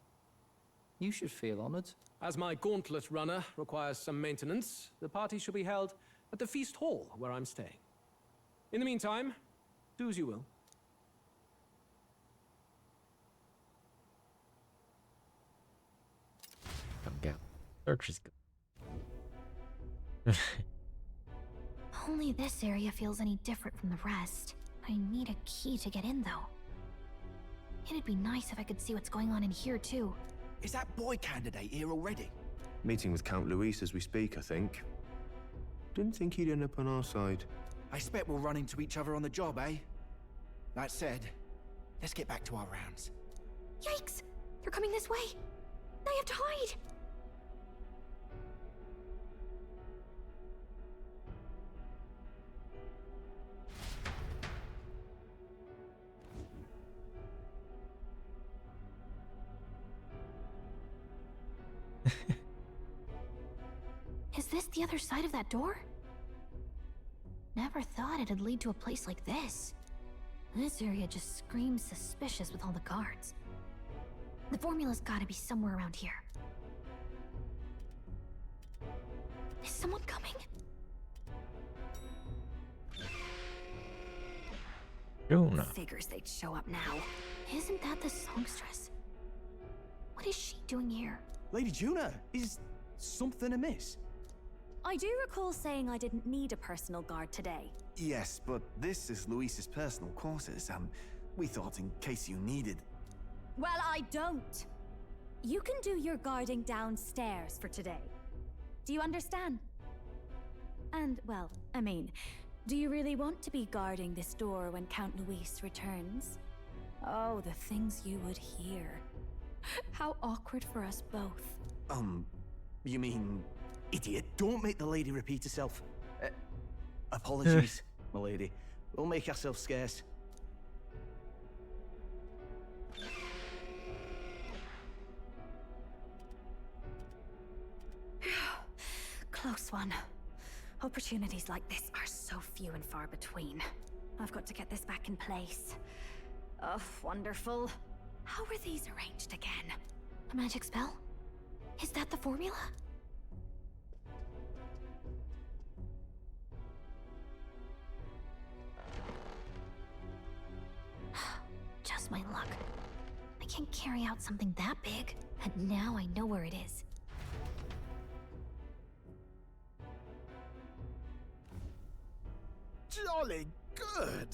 You should feel honored. As my gauntlet runner requires some maintenance, the party shall be held at the feast hall where I'm staying. In the meantime, do as you will. Come go. Search is good. Only this area feels any different from the rest. I need a key to get in, though. It'd be nice if I could see what's going on in here, too. Is that boy candidate here already? Meeting with Count Luis as we speak, I think. Didn't think he'd end up on our side. I expect we'll run into each other on the job, eh? That said, let's get back to our rounds. Yikes! They're coming this way! I have to hide! Is this the other side of that door? Never thought it'd lead to a place like this. This area just screams suspicious with all the guards. The formula's gotta be somewhere around here. Is someone coming? Juna. Figures they'd show up now. Isn't that the songstress? What is she doing here? Lady Juna, is something amiss? I do recall saying I didn't need a personal guard today. Yes, but this is Luis's personal quarters. We thought in case you needed. Well, I don't. You can do your guarding downstairs for today. Do you understand? And, well, I mean, do you really want to be guarding this door when Count Luis returns? Oh, the things you would hear. How awkward for us both. You mean... Idiot, don't make the lady repeat herself. Apologies, my lady. We'll make ourselves scarce. Close one. Opportunities like this are so few and far between. I've got to get this back in place. Oh, wonderful. How were these arranged again? A magic spell? Is that the formula? Just my luck. I can't carry out something that big, and now I know where it is. Jolly good!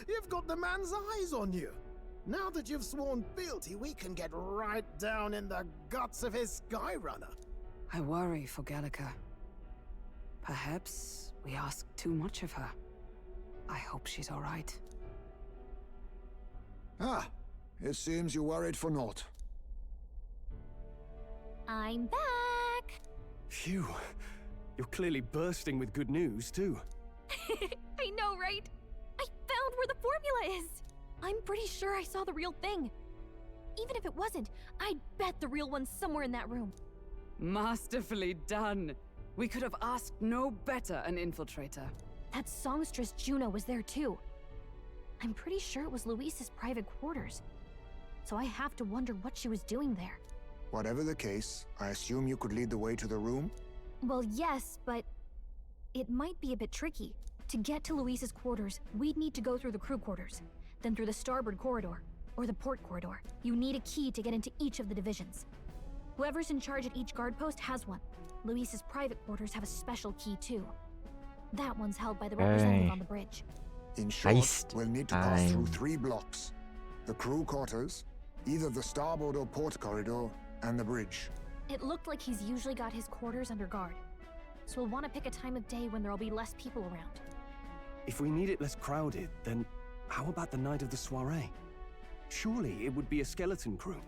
You've got the man's eyes on you. Now that you've sworn fealty, we can get right down in the guts of his Skyrunner. I worry for Gallica. Perhaps we ask too much of her. I hope she's all right. Ah, it seems you worried for naught. I'm back! Phew. You're clearly bursting with good news, too. I know, right? I found where the formula is! I'm pretty sure I saw the real thing. Even if it wasn't, I'd bet the real one's somewhere in that room. Masterfully done. We could have asked no better an infiltrator. That songstress Juno was there too. I'm pretty sure it was Luis's private quarters. So I have to wonder what she was doing there. Whatever the case, I assume you could lead the way to the room? Well, yes, but it might be a bit tricky. To get to Luis's quarters, we'd need to go through the crew quarters, then through the starboard corridor, or the port corridor. You need a key to get into each of the divisions. Whoever's in charge at each guard post has one. Luis's private quarters have a special key too. That one's held by the representative on the bridge. In short, we'll need to pass through 3 blocks. The crew quarters, either the starboard or port corridor, and the bridge. It looked like he's usually got his quarters under guard. So we'll want to pick a time of day when there'll be less people around. If we need it less crowded, then how about the night of the soiree? Surely it would be a skeleton crew.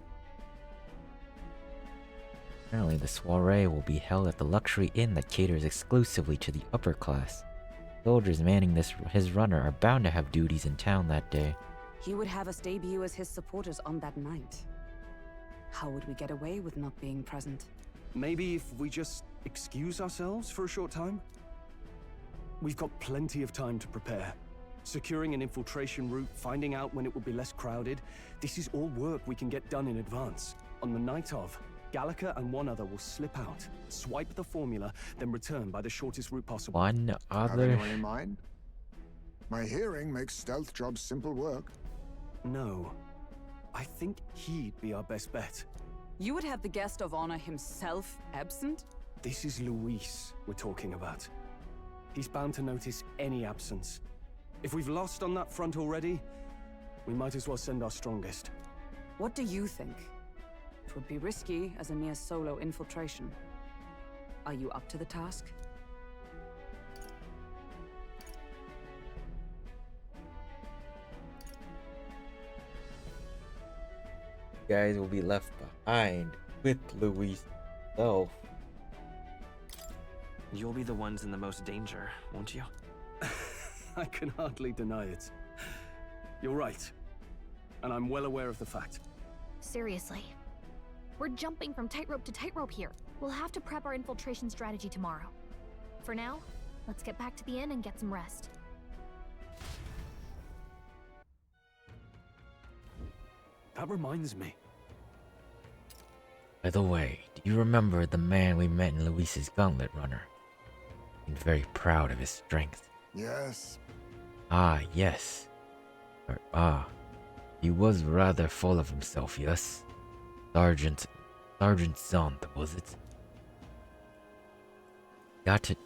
Apparently, the soiree will be held at the luxury inn that caters exclusively to the upper class. Soldiers manning his runner are bound to have duties in town that day. He would have us debut as his supporters on that night. How would we get away with not being present? Maybe if we just excuse ourselves for a short time? We've got plenty of time to prepare. Securing an infiltration route, finding out when it will be less crowded, this is all work we can get done in advance. On the night of, Gallica and one other will slip out, swipe the formula, then return by the shortest route possible. One Have other... anyone in mind? My hearing makes stealth jobs simple work. No. I think he'd be our best bet. You would have the guest of honor himself absent? This is Luis we're talking about. He's bound to notice any absence. If we've lost on that front already, we might as well send our strongest. What do you think? It would be risky as a near solo infiltration. Are you up to the task? You guys will be left behind with Luis himself. You'll be the ones in the most danger, won't you? I can hardly deny it. You're right. And I'm well aware of the fact. Seriously. We're jumping from tightrope to tightrope here. We'll have to prep our infiltration strategy tomorrow. For now, let's get back to the inn and get some rest. That reminds me. By the way, do you remember the man we met in Luis's gauntlet runner? I'm very proud of his strength. Yes. Ah, yes. He was rather full of himself, yes? Sergeant Zont, was it?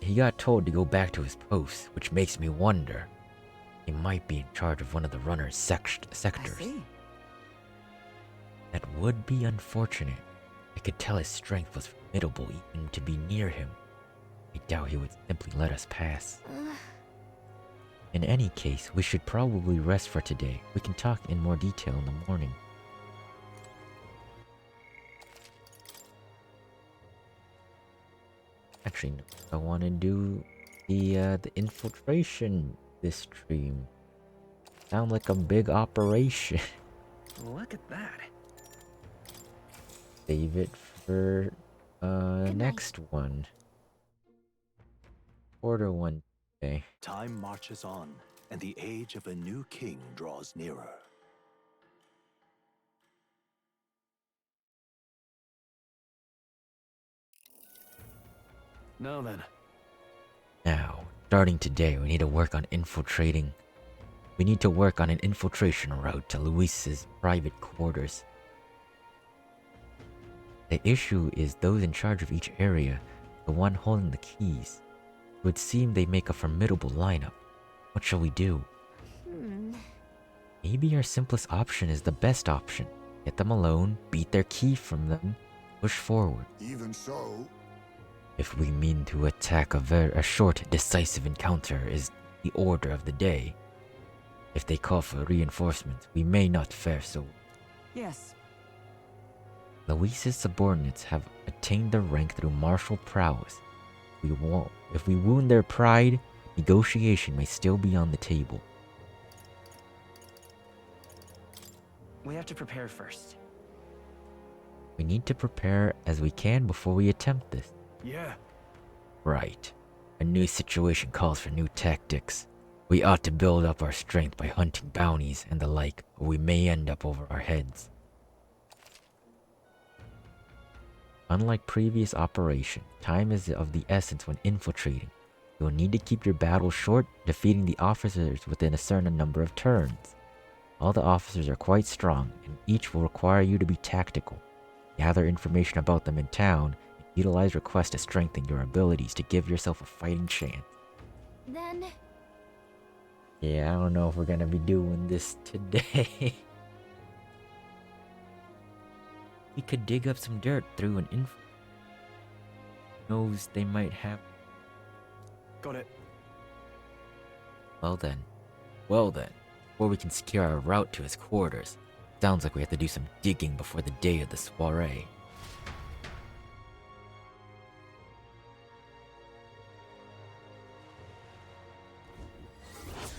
He got told to go back to his post, which makes me wonder. He might be in charge of one of the runner's sectors. I see. That would be unfortunate. I could tell his strength was formidable even to be near him. I doubt he would simply let us pass. In any case, we should probably rest for today. We can talk in more detail in the morning. Actually, no, I want to do the infiltration this stream. Sound like a big operation. Look at that. Save it for next one. Order one day. Time marches on, and the age of a new king draws nearer. Now then. Now, starting today, we need to work on infiltrating. We need to work on an infiltration route to Luis's private quarters. The issue is those in charge of each area, the one holding the keys. It would seem they make a formidable lineup. What shall we do? Maybe our simplest option is the best option. Get them alone, beat their key from them, push forward. Even so... If we mean to attack, a short, decisive encounter is the order of the day. If they call for reinforcements, we may not fare so. Yes. Luis's subordinates have attained their rank through martial prowess. If we wound their pride, negotiation may still be on the table. We have to prepare first. We need to prepare as we can before we attempt this. Yeah. Right. A new situation calls for new tactics. We ought to build up our strength by hunting bounties and the like, or we may end up over our heads. Unlike previous operation, time is of the essence when infiltrating. You will need to keep your battle short, defeating the officers within a certain number of turns. All the officers are quite strong, and each will require you to be tactical. Gather information about them in town, and utilize requests to strengthen your abilities to give yourself a fighting chance. Then... Yeah, I don't know if we're gonna be doing this today. We could dig up some dirt through an info. Knows they might have. Got it. Well then. Before we can secure our route to his quarters, Sounds like we have to do some digging before the day of the soiree.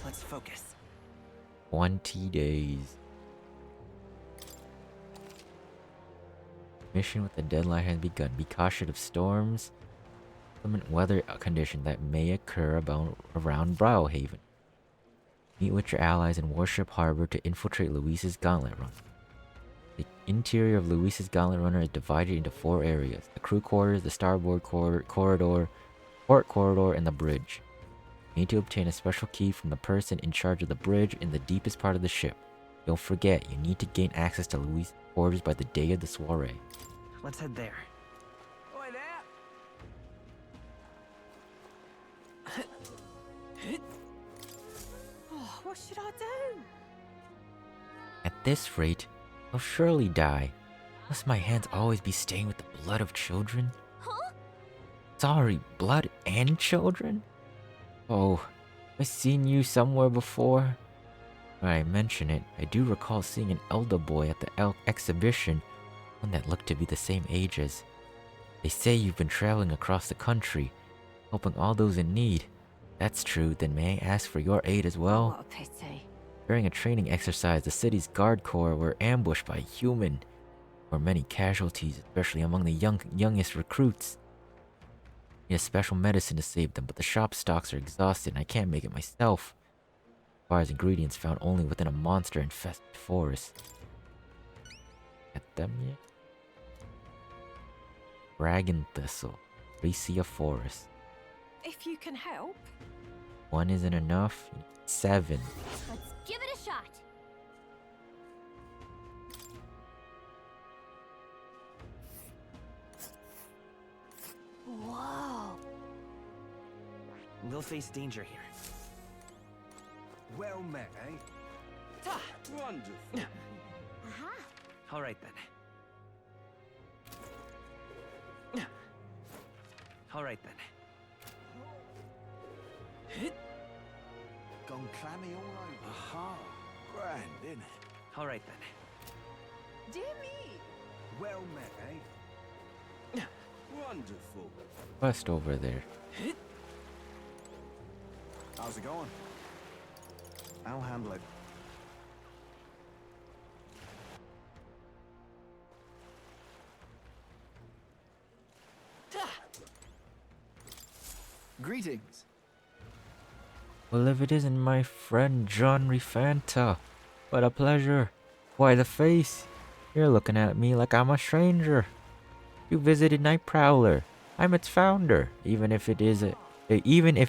Let's focus. 20 days. Mission with the deadline has begun. Be cautious of storms, inclement weather conditions that may occur around Brawlhaven. Meet with your allies in Warship Harbor to infiltrate Luis's Gauntlet Run. The interior of Luis's Gauntlet Runner is divided into 4 areas: the crew quarters, the starboard corridor, port corridor, and the bridge. You need to obtain a special key from the person in charge of the bridge in the deepest part of the ship. Don't forget, you need to gain access to Luis's quarters by the day of the soiree. Let's head there. Oi there! Oh, what should I do? At this rate, I'll surely die. Must my hands always be stained with the blood of children? Huh? Sorry, blood and children? Oh, I've seen you somewhere before. When I mention it, I do recall seeing an elder boy at the exhibition, one that looked to be the same age as. They say you've been traveling across the country, helping all those in need. That's true, then may I ask for your aid as well? What a pity. During a training exercise, the city's guard corps were ambushed by human. There were many casualties, especially among the youngest recruits. I need a special medicine to save them, but the shop stocks are exhausted and I can't make it myself. As far as ingredients found only within a monster-infested forest. Get them yet? Dragon Thistle, Racia Forest. If you can help. 1 isn't enough. 7. Let's give it a shot. Whoa. We'll face danger here. Well met, eh? Wonderful. Aha. All right then. All right then. Gone clammy all over. Aha. Grand, innit? All right then. Dear me. Well met, eh? Wonderful. Quest over there. How's it going? I'll handle it. Greetings. Well, if it isn't my friend John ReFantazio, what a pleasure. Why the face? You're looking at me like I'm a stranger. You visited Night Prowler. I'm its founder. Even if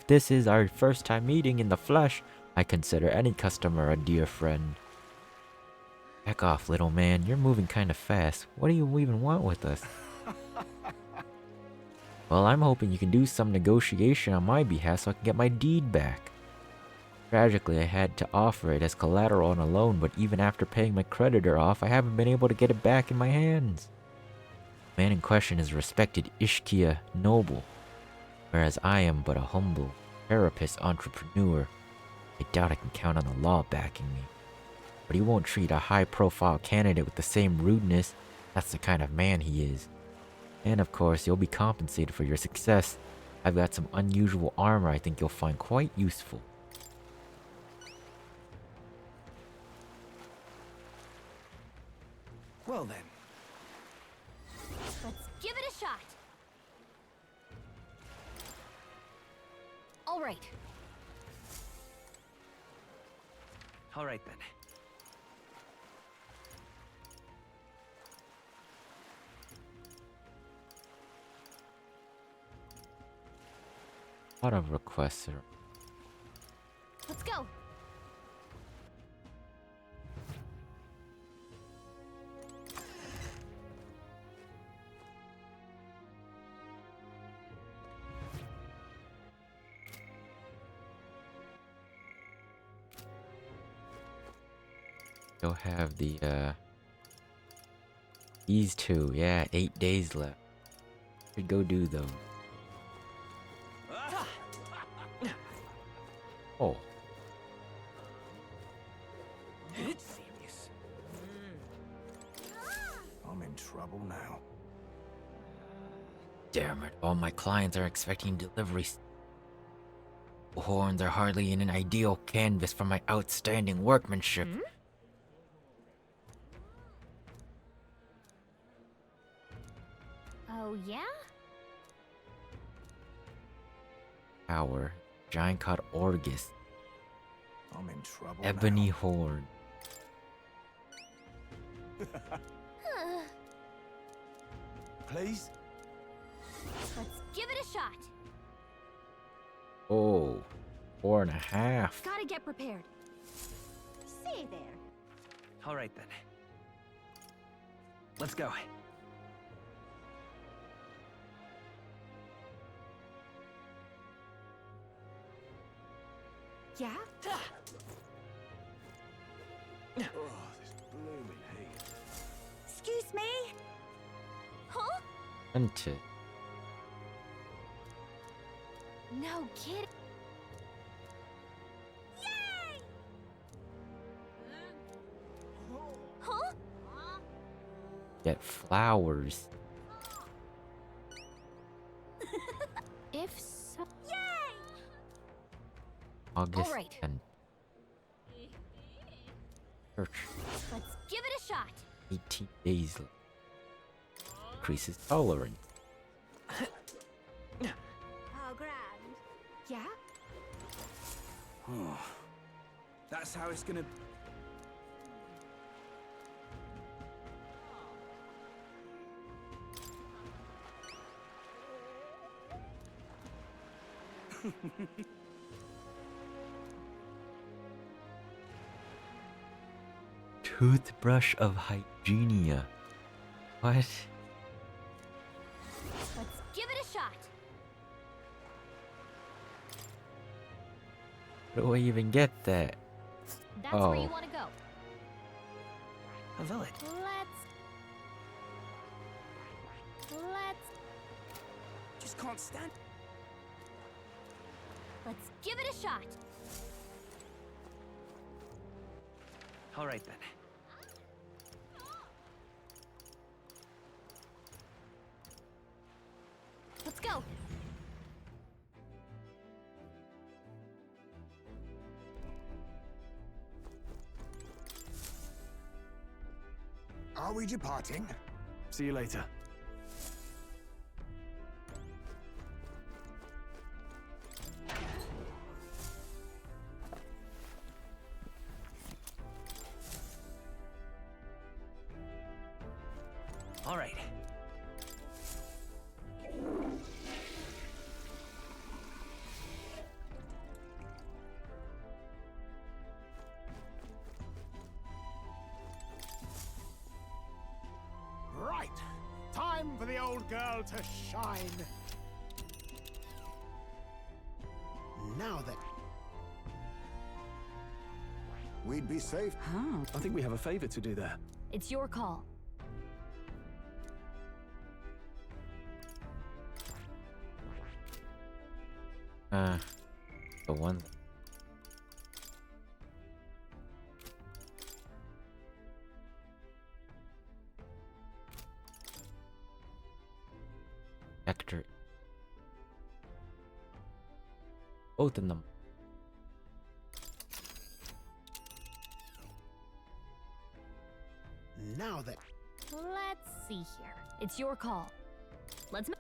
this is our first time meeting in the flesh, I consider any customer a dear friend. Back off, little man. You're moving kind of fast. What do you even want with us? Well, I'm hoping you can do some negotiation on my behalf so I can get my deed back. Tragically, I had to offer it as collateral on a loan, but even after paying my creditor off, I haven't been able to get it back in my hands. The man in question is a respected Ishkia noble, whereas I am but a humble therapist entrepreneur. I doubt I can count on the law backing me. But he won't treat a high-profile candidate with the same rudeness. That's the kind of man he is. And of course, you'll be compensated for your success. I've got some unusual armor I think you'll find quite useful. Well then. Let's give it a shot. All right. All right then. A lot of requests are... Let's go. You'll have the, these two, yeah, 8 days left. Should go do those. Oh. Serious. trouble now. Damn it, all my clients are expecting deliveries. Horns are hardly in an ideal canvas for my outstanding workmanship. Oh, yeah? Power. Giant cod Orgus. I'm in trouble Ebony horn. Please? Let's give it a shot. Oh, 4.5. Gotta get prepared. Say there. All right, then. Let's go. Yeah? Oh, this blooming heat. Excuse me? Huh? Hunted. No kidding. Huh? Get flowers. If so. August All right. 10th. Church. Let's give it a shot. 18 days left. Increases tolerance. How grand. Yeah? Oh, that's how it's gonna... Toothbrush of Hygienia. What? Let's give it a shot. Where do I even get that? That's Oh. where you want to go. A village. Let's Just can't stand... Let's give it a shot. All right, then. Let's go. Are we departing? See you later. All right. Right. Time for the old girl to shine. Now then. We'd be safe. I think we have a favor to do there. It's your call. The one. Vector. Both of them. Now then. Let's see here. It's your call. Let's.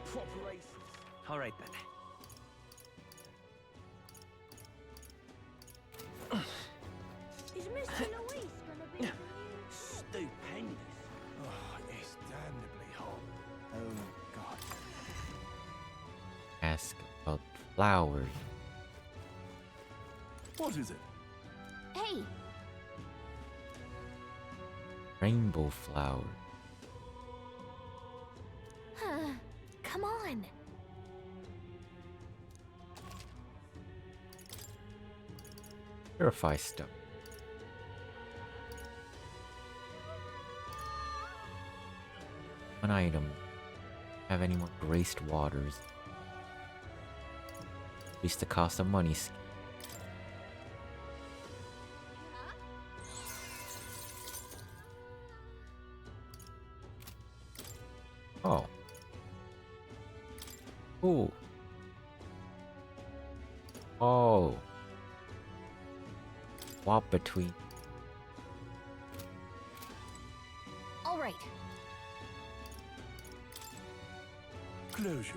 Proper aces. All right, then. Is Mr. Luis gonna be... Stupendous. Oh, it's damnably hot. Oh, God. Ask about flowers. What is it? Hey, Rainbow flower. come on. Purify stuff. One item. Have any more graced waters? At least the cost of money. Oh. Ooh. Oh. Swap between. All right. Closure.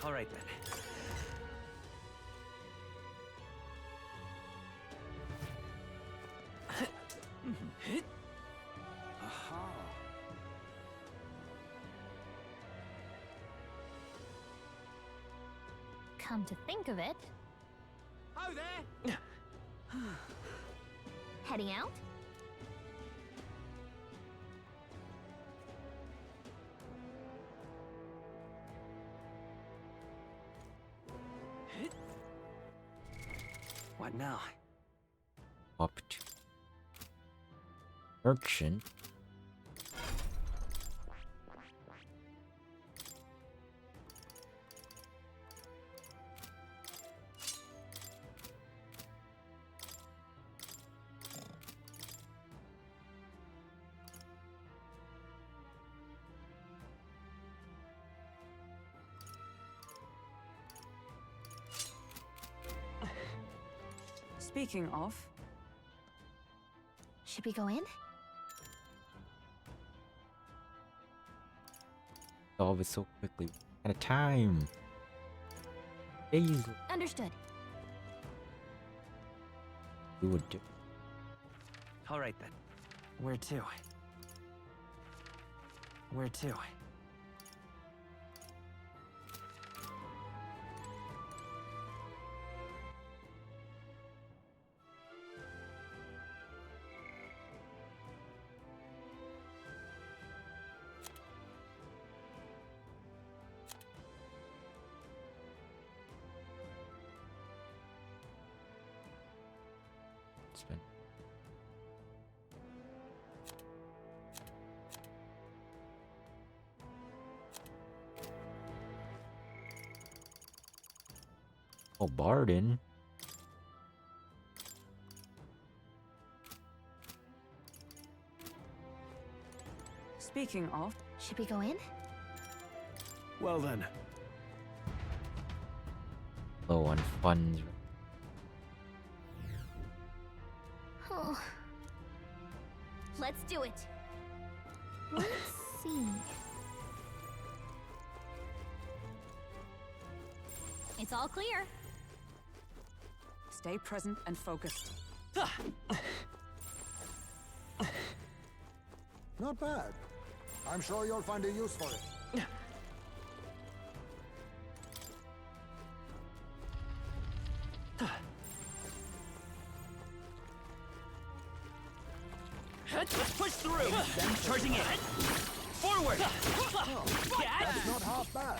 All right then. Aha. Come to think of it. Ho there! Heading out? What now? Up to Urchin. Speaking of, Should we go in? Solve it so quickly. At a time. Days. Understood. We would do. All right then. Where to? Where to? Spin. Oh, Barden. speaking of, Should we go in? Well then. Low on funds. Oh. Let's do it. Let's see. It's all clear. stay present and focused. Not bad. I'm sure you'll find a use for it. Let's push through! Charging in! Forward! That's not half bad.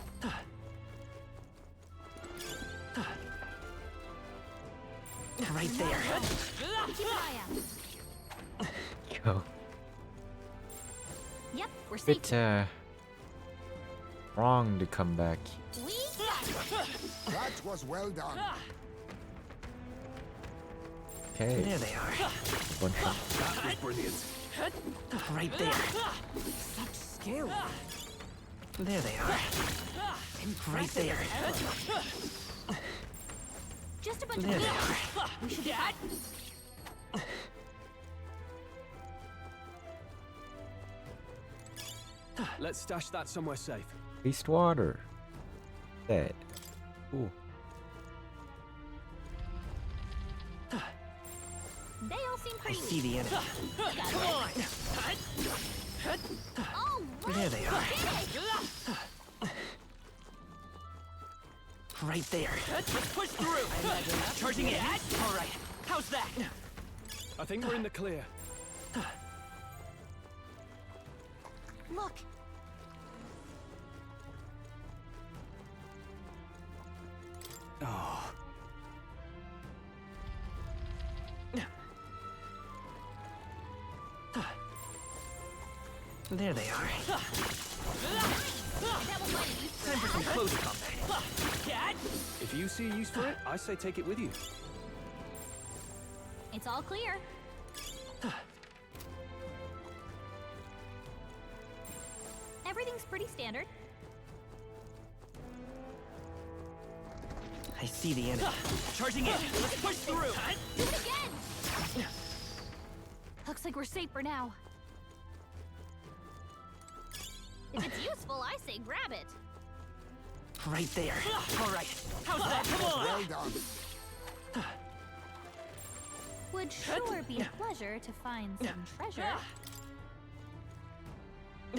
Right there. Keep an eye out. Go. Yep, we're safe. Bit wrong to come back. That was well done. Okay. There they are. Bunch of That was brilliant. Right there. Such skill. There they are. Right there. Just a bunch There of they people. are. We should be fine. Let's stash that somewhere safe. Waste water. Dead. Ooh. They all seem I pretty see the enemy. Come on! Oh, There they are. are. Right there. Let's push through. Charging in. All right. How's that? I think we're in the clear. Look, There they are. Time for some close combat. If you see a use for it, I say take it with you. It's all clear. Everything's pretty standard. I see the enemy. Charging in. Let's push through. Do it again! Looks like we're safe for now. If it's useful, I say grab it. Right there. All right. How's that? Come on. Well done. Would sure be a pleasure to find some treasure.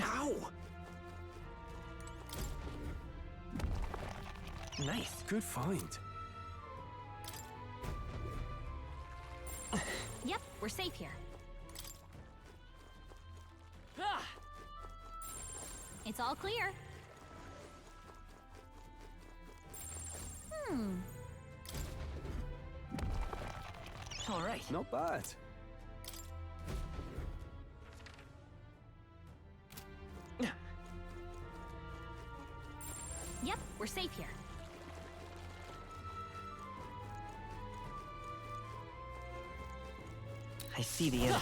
Ow! Nice. Good find. Yep, we're safe here. It's all clear. All right. Not bad. Yep, we're safe here. I see the enemy.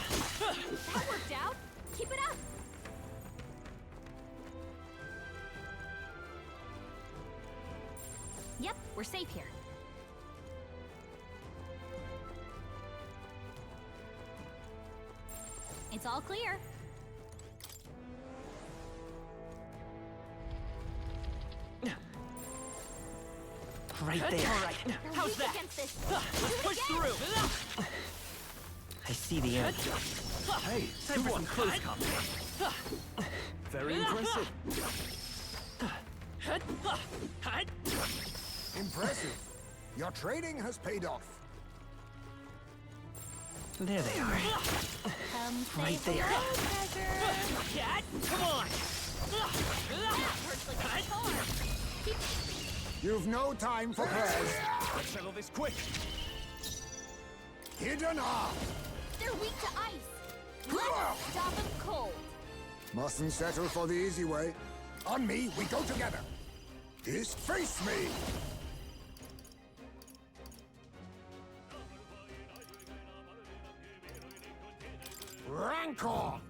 That worked out. Keep it up. Yep, we're safe here. It's all clear. Right there. All right. How's that? Against this. Let's push through. I see the enemy. Hey, time for some close combat. Very impressive. Impressive. Your trading has paid off. There they are. Come Right say there. hello, treasure. Cat, come on. That hurts like a sword. You've no time for prayers. Let's settle this quick. Hidden arm. They're weak to ice. Let's stop them cold. Mustn't settle for the easy way. On me, we go together. Fist face me. Rancor.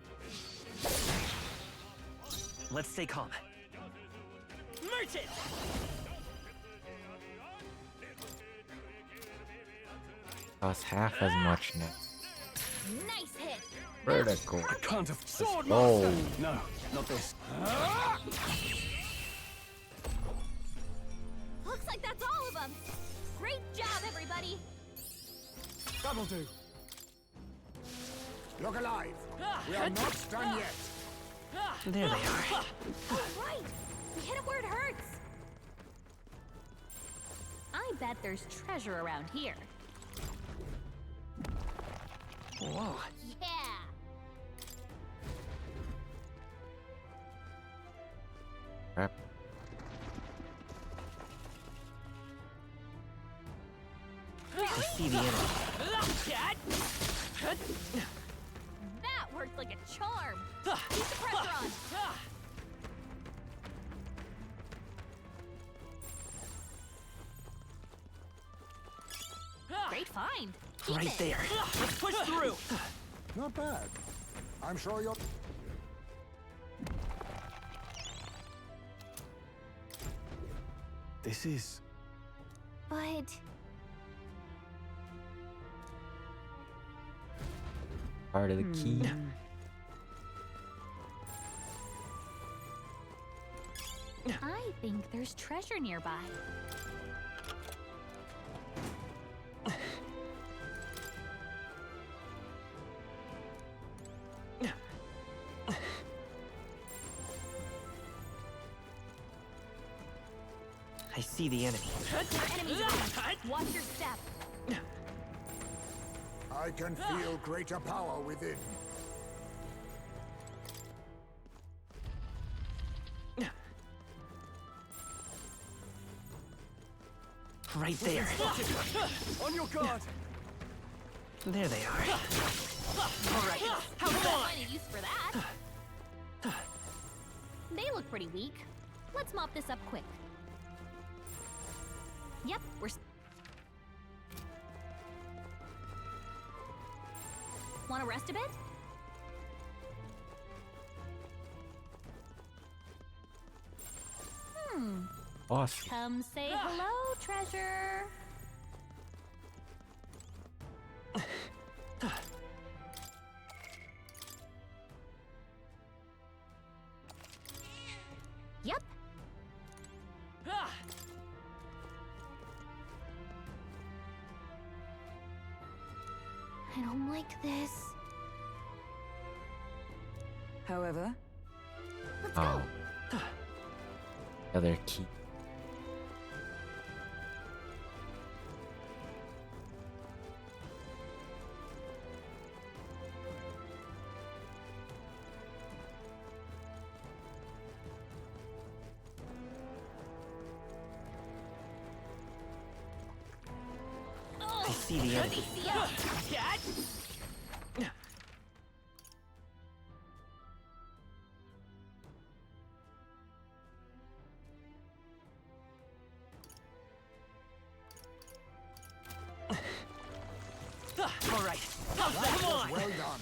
Let's stay calm. Merchant. Costs half as much now. Nice hit. Vertical. I can't have. Sword Oh no, not this. Looks like that's all of them. Great job, everybody. That'll do. Look alive. We are not done yet. There they are. All right. We hit it where it hurts. I bet there's treasure around here. Whoa. Yeah. Crap. I see the enemy. That worked like a charm. Keep the pressure on. Great find. Keep Right it. there. Let's push through. Not bad. I'm sure you're... This is... But Part of the key. I think there's treasure nearby. I see the enemy. Enemies around. Watch your step. I can feel greater power within. Right there. On your guard. There they are. All right. How's that? Find a use for that. They look pretty weak. Let's mop this up quick. Yep, we're... Want to rest a bit? Awesome. Come say hello, treasure. Yep. I don't like this. However, let's go. Other key. I see the enemy. All right. Come on. Well done.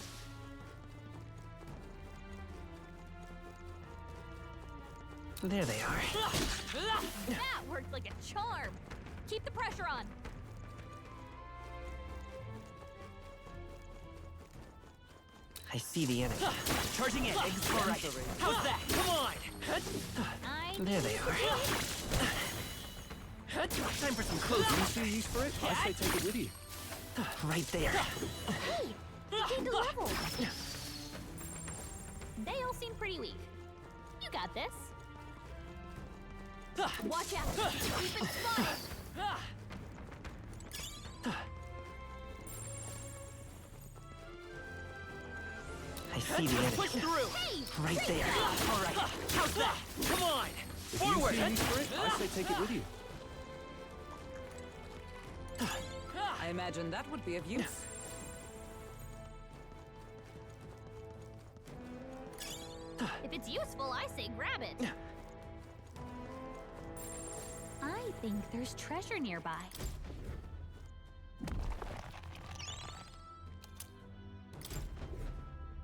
There they are. That worked like a charm. Keep the pressure on. I see the enemy. Charging in. All right. How's that? Come on. There they are. Time for some close. You see use for it? I say take it with you. Right there. Hey, you gained a level. They all seem pretty weak. You got this. Watch out. We've been spotted. I see the enemy. Push through. Hey, right there. All right. How's that? Come on. If Forward. you see use for it, I say take it with you. I imagine that would be of use. If it's useful, I say grab it. I think there's treasure nearby.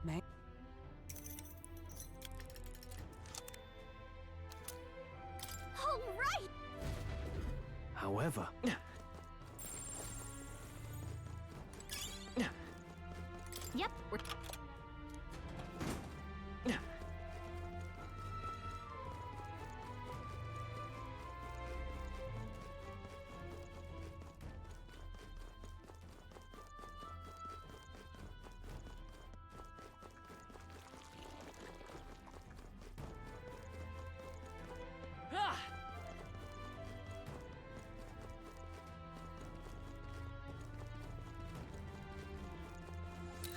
May All right. However, Yep, we're...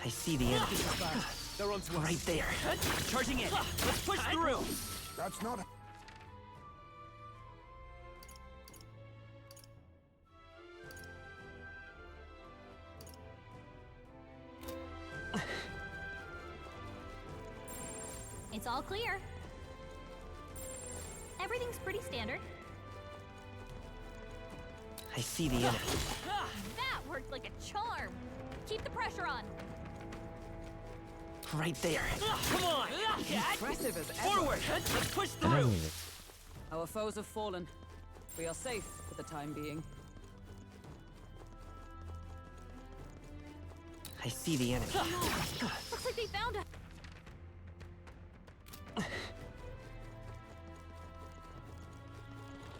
I see the enemy. They're on to us. Right there. Charging in. Let's push through. That's not... It's all clear. Everything's pretty standard. I see the enemy. That worked like a charm. Keep the pressure on. Right there. Come on. Impressive as ever. Forward. Let's push through. Our foes have fallen. We are safe for the time being. I see the enemy. Looks like they found us.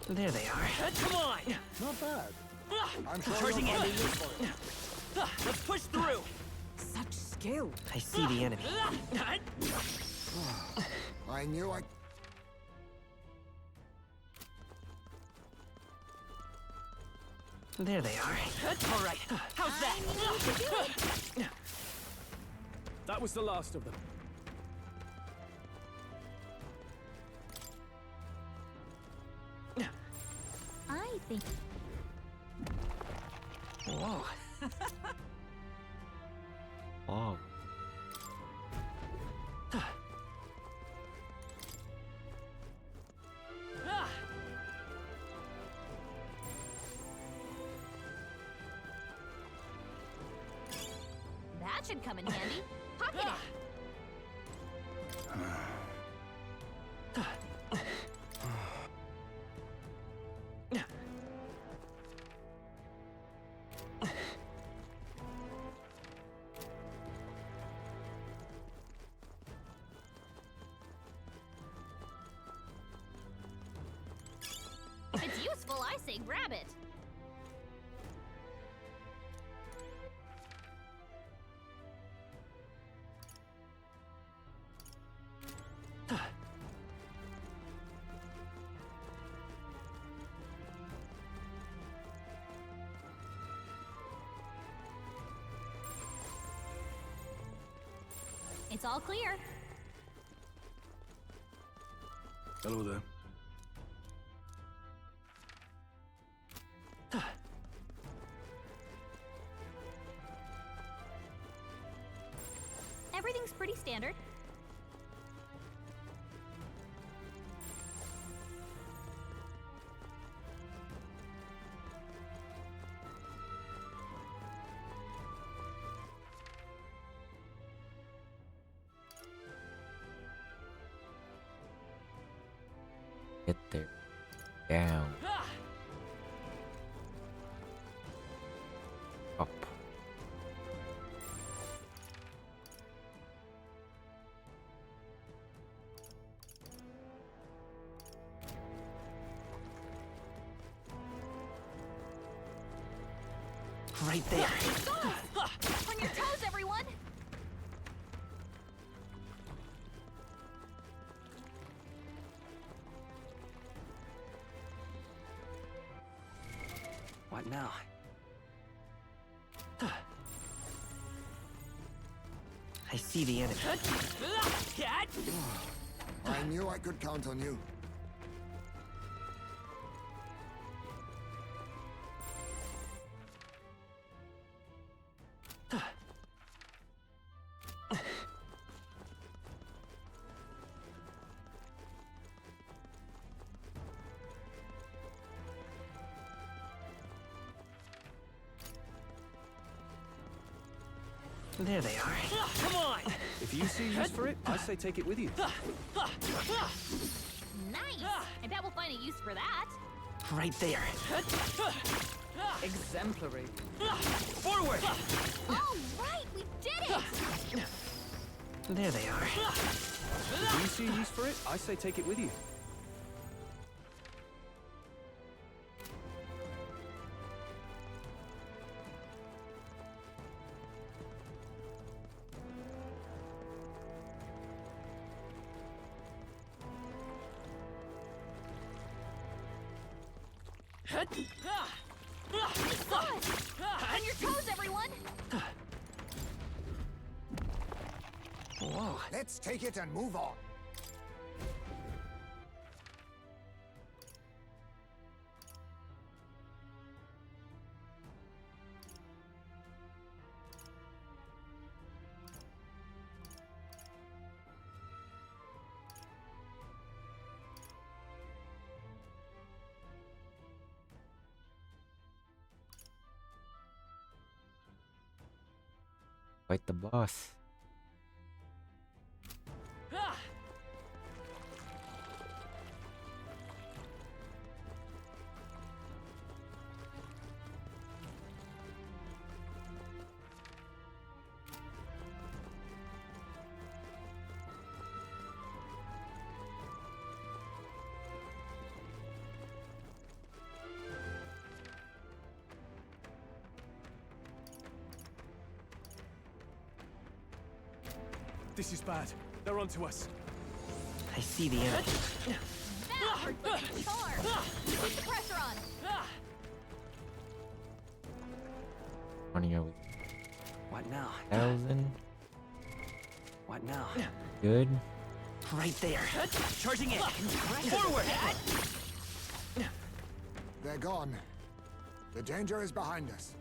There they are. Come on. Not bad. I'm sure Charging you'll in. find a use for it. Let's push through. Such skill. I see the enemy. I knew I... There they are. All right. How's that? That was the last of them. I think... Whoa. Oh. should come in handy. Pocket it. If it's useful, I say grab it. It's all clear. Hello there. Everything's pretty standard. Get there. Down. Up. Right there. On your toes, everyone! What now? I see the enemy. I knew I could count on you. There they are. Come on! If you see use for it, I say take it with you. Nice! I bet we'll find a use for that. Right there. Exemplary. Forward! All right, we did it! There they are. If you see use for it, I say take it with you. On your toes, everyone! Whoa. Let's take it and move on. Fight the boss. This is bad. They're onto us. I see the enemy. Bastard looking char! Keep the pressure on! 20 are we? What now? 1,000. What now? Good. Right there. Charging in! Forward! They're gone. The danger is behind us.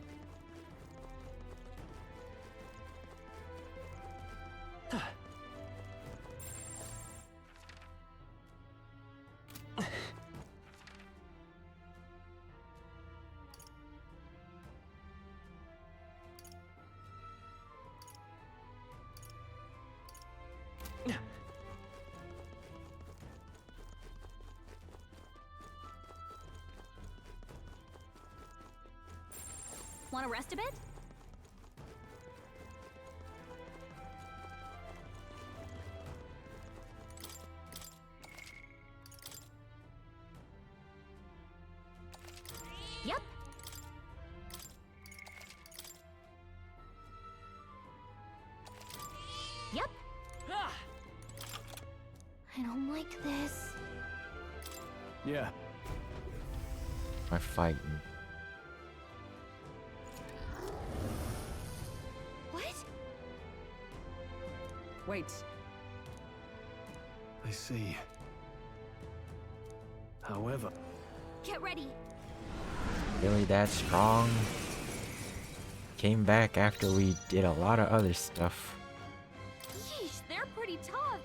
Want to rest a bit? Yep. Yep. I don't like this. Yeah. Am I fighting? What? Wait. I see. However... Get ready. Really that strong? Came back after we did a lot of other stuff. Yeesh, they're pretty tough.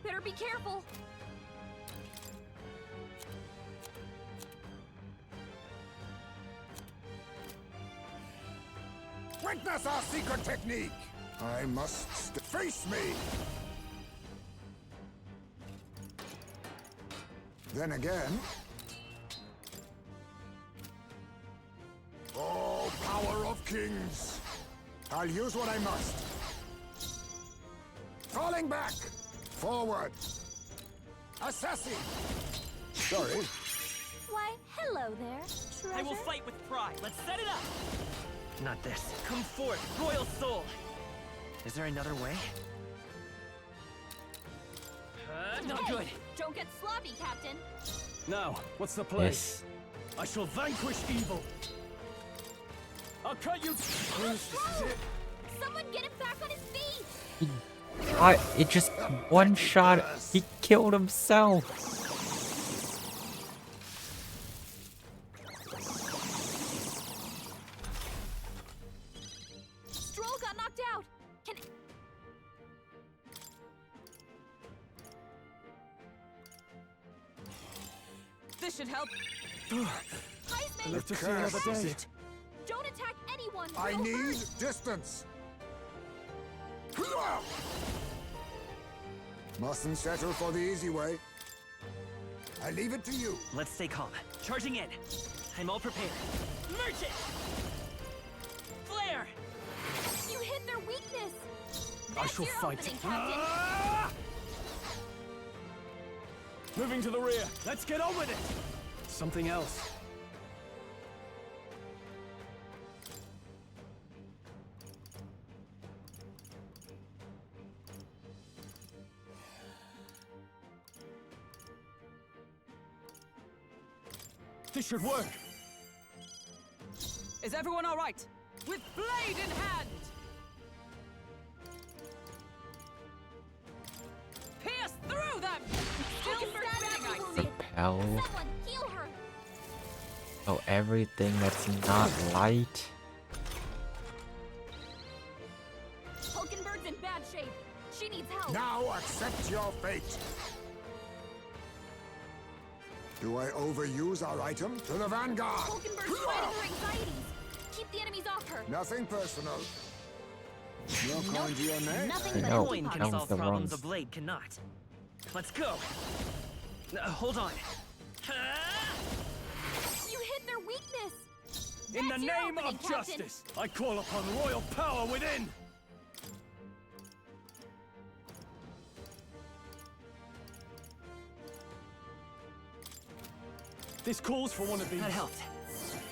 Better be careful. Witness our secret technique! I must face me! Then again... Oh, power of kings! I'll use what I must. Falling back! Forward! Assassin! Sorry. Why, hello there, treasure. I will fight with pride. Let's set it up! Not this. Come forth, royal soul! Is there another way? Not Hey, good. Don't get sloppy, Captain. Now, what's the play? Yes. I shall vanquish evil. I'll cut you. Someone get him back on his feet. It just one shot. He killed himself. Stroll got knocked out. Can... This should help. Heisman, Live to see another day. don't attack anyone. I You'll need hurt. distance. Mustn't settle for the easy way. I leave it to you. Let's stay calm. Charging in. I'm all prepared. Merchant! Flare! You hit their weakness. I That's shall your fight. opening, Captain. Moving to the rear. Let's get on with it. Something else. This should work. Is everyone all right? With blade in hand! Pierce through them! Still standing, I see. Hell. Someone heal her. Oh, everything that's not light. Hulkenberg's in bad shape. She needs help. Now accept your fate. Do I overuse our item? To the vanguard! Hulkenberg's fighting her anxieties. Keep the enemies off her. Nothing personal. You're calling to your name? Nothing I but know. Coin can That was solve the problems wrong- a blade cannot. Let's go. Hold on. You hit their weakness. In the That's your name opening, of Captain. justice, I call upon royal power within. This calls for one of these. That helped.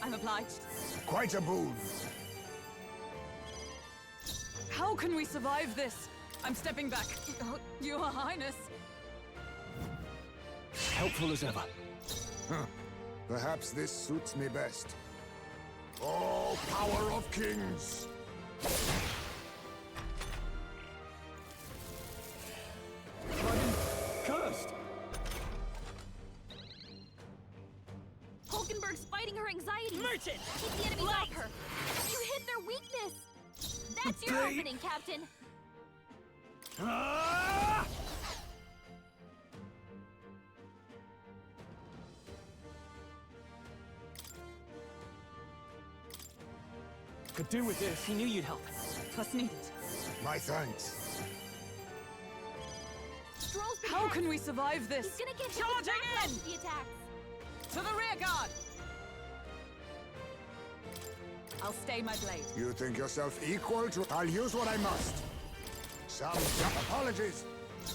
I'm obliged. Quite a boon. How can we survive this? I'm stepping back. Oh, Your Highness. Helpful as ever. Huh. Perhaps this suits me best. Oh, power of kings! Cursed. Hulkenberg's fighting her anxieties. Merchant! Keep the enemies off her. You hit their weakness. That's your Blade. opening, Captain. Ah! Could do with this. He knew you'd help. Plus needed. My thanks. Stroll's been How hacked. can we survive this? He's gonna get hit with Charging backlash in! with the attacks. To the rear guard! I'll stay my blade. You think yourself equal to... I'll use what I must. Some apologies.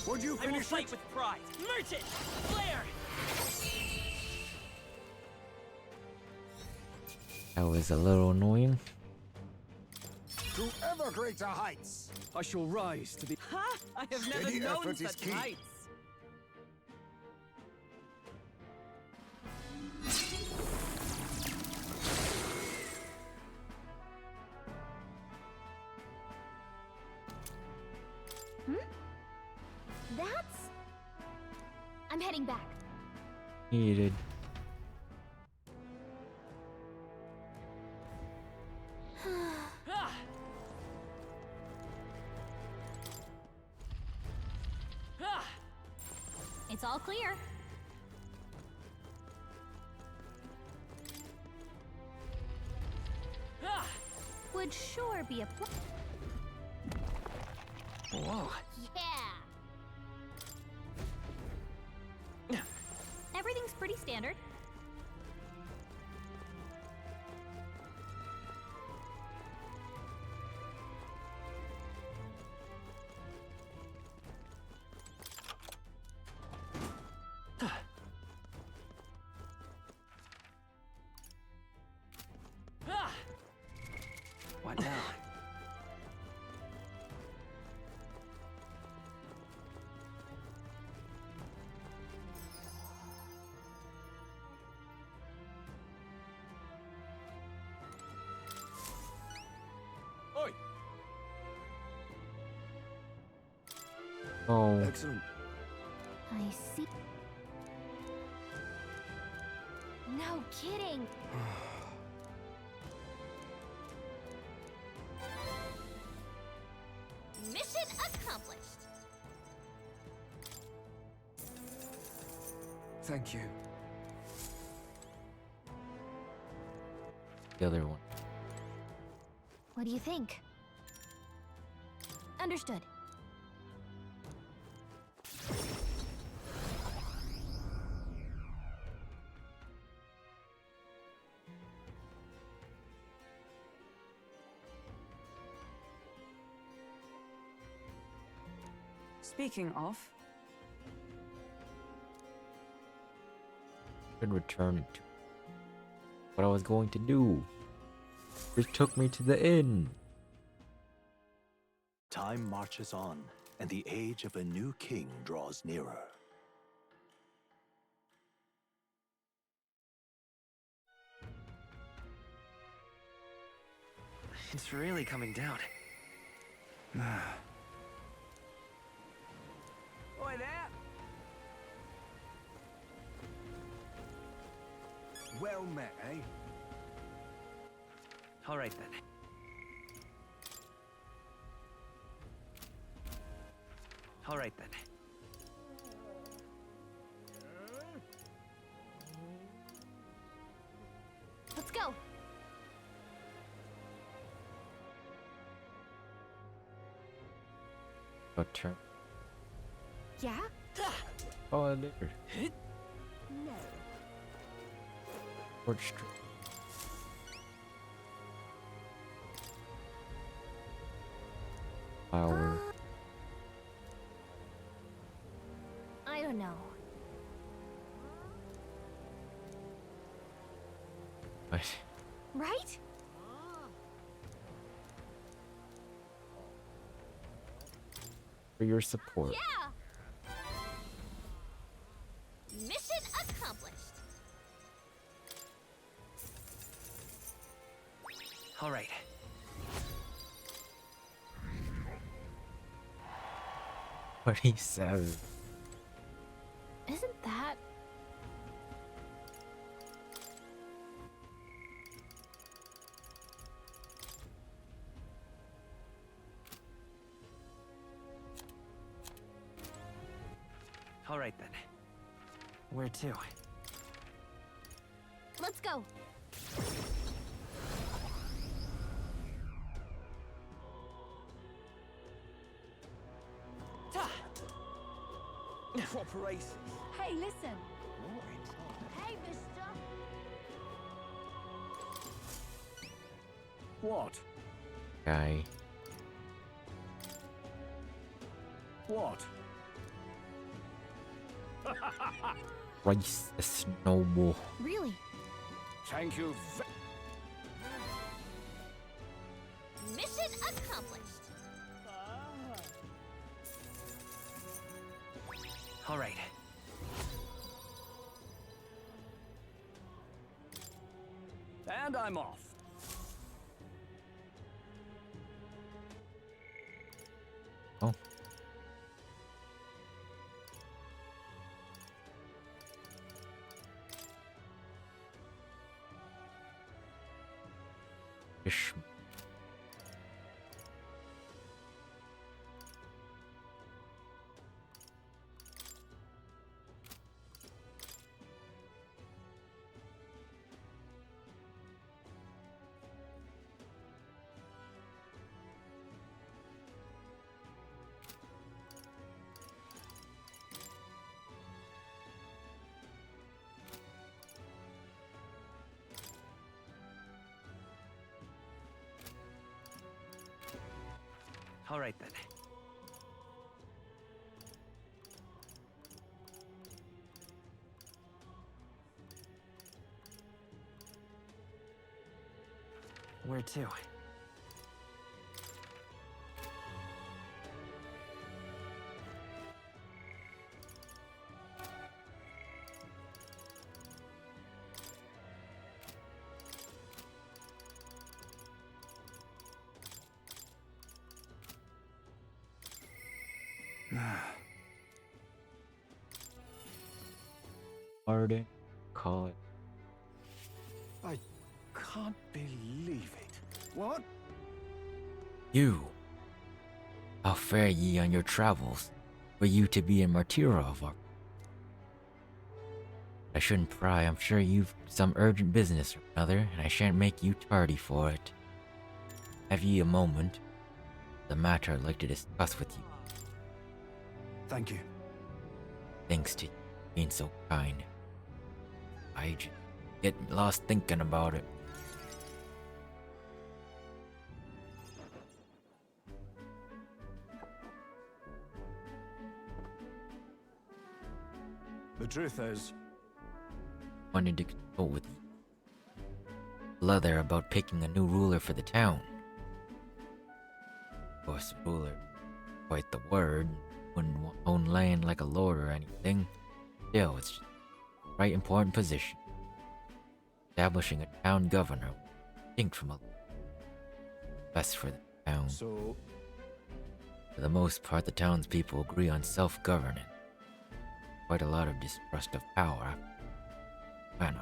Would you I will finish fight it? with pride. Merchant! Flare! That was a little annoying. To ever greater heights. I shall rise to the... Ha! I have Steady never known effort is such key. heights. That's... I'm heading back. Needed. It's all clear. Would sure be a Whoa. Yeah. Everything's pretty standard. What now? Oi! Oh. Excellent. I see. No kidding. Mission accomplished. Thank you. The other one. What do you think? Understood. Speaking of, Could return it to what I was going to do. It took me to the inn. Time marches on, and the age of a new king draws nearer. It's really coming down. Oi there! Well met, eh? All right then. All right then. Let's go. Go turn. Yeah? Oh, there. No. Port Street. Power. I don't know. What? Right? For your support. Yeah! Mission accomplished. All right. 27. Isn't that... All right then. Where to? Let's go. Cooperation. Hey, listen. Hey, mister. What? Guy. What? Rice a snowball. Really? Thank you. Mission accomplished. All right. And I'm off. Oh. Ish. All right then. Where to? Arden, call it. I can't believe it. What? You. How fare ye on your travels? For you to be in Martirov. I shouldn't pry, I'm sure you've some urgent business or another, and I shan't make you tardy for it. Have ye a moment? The matter I'd like to discuss with you. Thank you. Thanks to you being so kind. I just get lost thinking about it. The truth is, Wanted to consult with you. Leather about picking a new ruler for the town. Of course, ruler, quite the word. Wouldn't own land like a lord or anything. Still, it's just a right important position. Establishing a town governor, distinct from a best for the town. so For the most part, the townspeople agree on self-governing. Quite a lot of distrust of power. The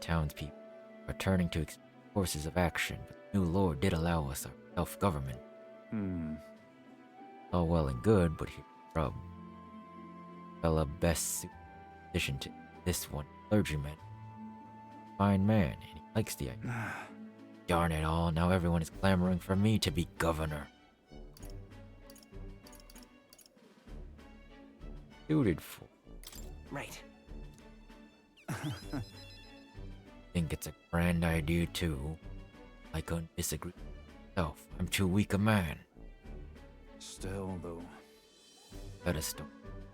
townspeople are turning to courses of action, but the new lord did allow us our self-government. All well and good, but here's the rub. Fella best position to this one, clergyman. Fine man, and he likes the idea. Darn it all, now everyone is clamoring for me to be governor. Suited for. Right. Think it's a grand idea too. I couldn't disagree with myself. I'm too weak a man. still, though. Pedestal,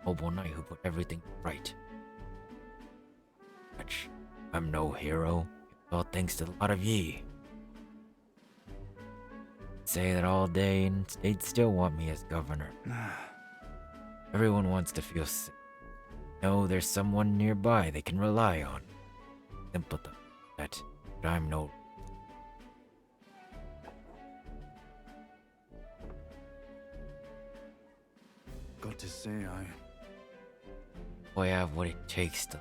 noble knight who put everything right. Which, I'm no hero. It's all thanks to a lot of ye. Say that all day and they'd still want me as governor. Everyone wants to feel safe. Know there's someone nearby they can rely on. Simple though, that, but I'm no. Got to say, I have what it takes to.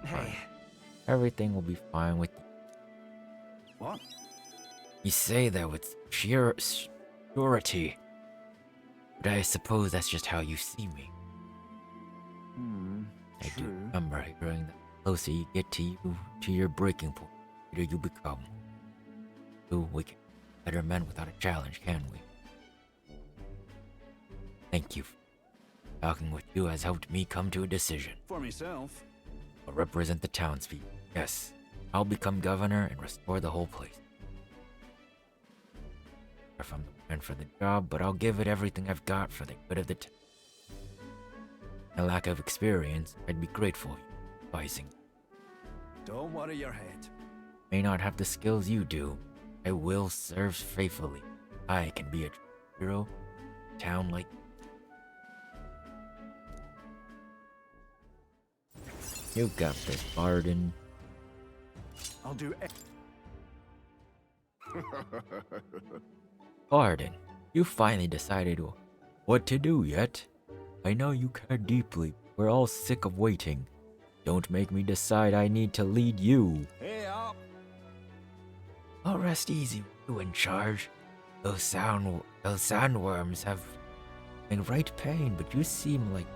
Hey. Everything will be fine with you. What? You say that with sheer surety. But I suppose that's just how you see me. I do remember hearing that the closer you get to your breaking point, the greater you become. So we can be better men without a challenge, can we? Thank you. Talking with you has helped me come to a decision. For myself, I'll represent the townspeople. Yes, I'll become governor and restore the whole place. If I'm the man for the job, but I'll give it everything I've got for the good of the town. A lack of experience, I'd be grateful for you advising. Don't worry your head. May not have the skills you do. I will serve faithfully. I can be a hero. Town like. You got this, Barden. I'll do Barden, you finally decided what to do yet? I know you care deeply. We're all sick of waiting. Don't make me decide I need to lead you. Hey up! I'll rest easy with you in charge. Those sandworms have been right pain, but you seem like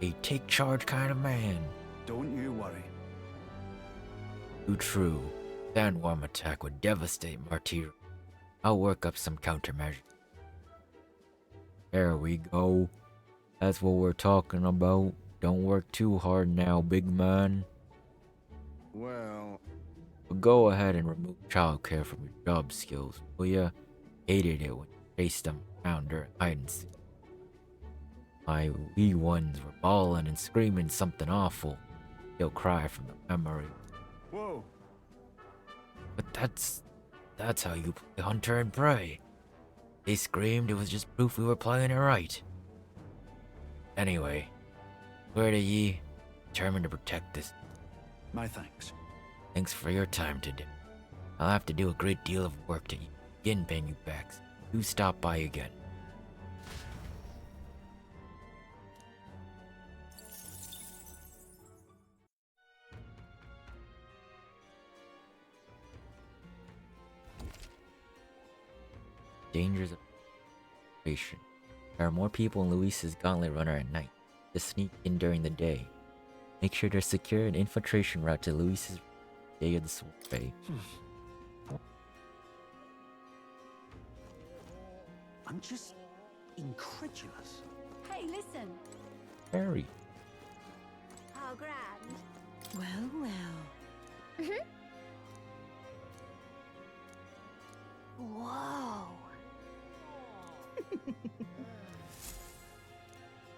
a take charge kind of man. Don't you worry. Too true. Sandworm attack would devastate Martyr. I'll work up some countermeasures. There we go. That's what we're talking about. Don't work too hard now, big man. Well... But go ahead and remove childcare from your job skills, will ya? Hated it when you chased them around during hide and seek. My wee ones were bawling and screaming something awful. They'll cry from the memory. Whoa. But that's how you play hunter and prey. They screamed, it was just proof we were playing it right. Anyway, where to ye? Determined to protect this. My thanks. Thanks for your time today. I'll have to do a great deal of work to begin paying you back. Do stop by again. Dangers of infiltration. There are more people in Luis's Gauntlet Runner at night. To sneak in during the day. Make sure to secure an infiltration route to Luis's Day of the Sword Bay. I'm just incredulous. Hey, listen. Harry. How grand. Well, well. Whoa.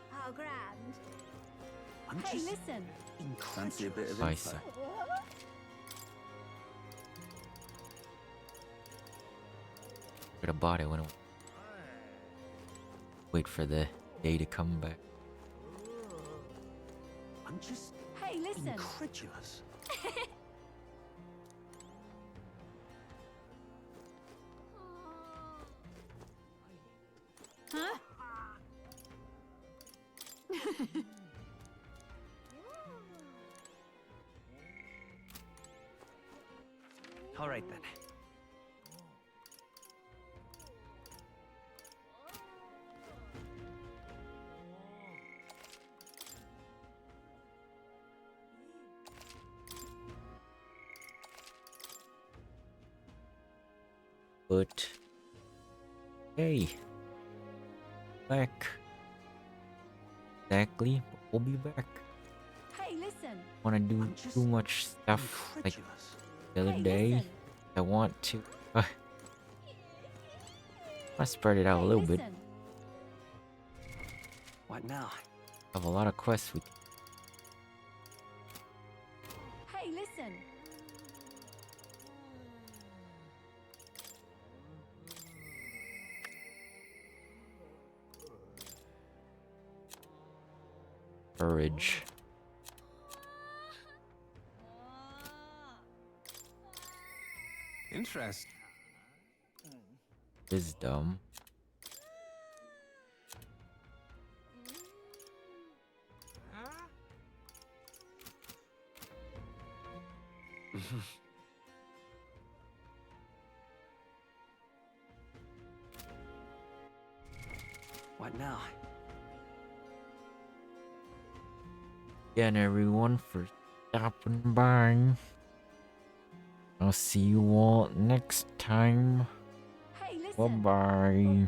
How grand. I'm Hey, just listen. Fancy a bit of I info. see. Could have bought it when it. Wait for the day to come back. I'm just Hey, listen. incredulous. Huh? All right then. But hey, back. Exactly, but we'll be back. Hey, listen. Want to do too much stuff like the other Hey, day. listen. I want to. I spread it out a little bit. Listen. What now? Have a lot of quests we. Hey, listen. Courage. Interest. Wisdom. What now? Again, everyone, for stopping by. I'll see you all next time. Hey, listen. Bye bye.